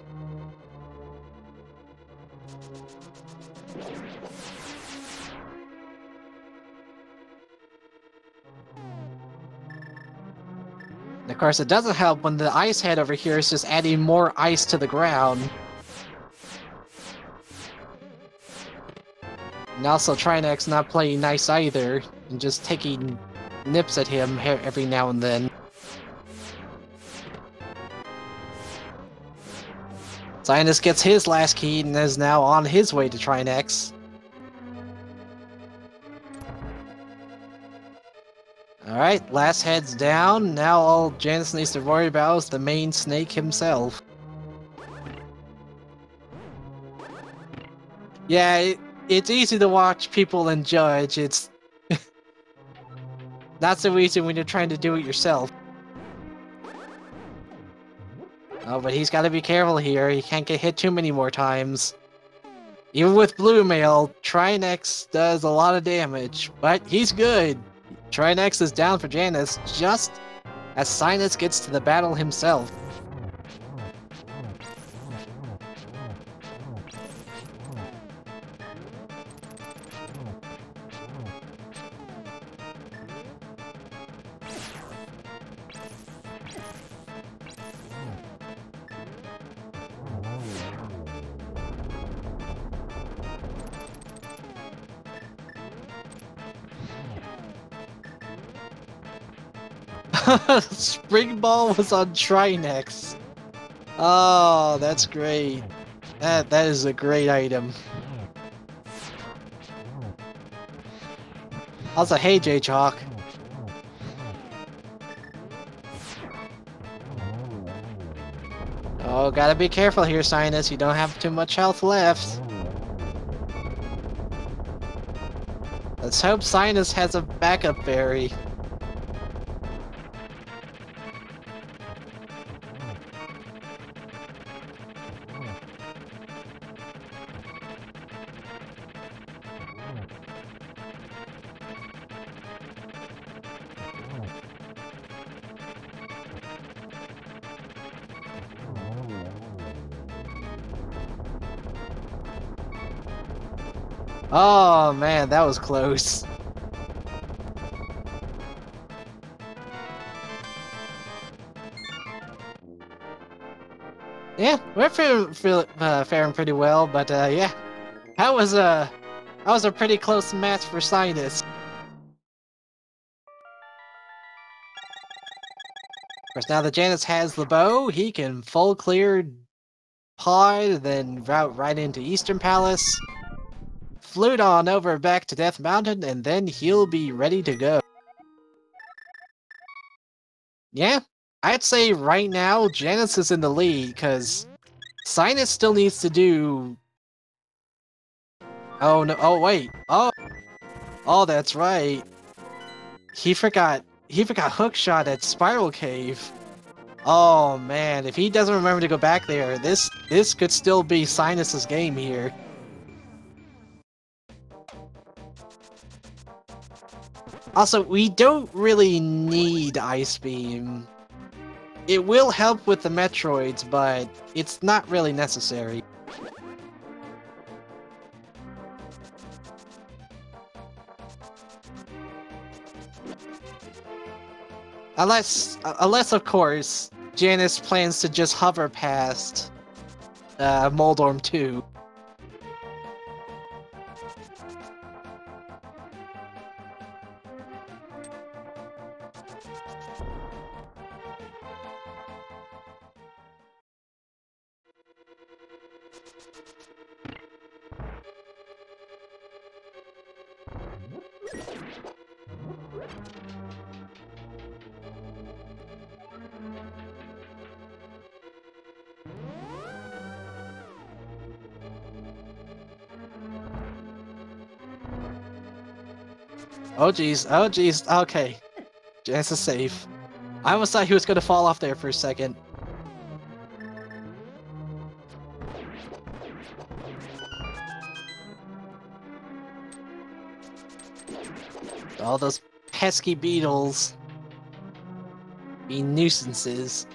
And of course, it doesn't help when the ice head over here is just adding more ice to the ground. And also Trinex not playing nice either, and just taking nips at him every now and then. Cynas gets his last key and is now on his way to Trinex. Alright, last head's down. Now all Janus needs to worry about is the main snake himself. Yeah, it's easy to watch people and judge. It's not so easy when you're trying to do it yourself. Oh, but he's got to be careful here. He can't get hit too many more times. Even with Blue Mail, Trinex does a lot of damage, but he's good. Trinex is down for Janus just as Cynas gets to the battle himself. Spring Ball was on Trinex. Oh, that's great. That is a great item. Also, hey J-Chalk. Oh, gotta be careful here, Cynas. You don't have too much health left. Let's hope Cynas has a backup berry. Oh man, that was close. Yeah, we're faring pretty well, but yeah, that was a pretty close match for Cynas. Of course, now that Janus has the bow, he can full clear Pod, then route right into Eastern Palace, flute on over back to Death Mountain, and then he'll be ready to go. Yeah, I'd say right now Janus is in the lead, because Cynas still needs to do... Oh no, oh wait, oh that's right. He forgot Hookshot at Spiral Cave. Oh man, if he doesn't remember to go back there, this could still be Cynas's game here. Also, we don't really need Ice Beam. It will help with the Metroids, but it's not really necessary. Unless of course, Janus plans to just hover past Moldorm 2. Oh jeez, okay. Janus is safe. I almost thought he was gonna fall off there for a second. All those pesky beetles. Be nuisances.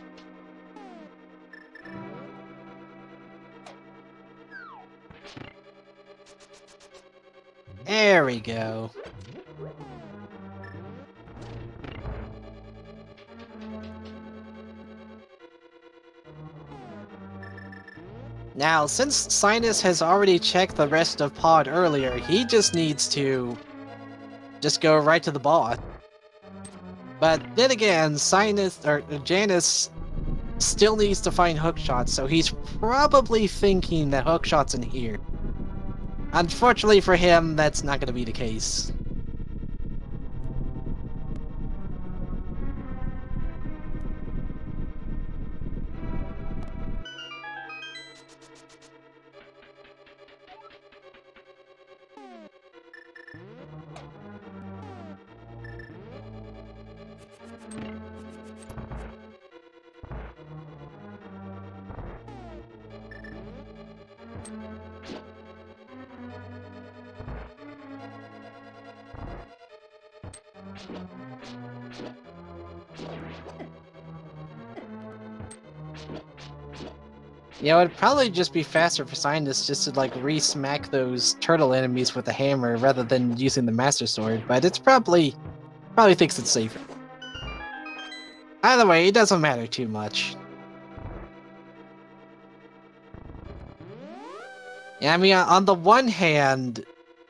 There we go. Now, since Cynas has already checked the rest of Pod earlier, he just needs to just go right to the boss. But then again, Janus still needs to find Hookshot, so he's probably thinking that Hookshot's in here. Unfortunately for him, that's not going to be the case. You know, it'd probably just be faster for Cynas just to like re-smack those turtle enemies with a hammer rather than using the Master Sword, but it's probably thinks it's safer. Either way, it doesn't matter too much. Yeah, I mean, on the one hand,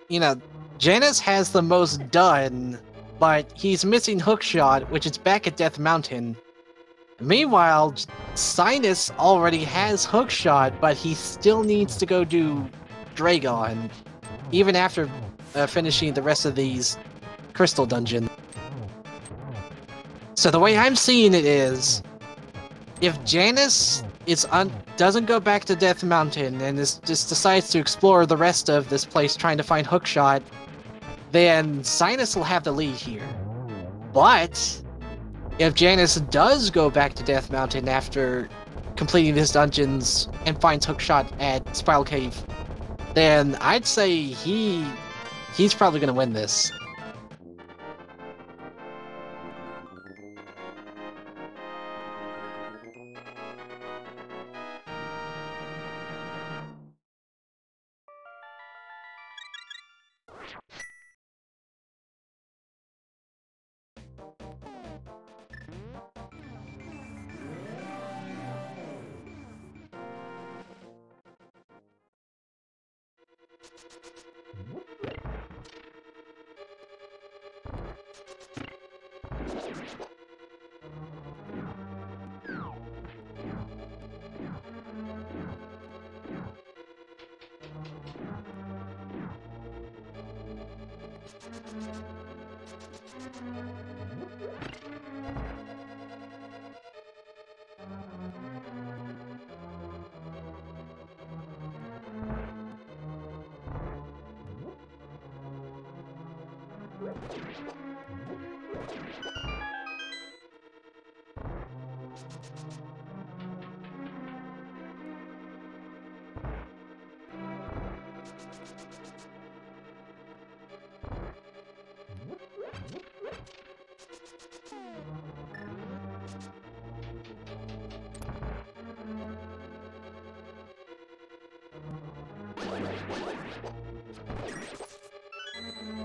you know, Janus has the most done but he's missing Hookshot, which is back at Death Mountain. Meanwhile, Cynas already has Hookshot, but he still needs to go do Dragon, even after finishing the rest of these crystal dungeons. So the way I'm seeing it is, if Janus doesn't go back to Death Mountain and just decides to explore the rest of this place trying to find Hookshot, then Cynas will have the lead here. But if Janus does go back to Death Mountain after completing his dungeons and finds Hookshot at Spiral Cave, then I'd say he's probably going to win this.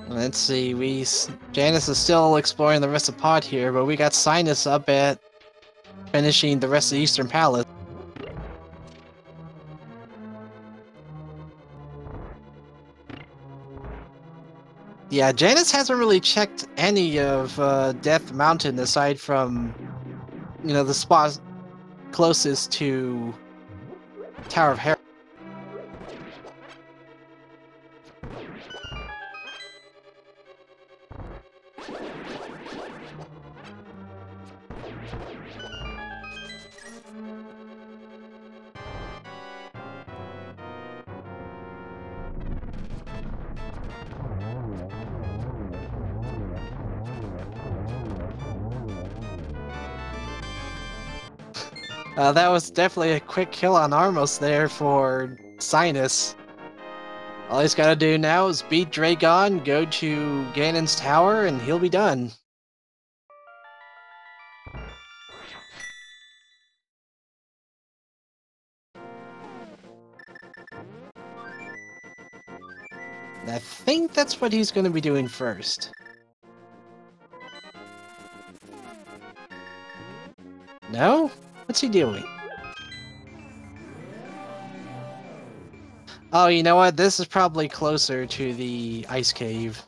Let's see, Janus is still exploring the rest of Pod here, but we got Cynas up at finishing the rest of the Eastern Palace. Yeah, Janus hasn't really checked any of Death Mountain aside from, the spot closest to Tower of Hera. That was definitely a quick kill on Armos there for Cynas. All he's gotta do now is beat Dragon, go to Ganon's tower, and he'll be done. I think that's what he's gonna be doing first. No? What's he doing? Oh, you know what? This is probably closer to the ice cave.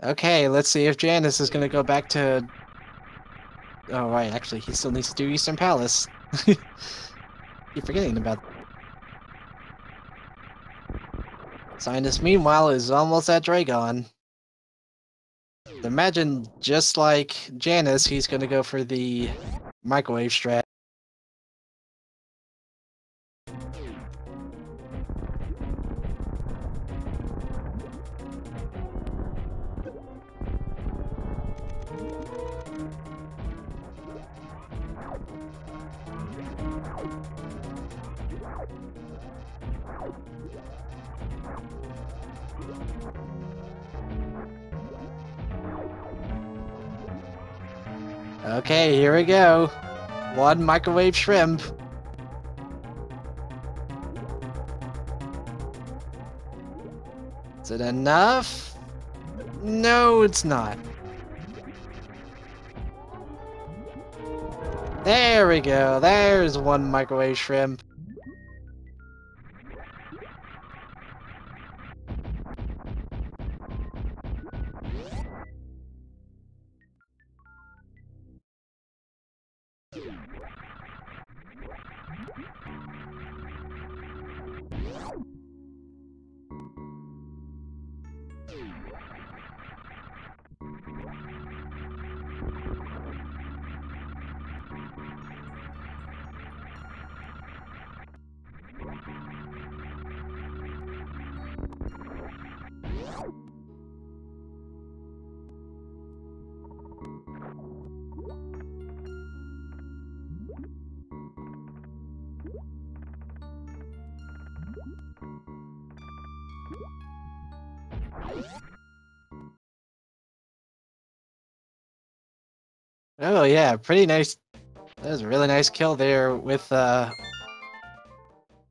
Okay, let's see if Janus is gonna go back to... Oh, right, actually, he still needs to do Eastern Palace. Keep forgetting about that. Cynas, meanwhile, is almost at Dragon. Imagine, just like Janus, he's gonna go for the microwave strat. Okay, here we go. One microwave shrimp. Is it enough? No, it's not. There we go. There's one microwave shrimp. Oh yeah, pretty nice. That was a really nice kill there with the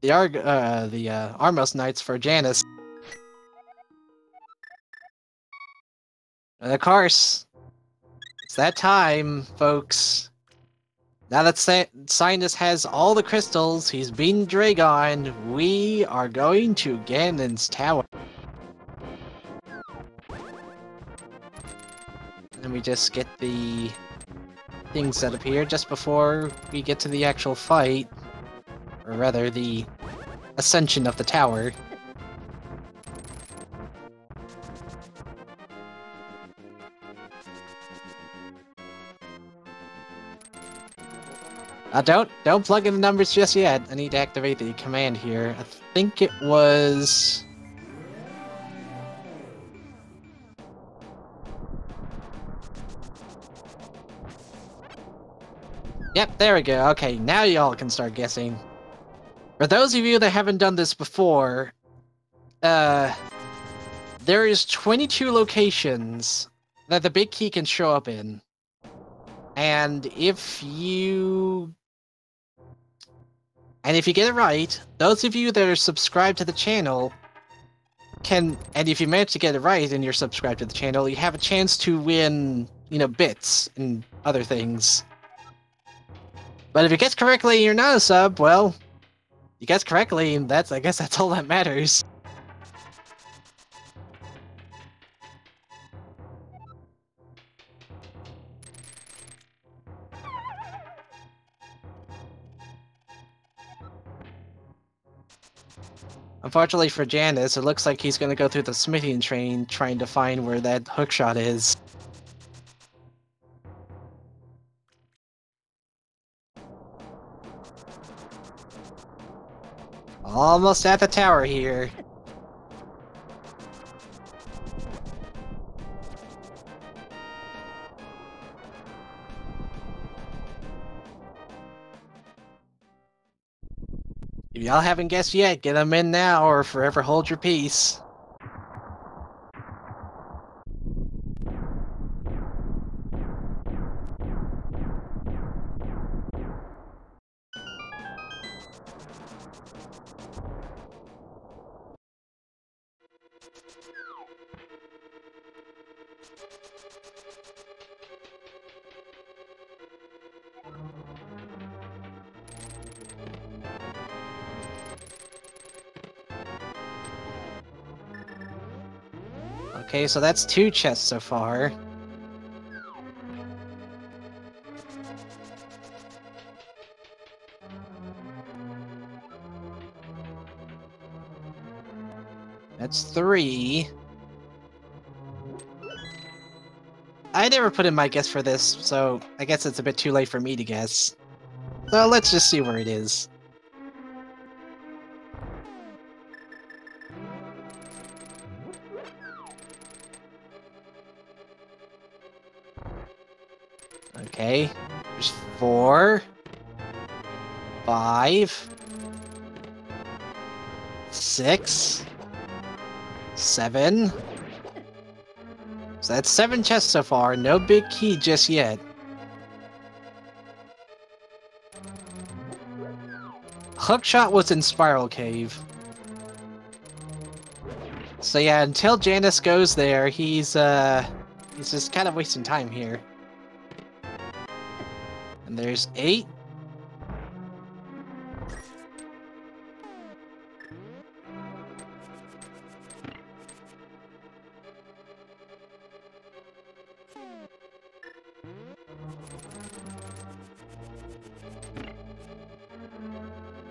Armos Knights for Janus. And of course, it's that time, folks. Now that Cynas has all the crystals, he's beaten Dragon, we are going to Ganon's tower. Let me just get the things set up here just before we get to the actual fight. Or rather, the ascension of the tower. Don't plug in the numbers just yet. I need to activate the command here. I think it was... Yep, there we go. Okay, now y'all can start guessing. For those of you that haven't done this before, there is 22 locations that the big key can show up in. And if you get it right, those of you that are subscribed to the channel and if you manage to get it right and you're subscribed to the channel, you have a chance to win, you know, bits and other things. But if you guess correctly and you're not a sub, well, you guess correctly, and I guess that's all that matters. Unfortunately for Janus, it looks like he's gonna go through the smithing train trying to find where that hookshot is. Almost at the tower here. If y'all haven't guessed yet, get them in now or forever hold your peace. Okay, so that's 2 chests so far. That's 3. I never put in my guess for this, so I guess it's a bit too late for me to guess. So let's just see where it is. Okay, there's 4, 5, 6, 7. So that's 7 chests so far, no big key just yet. Hookshot was in Spiral Cave. So yeah, until Janus goes there, he's just kind of wasting time here. And there's 8.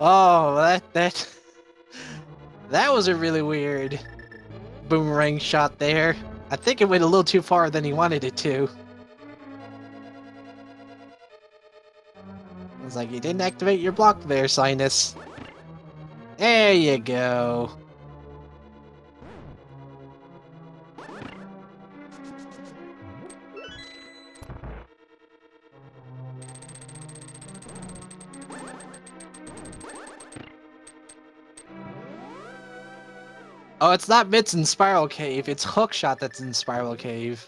Oh, that was a really weird boomerang shot there. I think it went a little too far than he wanted it to. I was like, you didn't activate your block there, Cynas. There you go. Oh, it's not Mitts in Spiral Cave, it's Hookshot that's in Spiral Cave.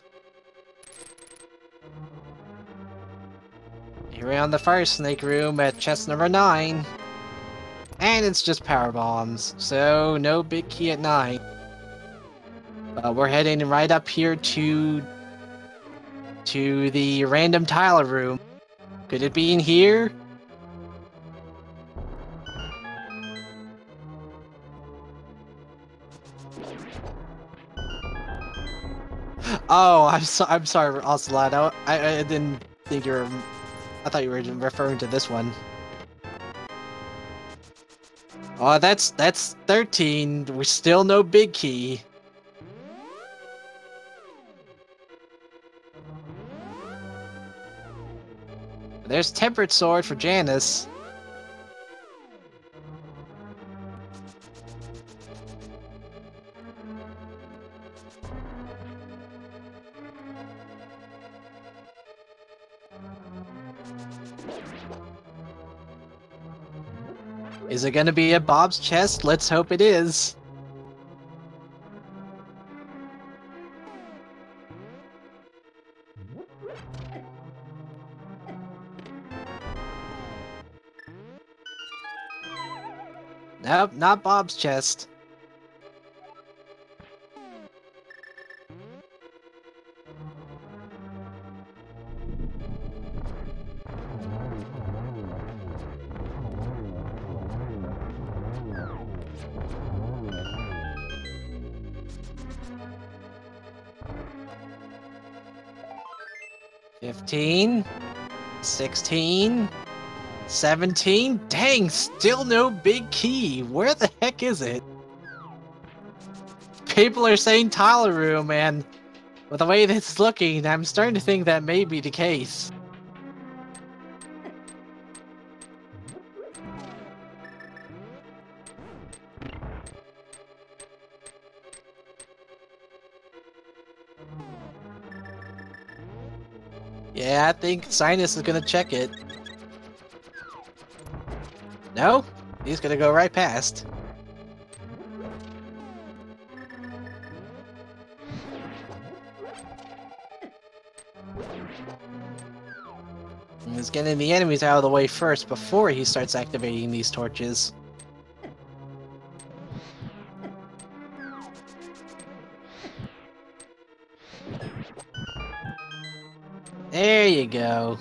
Here we're on the Fire Snake room at chest number 9. And it's just power bombs, so no big key at 9. We're heading right up here to the random tile room. Could it be in here? Oh, I'm sorry, Ocelot. I didn't think you were. I thought you were referring to this one. Oh, that's 13. We're still no big key. There's Tempered Sword for Janus. Is it gonna be a Bob's chest? Let's hope it is. Nope, not Bob's chest. $15, $16, $17. Dang, still no big key. Where the heck is it? People are saying tile room, and with the way this is looking, I'm starting to think that may be the case. Yeah, I think Cynas is gonna check it. No? He's gonna go right past. He's getting the enemies out of the way first before he starts activating these torches. There you go.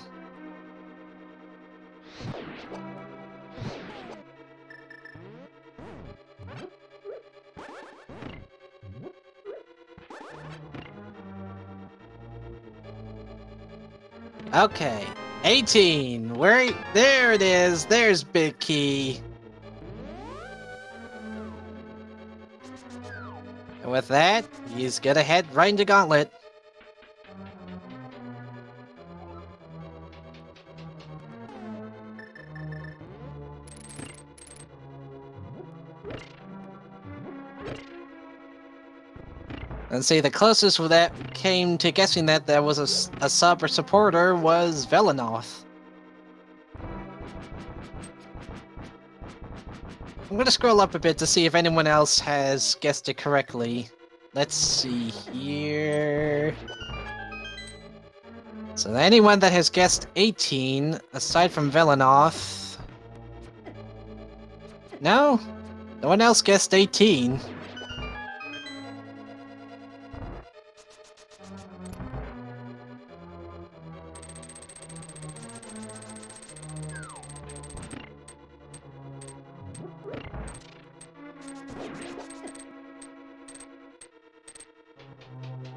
Okay, 18. Where? There it is. There's Big Key. And with that, he's gonna head right into Gauntlet. And see, the closest that came to guessing that there was a sub or supporter was Velanoth. I'm gonna scroll up a bit to see if anyone else has guessed it correctly. Let's see here. So anyone that has guessed 18, aside from Velanoth... No? No one else guessed 18.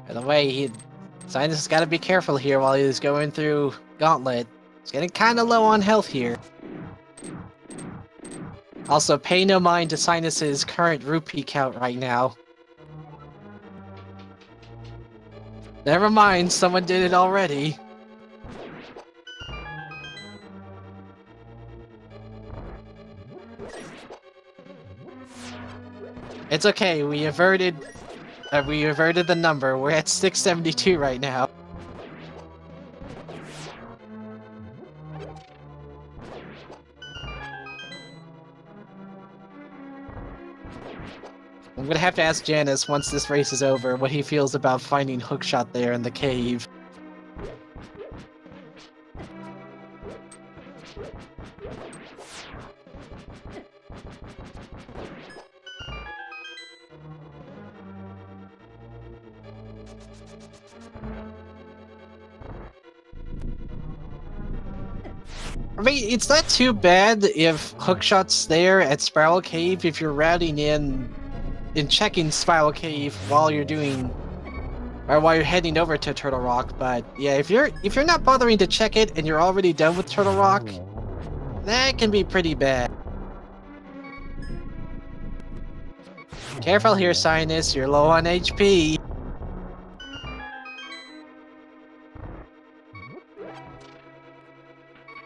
By the way, Cynas has got to be careful here while he's going through Gauntlet. He's getting kind of low on health here. Also, pay no mind to Cynas's current rupee count right now. Never mind, someone did it already. It's okay, we averted the number. We're at 672 right now. I'm gonna have to ask Janus once this race is over what he feels about finding Hookshot there in the cave. I mean, it's not too bad if Hookshot's there at Spiral Cave if you're routing in and checking Spiral Cave while you're doing, or while you're heading over to Turtle Rock. But yeah, if you're not bothering to check it and you're already done with Turtle Rock, that can be pretty bad. Careful here, Cynas. You're low on HP.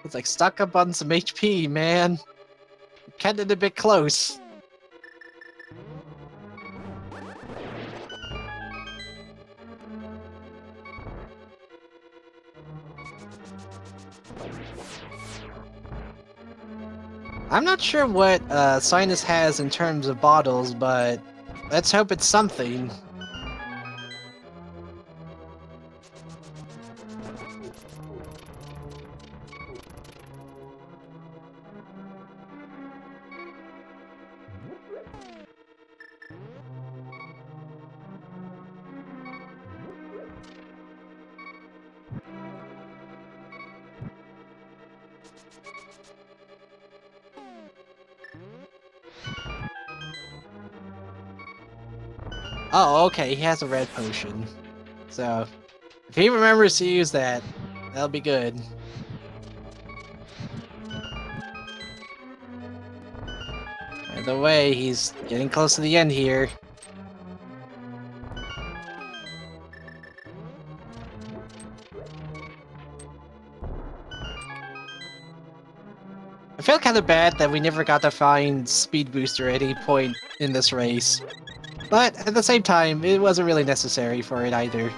It's like stuck up on some HP, man. Kinda a bit close. I'm not sure what Cynas has in terms of bottles, but let's hope it's something. Oh, okay, he has a red potion. So, if he remembers to use that, that'll be good. By the way, he's getting close to the end here. I feel kind of bad that we never got to find Speed Booster at any point in this race. But at the same time, it wasn't really necessary for it either.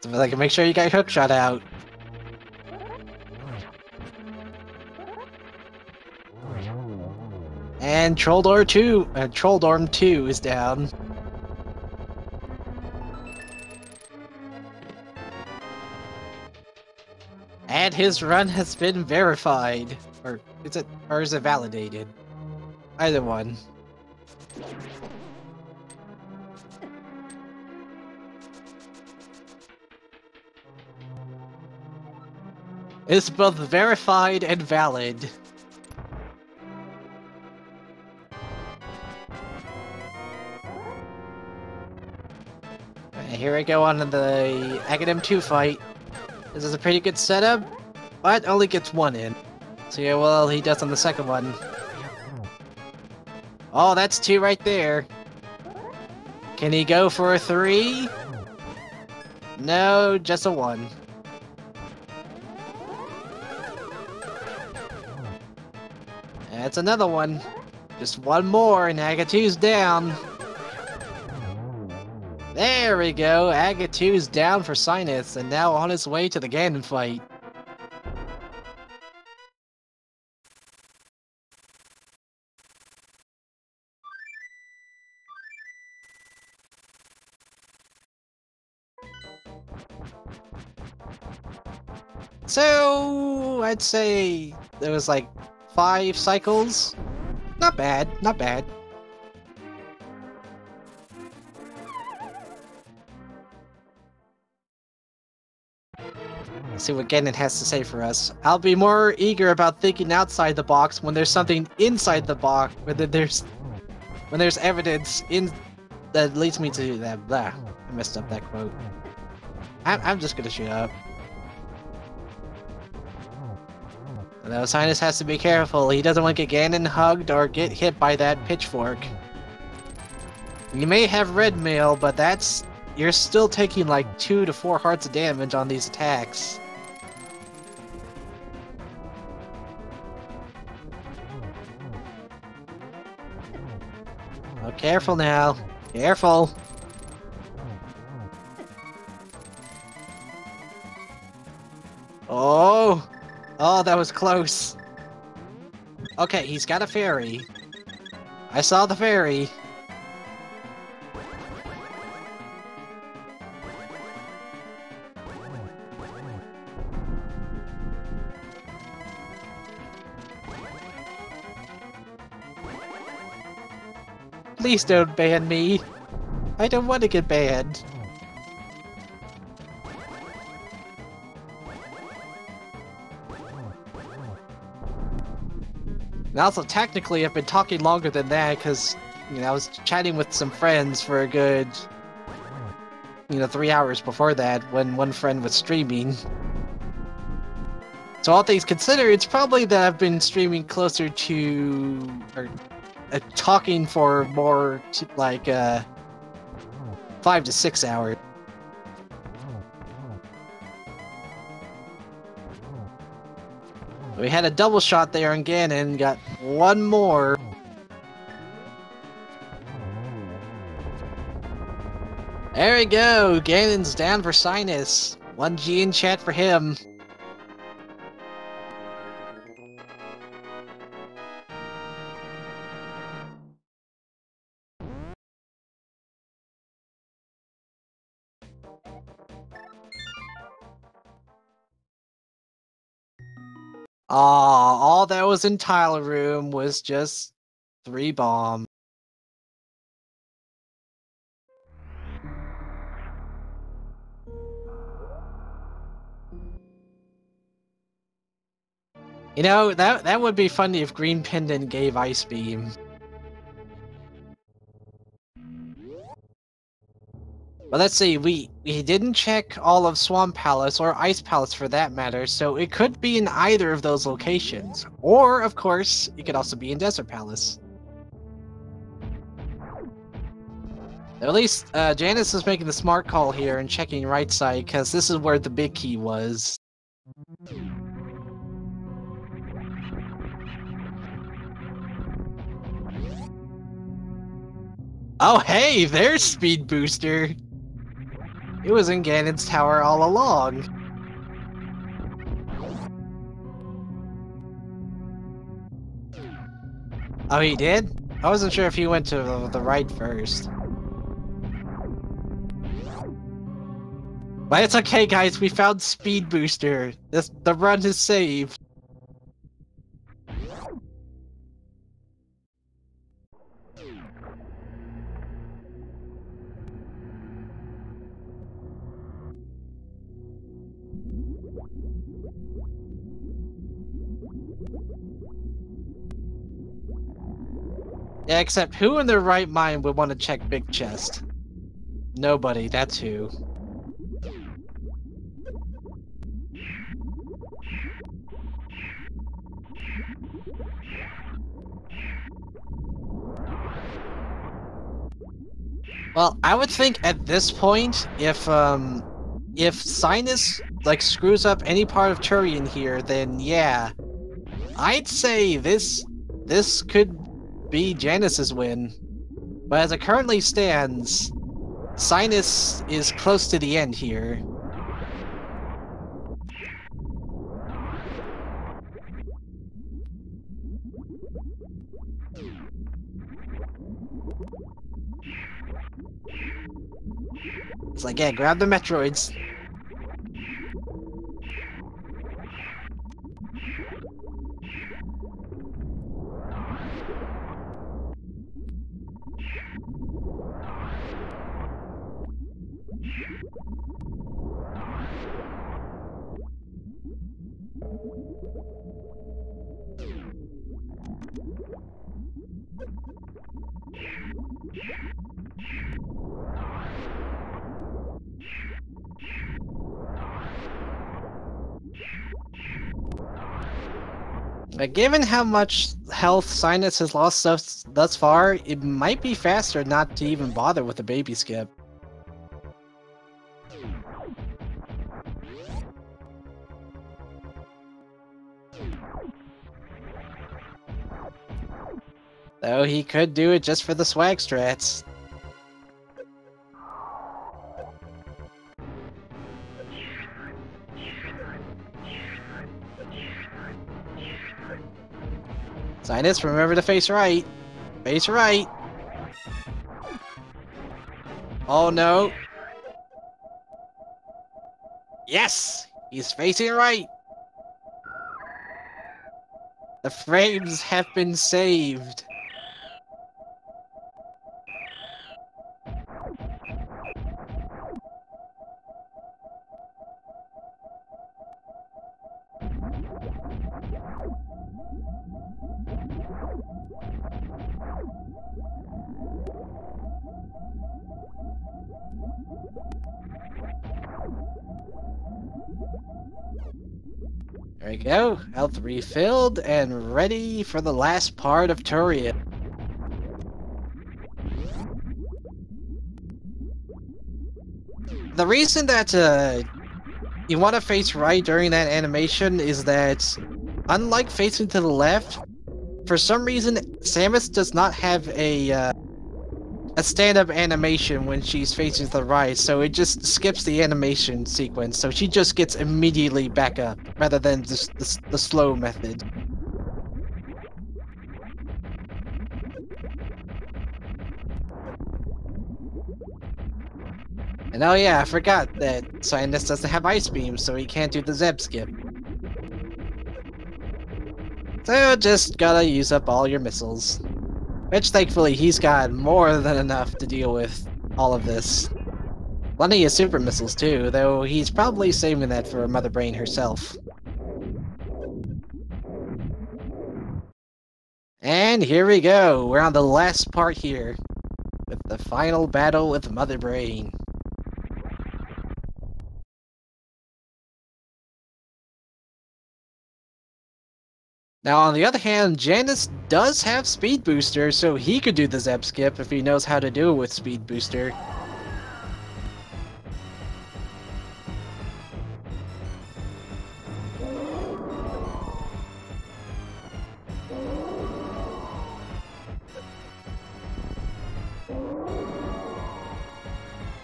So like, make sure you got Hookshot out. And Troll Dorm 2 is down. And his run has been verified. Or is it validated? Either one. It's both verified and valid. And here we go on the Aghanim 2 fight. This is a pretty good setup, but only gets one in. So yeah, well, he does on the second one. Oh, that's 2 right there. Can he go for a 3? No, just a 1. That's another one. Just one more and Aga 2's down. There we go, Aga 2's down for Cynas and now on his way to the Ganon fight. So, I'd say there was like 5 cycles. Not bad, not bad. Let's see what Ganon has to say for us. I'll be more eager about thinking outside the box when there's something inside the box, when there's evidence in that leads me to that. Blah, I messed up that quote. I'm just gonna shut up. Though Cynas has to be careful, he doesn't want to get Ganon hugged or get hit by that pitchfork. You may have red mail, but you're still taking like 2 to 4 hearts of damage on these attacks. Oh, careful now. Careful. Oh! Oh, that was close. Okay, he's got a fairy. I saw the fairy. Please don't ban me. I don't want to get banned. And also, technically, I've been talking longer than that because, you know, I was chatting with some friends for a good, 3 hours before that when one friend was streaming. So all things considered, it's probably that I've been streaming closer to, or talking for more, like, 5 to 6 hours. We had a double shot there on Ganon, got one more. There we go, Ganon's down for Cynas. 1G in chat for him. Aw, all that was in Tile Room was just 3 bombs. You know, that would be funny if Green Pendant gave Ice Beam. But let's see, we didn't check all of Swamp Palace, or Ice Palace for that matter, so it could be in either of those locations. Or, of course, it could also be in Desert Palace. At least, Janus is making the smart call here and checking right side, because this is where the big key was. Oh hey, there's Speed Booster! It was in Ganon's tower all along. Oh, he did? I wasn't sure if he went to the right first. But it's okay, guys. We found Speed Booster. The run is saved. Yeah, except who in their right mind would want to check Big Chest? Nobody, that's who. Well, I would think at this point, if Cynas like screws up any part of Turian here, then yeah, I'd say this could be Janus's win. But as it currently stands, Cynas is close to the end here. It's like, yeah, grab the Metroids. But given how much health Cynas has lost thus far, it might be faster not to even bother with the baby skip. Though he could do it just for the swag strats. Cynas, remember to face right. Face right. Oh no. Yes! He's facing right! The frames have been saved. There we go, health refilled and ready for the last part of Turian. The reason that you want to face right during that animation is that, unlike facing to the left, for some reason Samus does not have a stand-up animation when she's facing to the right, so it just skips the animation sequence, so she just gets immediately back up, rather than just the slow method. And oh yeah, I forgot that Cynas doesn't have Ice Beam, so he can't do the Zeb skip. So just gotta use up all your missiles. Which, thankfully, he's got more than enough to deal with all of this. Plenty of super missiles, too, though he's probably saving that for Mother Brain herself. And here we go, we're on the last part here, with the final battle with Mother Brain. Now, on the other hand, Janus does have Speed Booster, so he could do the Zeb skip if he knows how to do it with Speed Booster.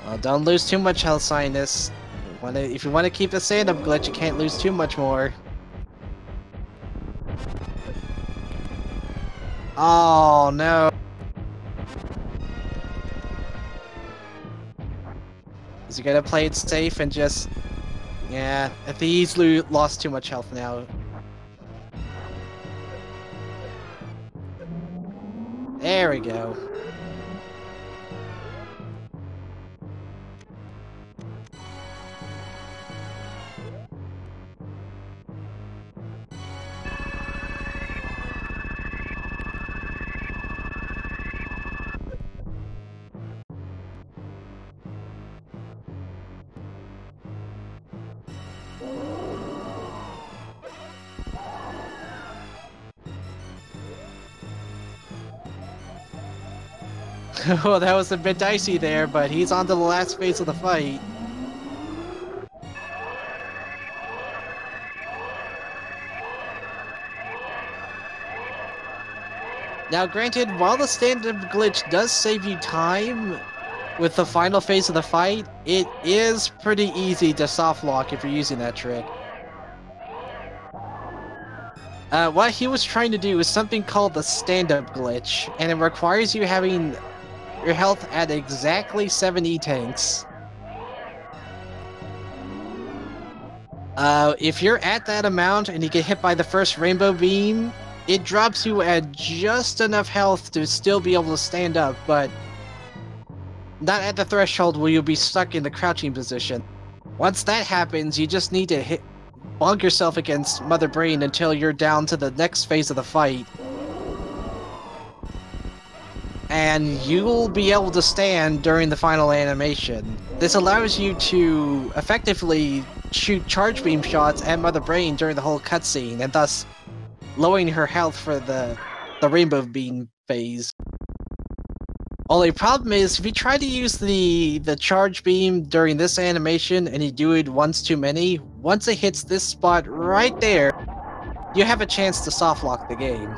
Well, don't lose too much health, Cynas. If you want to keep the stand-up glitch, you can't lose too much more. Oh no. Is he gonna play it safe and just... Yeah, I think he's lost too much health now. There we go. Well, that was a bit dicey there, but he's on to the last phase of the fight. Now, granted, while the stand-up glitch does save you time with the final phase of the fight, it is pretty easy to soft lock if you're using that trick. What he was trying to do is something called the stand-up glitch, and it requires you having your health at exactly 7 E-tanks. If you're at that amount and you get hit by the first rainbow beam, it drops you at just enough health to still be able to stand up, but not at the threshold where you'll be stuck in the crouching position. Once that happens, you just need to bonk yourself against Mother Brain until you're down to the next phase of the fight. And you'll be able to stand during the final animation. This allows you to effectively shoot charge beam shots at Mother Brain during the whole cutscene, and thus lowering her health for the rainbow beam phase. Only problem is, if you try to use the charge beam during this animation and you do it once too many, once it hits this spot right there, you have a chance to soft lock the game.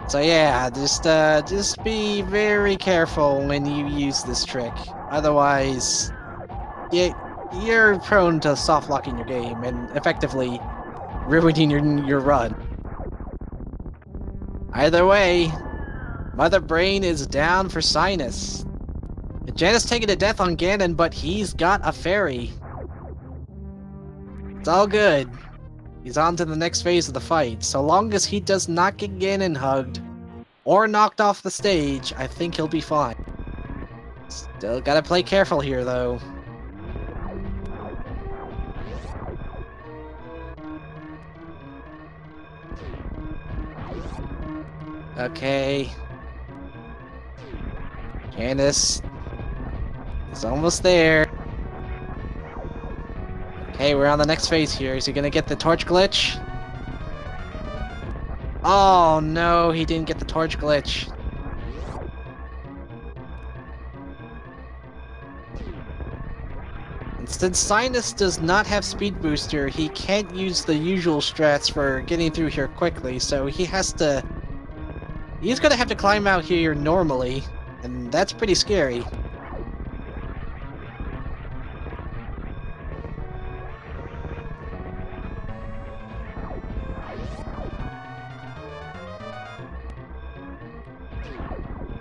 So yeah, just be very careful when you use this trick. Otherwise, you're prone to soft locking your game and effectively ruining your run. Either way, Mother Brain is down for Cynas. Janus taking a death on Ganon, but he's got a fairy. It's all good. He's on to the next phase of the fight. So long as he does not get Ganon hugged or knocked off the stage, I think he'll be fine. Still gotta play careful here, though. Okay. Janus is almost there. Okay, we're on the next phase here. Is he gonna get the torch glitch? Oh no, he didn't get the torch glitch. And since Cynas does not have speed booster, he can't use the usual strats for getting through here quickly, so he's gonna have to climb out here normally, and that's pretty scary.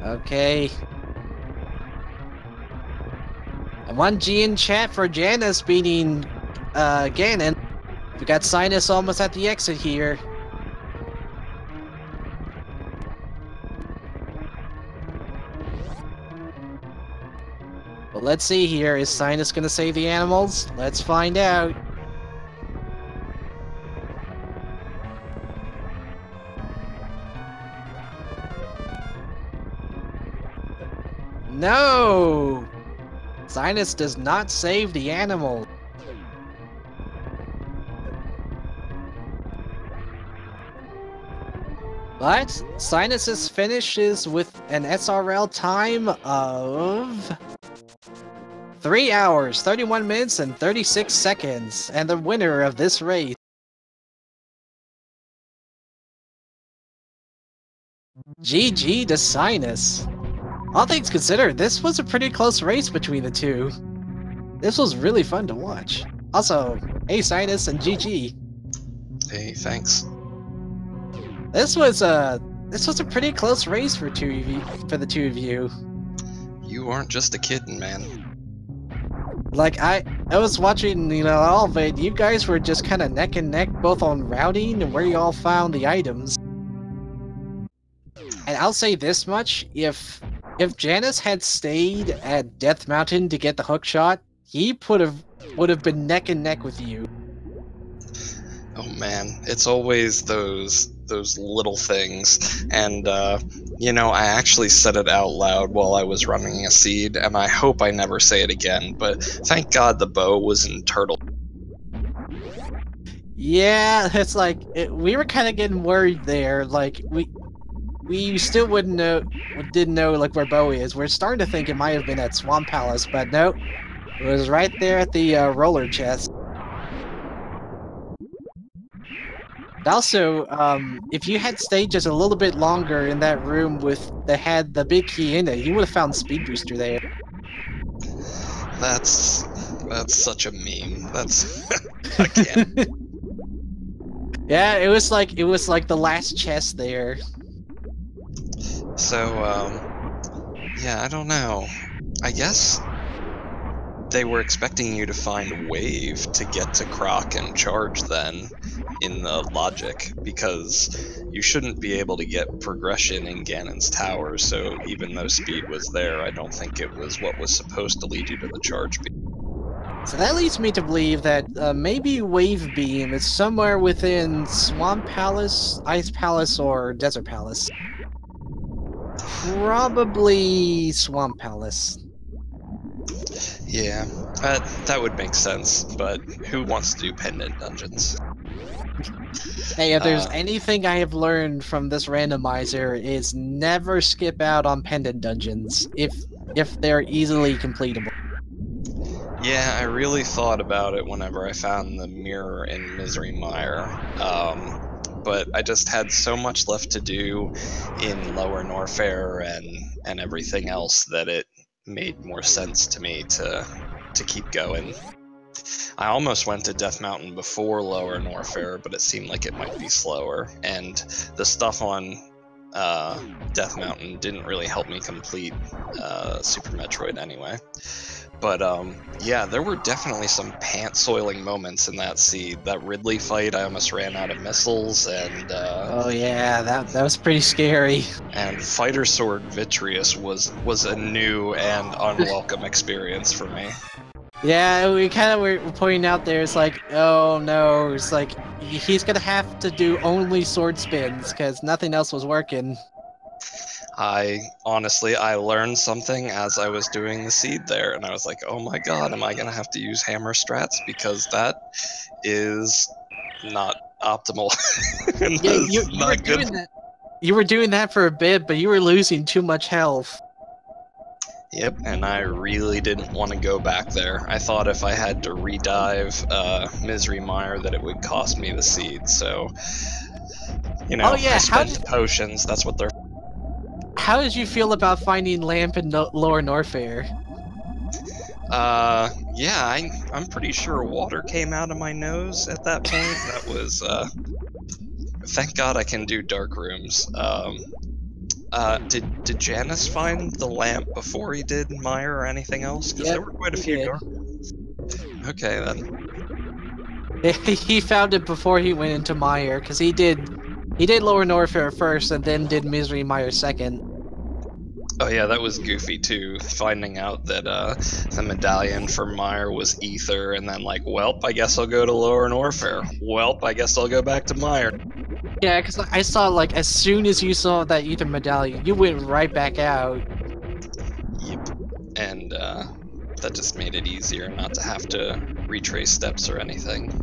Okay. And 1G in chat for Janus beating Ganon. We got Cynas almost at the exit here. But let's see here, is Cynas gonna save the animals? Let's find out. No! Cynas does not save the animal. But Cynas's finishes with an SRL time of 3 hours, 31 minutes, and 36 seconds, and the winner of this race. GG to Cynas. All things considered, this was a pretty close race between the two. This was really fun to watch. Also, hey Cynas and GG. Hey, thanks. This was a pretty close race for the two of you. You aren't just a kitten, man. Like I was watching, all of it. You guys were just kind of neck and neck, both on routing and where you all found the items. And I'll say this much: if Janus had stayed at Death Mountain to get the hook shot, he would have been neck and neck with you. Oh man, it's always those little things, and I actually said it out loud while I was running a seed, and I hope I never say it again, but thank God the bow was in turtle. Yeah, it's like, we were kind of getting worried there, like, we still didn't know like where Bowie is. We're starting to think it might have been at Swamp Palace, but nope. It was right there at the roller chest. Also, if you had stayed just a little bit longer in that room that had the big key in it, you would have found Speed Booster there. That's such a meme. That's I can't. Yeah, it was like the last chest there. So yeah, I don't know. I guess they were expecting you to find Wave to get to Croc and charge then in the logic, because you shouldn't be able to get progression in Ganon's tower, so even though speed was there, I don't think it was what was supposed to lead you to the charge beam. So that leads me to believe that maybe Wave Beam is somewhere within Swamp Palace, Ice Palace, or Desert Palace. Probably Swamp Palace. Yeah, that would make sense, but who wants to do pendant dungeons? Hey, if there's anything I have learned from this randomizer, is never skip out on pendant dungeons if they're easily completable. Yeah, I really thought about it whenever I found the mirror in Misery Mire, but I just had so much left to do in Lower Norfair and everything else that it made more sense to me to keep going. I almost went to Death Mountain before Lower Norfair, but it seemed like it might be slower, and the stuff on Death Mountain didn't really help me complete Super Metroid anyway. But yeah, there were definitely some pants-soiling moments in that seed. That Ridley fight, I almost ran out of missiles, and oh yeah, that was pretty scary. And Fighter Sword Vitreous was a new and unwelcome experience for me. Yeah, we kind of were pointing out there, it's like, oh no, it's like, he's gonna have to do only sword spins, because nothing else was working. Honestly, I learned something as I was doing the seed there, and I was like, oh my god, am I gonna have to use hammer strats? Because that is not optimal. Yeah, you were doing that. You were doing that for a bit, but you were losing too much health. Yep, and I really didn't want to go back there. I thought if I had to redive Misery Mire that it would cost me the seed, so you know, I spent the potions, that's what they're. How did you feel about finding Lamp in Lower Norfair? Yeah, I'm pretty sure water came out of my nose at that point. That was, thank God I can do dark rooms. Did Janus find the lamp before he did Mire or anything else? Because there were quite a few dark rooms. Okay, then. He found it before he went into Mire, because he did Lower Norfair first, and then did Misery Mire second. Oh yeah, that was goofy too, finding out that the medallion for Mire was Ether, and then like, welp, I guess I'll go to Lower Norfair. Welp, I guess I'll go back to Mire. Yeah, because I saw, like, as soon as you saw that Ether medallion, you went right back out. Yep, and that just made it easier not to have to retrace steps or anything.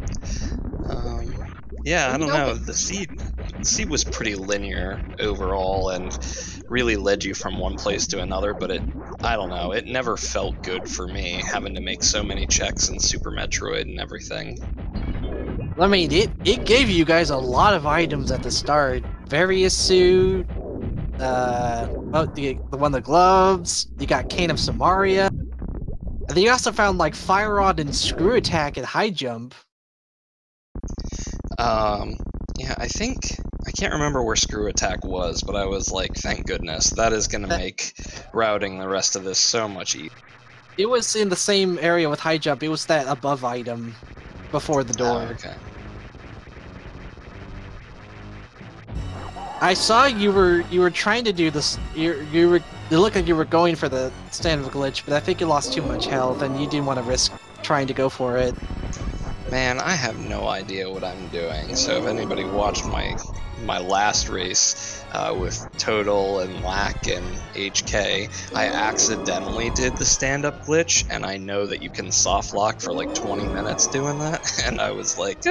Yeah, I don't know, the seed was pretty linear overall, and really led you from one place to another, but I don't know, it never felt good for me, having to make so many checks in Super Metroid and everything. I mean, it gave you guys a lot of items at the start. Various suit, the one of the gloves, you got Cane of Samaria. And then you also found, like, Fire Rod and Screw Attack and High Jump. Yeah, I can't remember where Screw Attack was, but I was like, thank goodness, that is gonna make routing the rest of this so much easier. It was in the same area with High Jump, it was that above item before the door. Oh, okay. I saw you were trying to do this, it looked like you were going for the standard glitch, but I think you lost too much health and you didn't want to risk trying to go for it. Man, I have no idea what I'm doing, so if anybody watched my my last race with Total and Lack and HK, I accidentally did the stand-up glitch, and I know that you can soft lock for like 20 minutes doing that, and I was like,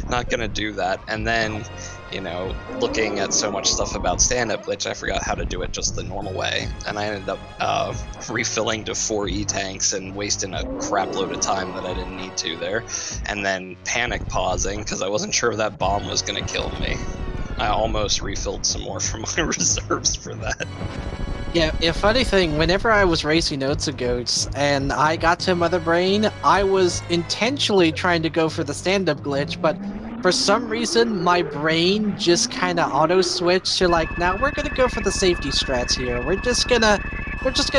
not gonna do that. And then, you know, looking at so much stuff about stand-up glitch, I forgot how to do it just the normal way, and I ended up refilling to 4 E-tanks and wasting a crap load of time that I didn't need to there, and then panic pausing because I wasn't sure if that bomb was gonna kill me. I almost refilled some more from my reserves for that. Yeah, a funny thing, whenever I was racing Oats and Goats and I got to Mother Brain, I was intentionally trying to go for the stand-up glitch, but for some reason my brain just kind of auto-switched to like, now we're gonna go for the safety strats here. We're just gonna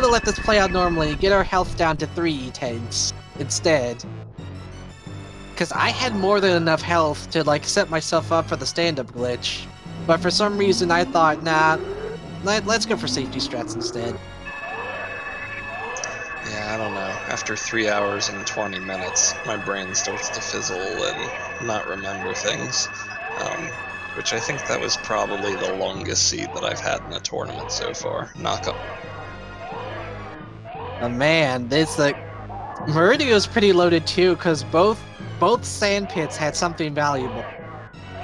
let this play out normally, get our health down to 3 E-tanks instead. Because I had more than enough health to like set myself up for the stand-up glitch, but for some reason I thought, nah, let's go for safety strats instead. Yeah, I don't know. After 3 hours and 20 minutes, my brain starts to fizzle and not remember things. Which I think that was probably the longest seed that I've had in a tournament so far. Knock up. But man, it's like Meridio's pretty loaded too, because both sand pits had something valuable.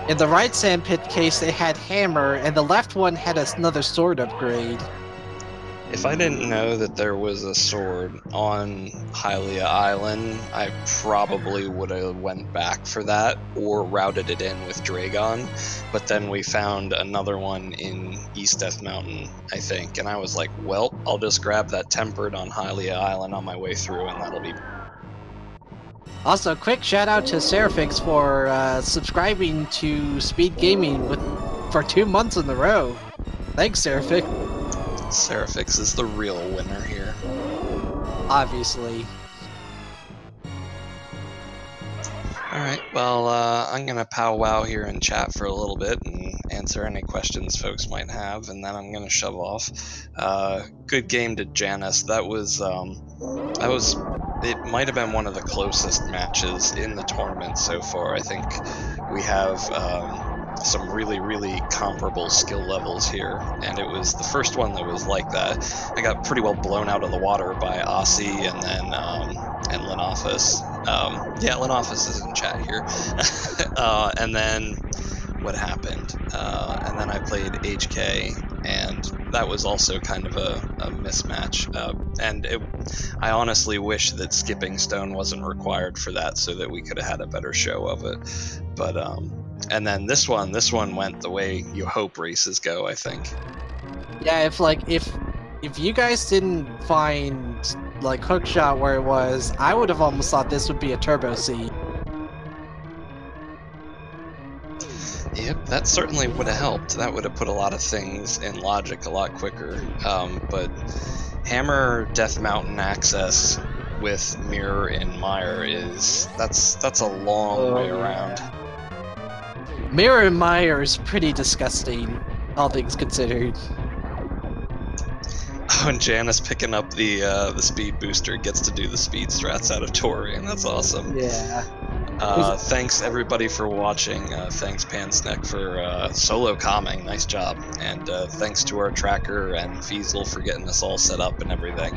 In the right sand pit case, they had hammer, and the left one had another sword upgrade. If I didn't know that there was a sword on Hylia Island, I probably would have went back for that or routed it in with Dragon. But then we found another one in East Death Mountain, I think, and I was like, well, I'll just grab that tempered on Hylia Island on my way through, and that'll be... Also, quick shout out to Seraphix for subscribing to Speed Gaming for 2 months in a row. Thanks, Seraphix. Seraphix is the real winner here. Obviously. Alright, well, I'm gonna powwow here in chat for a little bit and answer any questions folks might have, and then I'm gonna shove off. Good game to Janus. That was, it might have been one of the closest matches in the tournament so far. I think we have some really, really comparable skill levels here, and it was the first one that was like that. I got pretty well blown out of the water by Aussie and then and Lenofis. Yeah, Lenofis is in chat here. And then what happened? And then I played HK, and that was also kind of a mismatch. I honestly wish that skipping stone wasn't required for that, so that we could have had a better show of it. But and then this one went the way you hope races go, I think. Yeah, if you guys didn't find like hookshot where it was, I would have almost thought this would be a turbo seed. Yep, that certainly would have helped. That would have put a lot of things in logic a lot quicker. But Hammer Death Mountain access with Mirror and Mire that's a long way around. Mirror and Mire is pretty disgusting, all things considered. Oh, and Janus picking up the speed booster gets to do the speed strats out of Tori, and that's awesome. Yeah. Thanks everybody for watching. Thanks Pansneck for solo calming. Nice job. And thanks to our tracker and Feasel for getting us all set up and everything.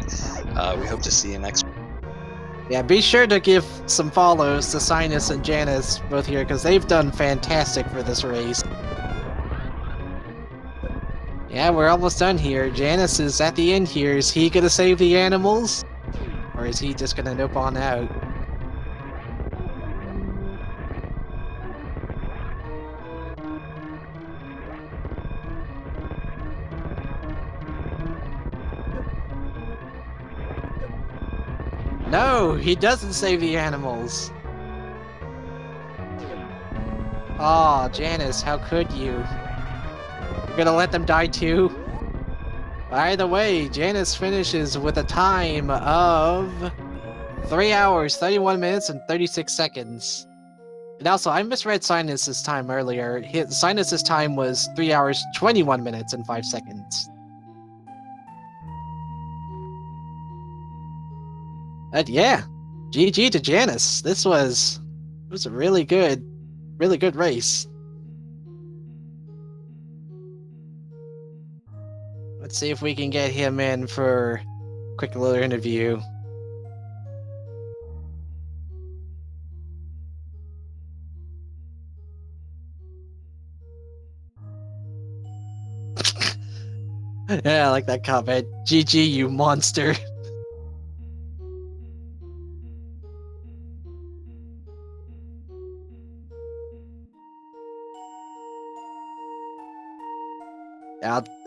We hope to see you next week. Yeah, be sure to give some follows to Cynas and Janus both here, because they've done fantastic for this race. Yeah, we're almost done here. Janus is at the end here. Is he gonna save the animals? Or is he just gonna nope on out? No, he doesn't save the animals. Aw, Janus, how could you? You're gonna let them die too? By the way, Janus finishes with a time of 3 hours, 31 minutes, and 36 seconds. And also, I misread Cynas' time earlier. Cynas' time was 3 hours, 21 minutes, and 5 seconds. And yeah, GG to Janus. It was a really good race. Let's see if we can get him in for a quick little interview. Yeah, I like that comment. GG, you monster.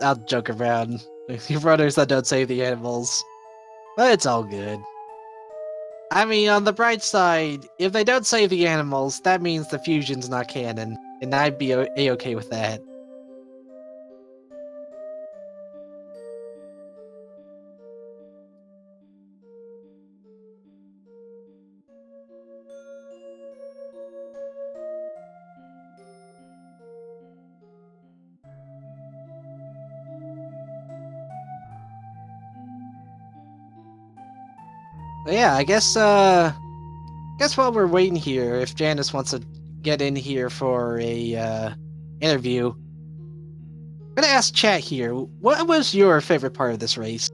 I'll joke around. You runners that don't save the animals. But it's all good. I mean, on the bright side, if they don't save the animals, that means the fusion's not canon. And I'd be a-okay with that. But yeah, I guess while we're waiting here, if Janus wants to get in here for a interview, I'm gonna ask chat here, what was your favorite part of this race?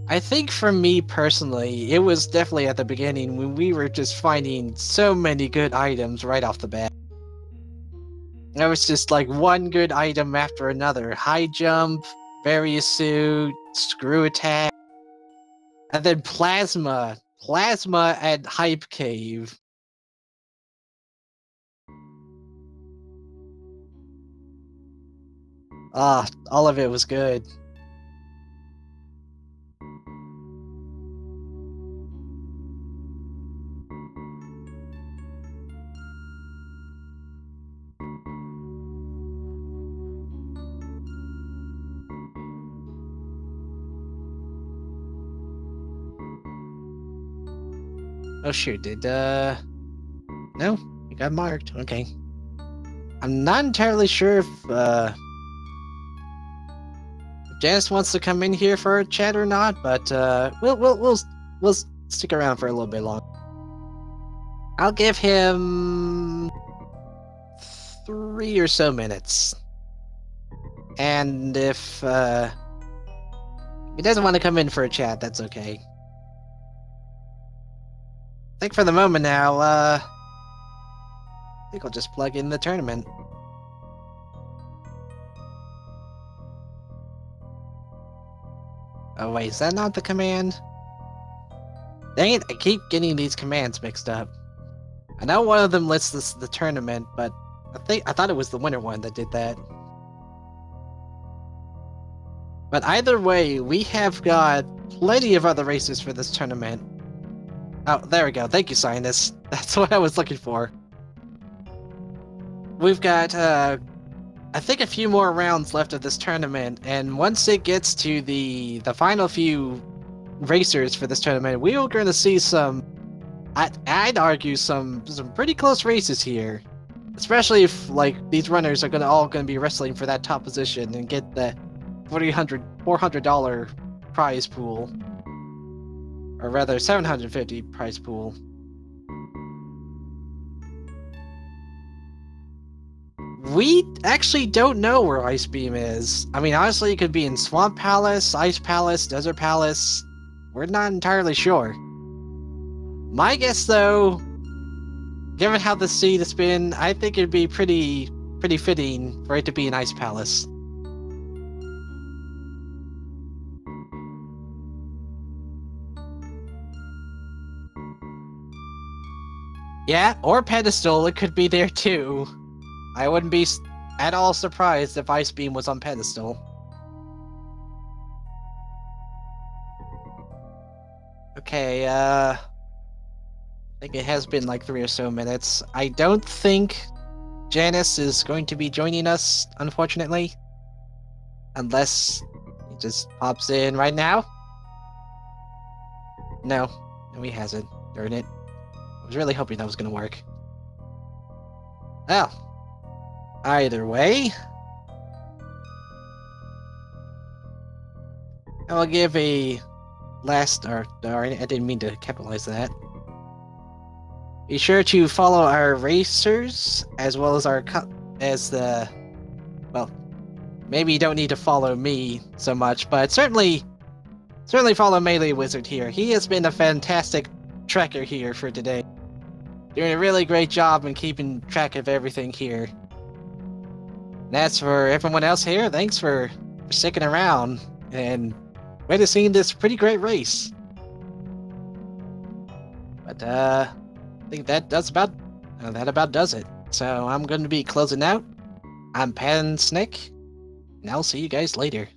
I think for me personally, it was definitely at the beginning when we were just finding so many good items right off the bat. There was just like one good item after another. High jump, various suit, screw attack, and then plasma. Plasma and hype cave. Ah, all of it was good. Oh shoot, no, it got marked. Okay. I'm not entirely sure if Janice wants to come in here for a chat or not, but we'll stick around for a little bit longer. I'll give him 3 or so minutes. And if he doesn't want to come in for a chat, that's okay. I think for the moment now, I think I'll just plug in the tournament. Oh wait, is that not the command? Dang it, I keep getting these commands mixed up. I know one of them lists the tournament, but I thought it was the winter one that did that. But either way, we have got plenty of other races for this tournament. Oh, there we go. Thank you, Cynas. That's what I was looking for. We've got, I think a few more rounds left of this tournament, and once it gets to the final few racers for this tournament, we are going to see some, I'd argue some pretty close races here. Especially if, like, these runners are all going to be wrestling for that top position and get the $400 prize pool. Or rather, $750 prize pool. We actually don't know where Ice Beam is. I mean, honestly, it could be in Swamp Palace, Ice Palace, Desert Palace. We're not entirely sure. My guess, though, given how the seed has been, I think it'd be pretty fitting for it to be an Ice Palace. Yeah, or Pedestal, it could be there too. I wouldn't be at all surprised if Ice Beam was on Pedestal. Okay, I think it has been like 3 or so minutes. I don't think Janus is going to be joining us, unfortunately. Unless he just pops in right now. No, he hasn't. Darn it. I was really hoping that was going to work. Well, either way, I will give a last, or I didn't mean to capitalize that. Be sure to follow our racers as well as well, maybe you don't need to follow me so much, but certainly follow Melee Wizard here. He has been a fantastic tracker here for today. Doing a really great job in keeping track of everything here. And as for everyone else here, thanks for sticking around and witnessing this pretty great race. But I think that about does it. So I'm going to be closing out. I'm Pan Snick, and I'll see you guys later.